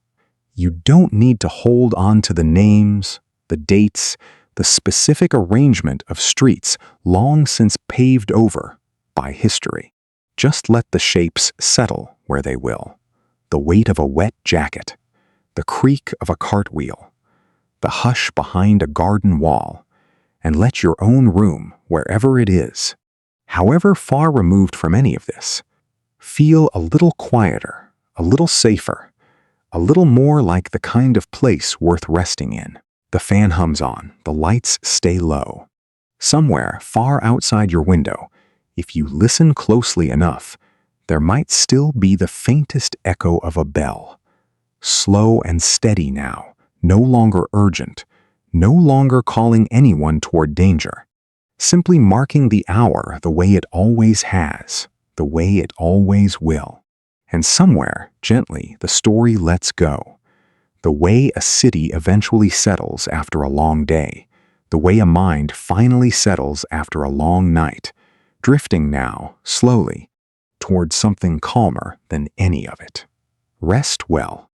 You don't need to hold on to the names, the dates, the specific arrangement of streets long since paved over by history. Just let the shapes settle where they will. The weight of a wet jacket, the creak of a cartwheel, the hush behind a garden wall, and let your own room, wherever it is, however far removed from any of this, feel a little quieter, a little safer, a little more like the kind of place worth resting in. The fan hums on, the lights stay low. Somewhere far outside your window, if you listen closely enough, there might still be the faintest echo of a bell. Slow and steady now, no longer urgent, no longer calling anyone toward danger, simply marking the hour the way it always has, the way it always will. And somewhere, gently, the story lets go. The way a city eventually settles after a long day, the way a mind finally settles after a long night, drifting now, slowly, towards something calmer than any of it. Rest well.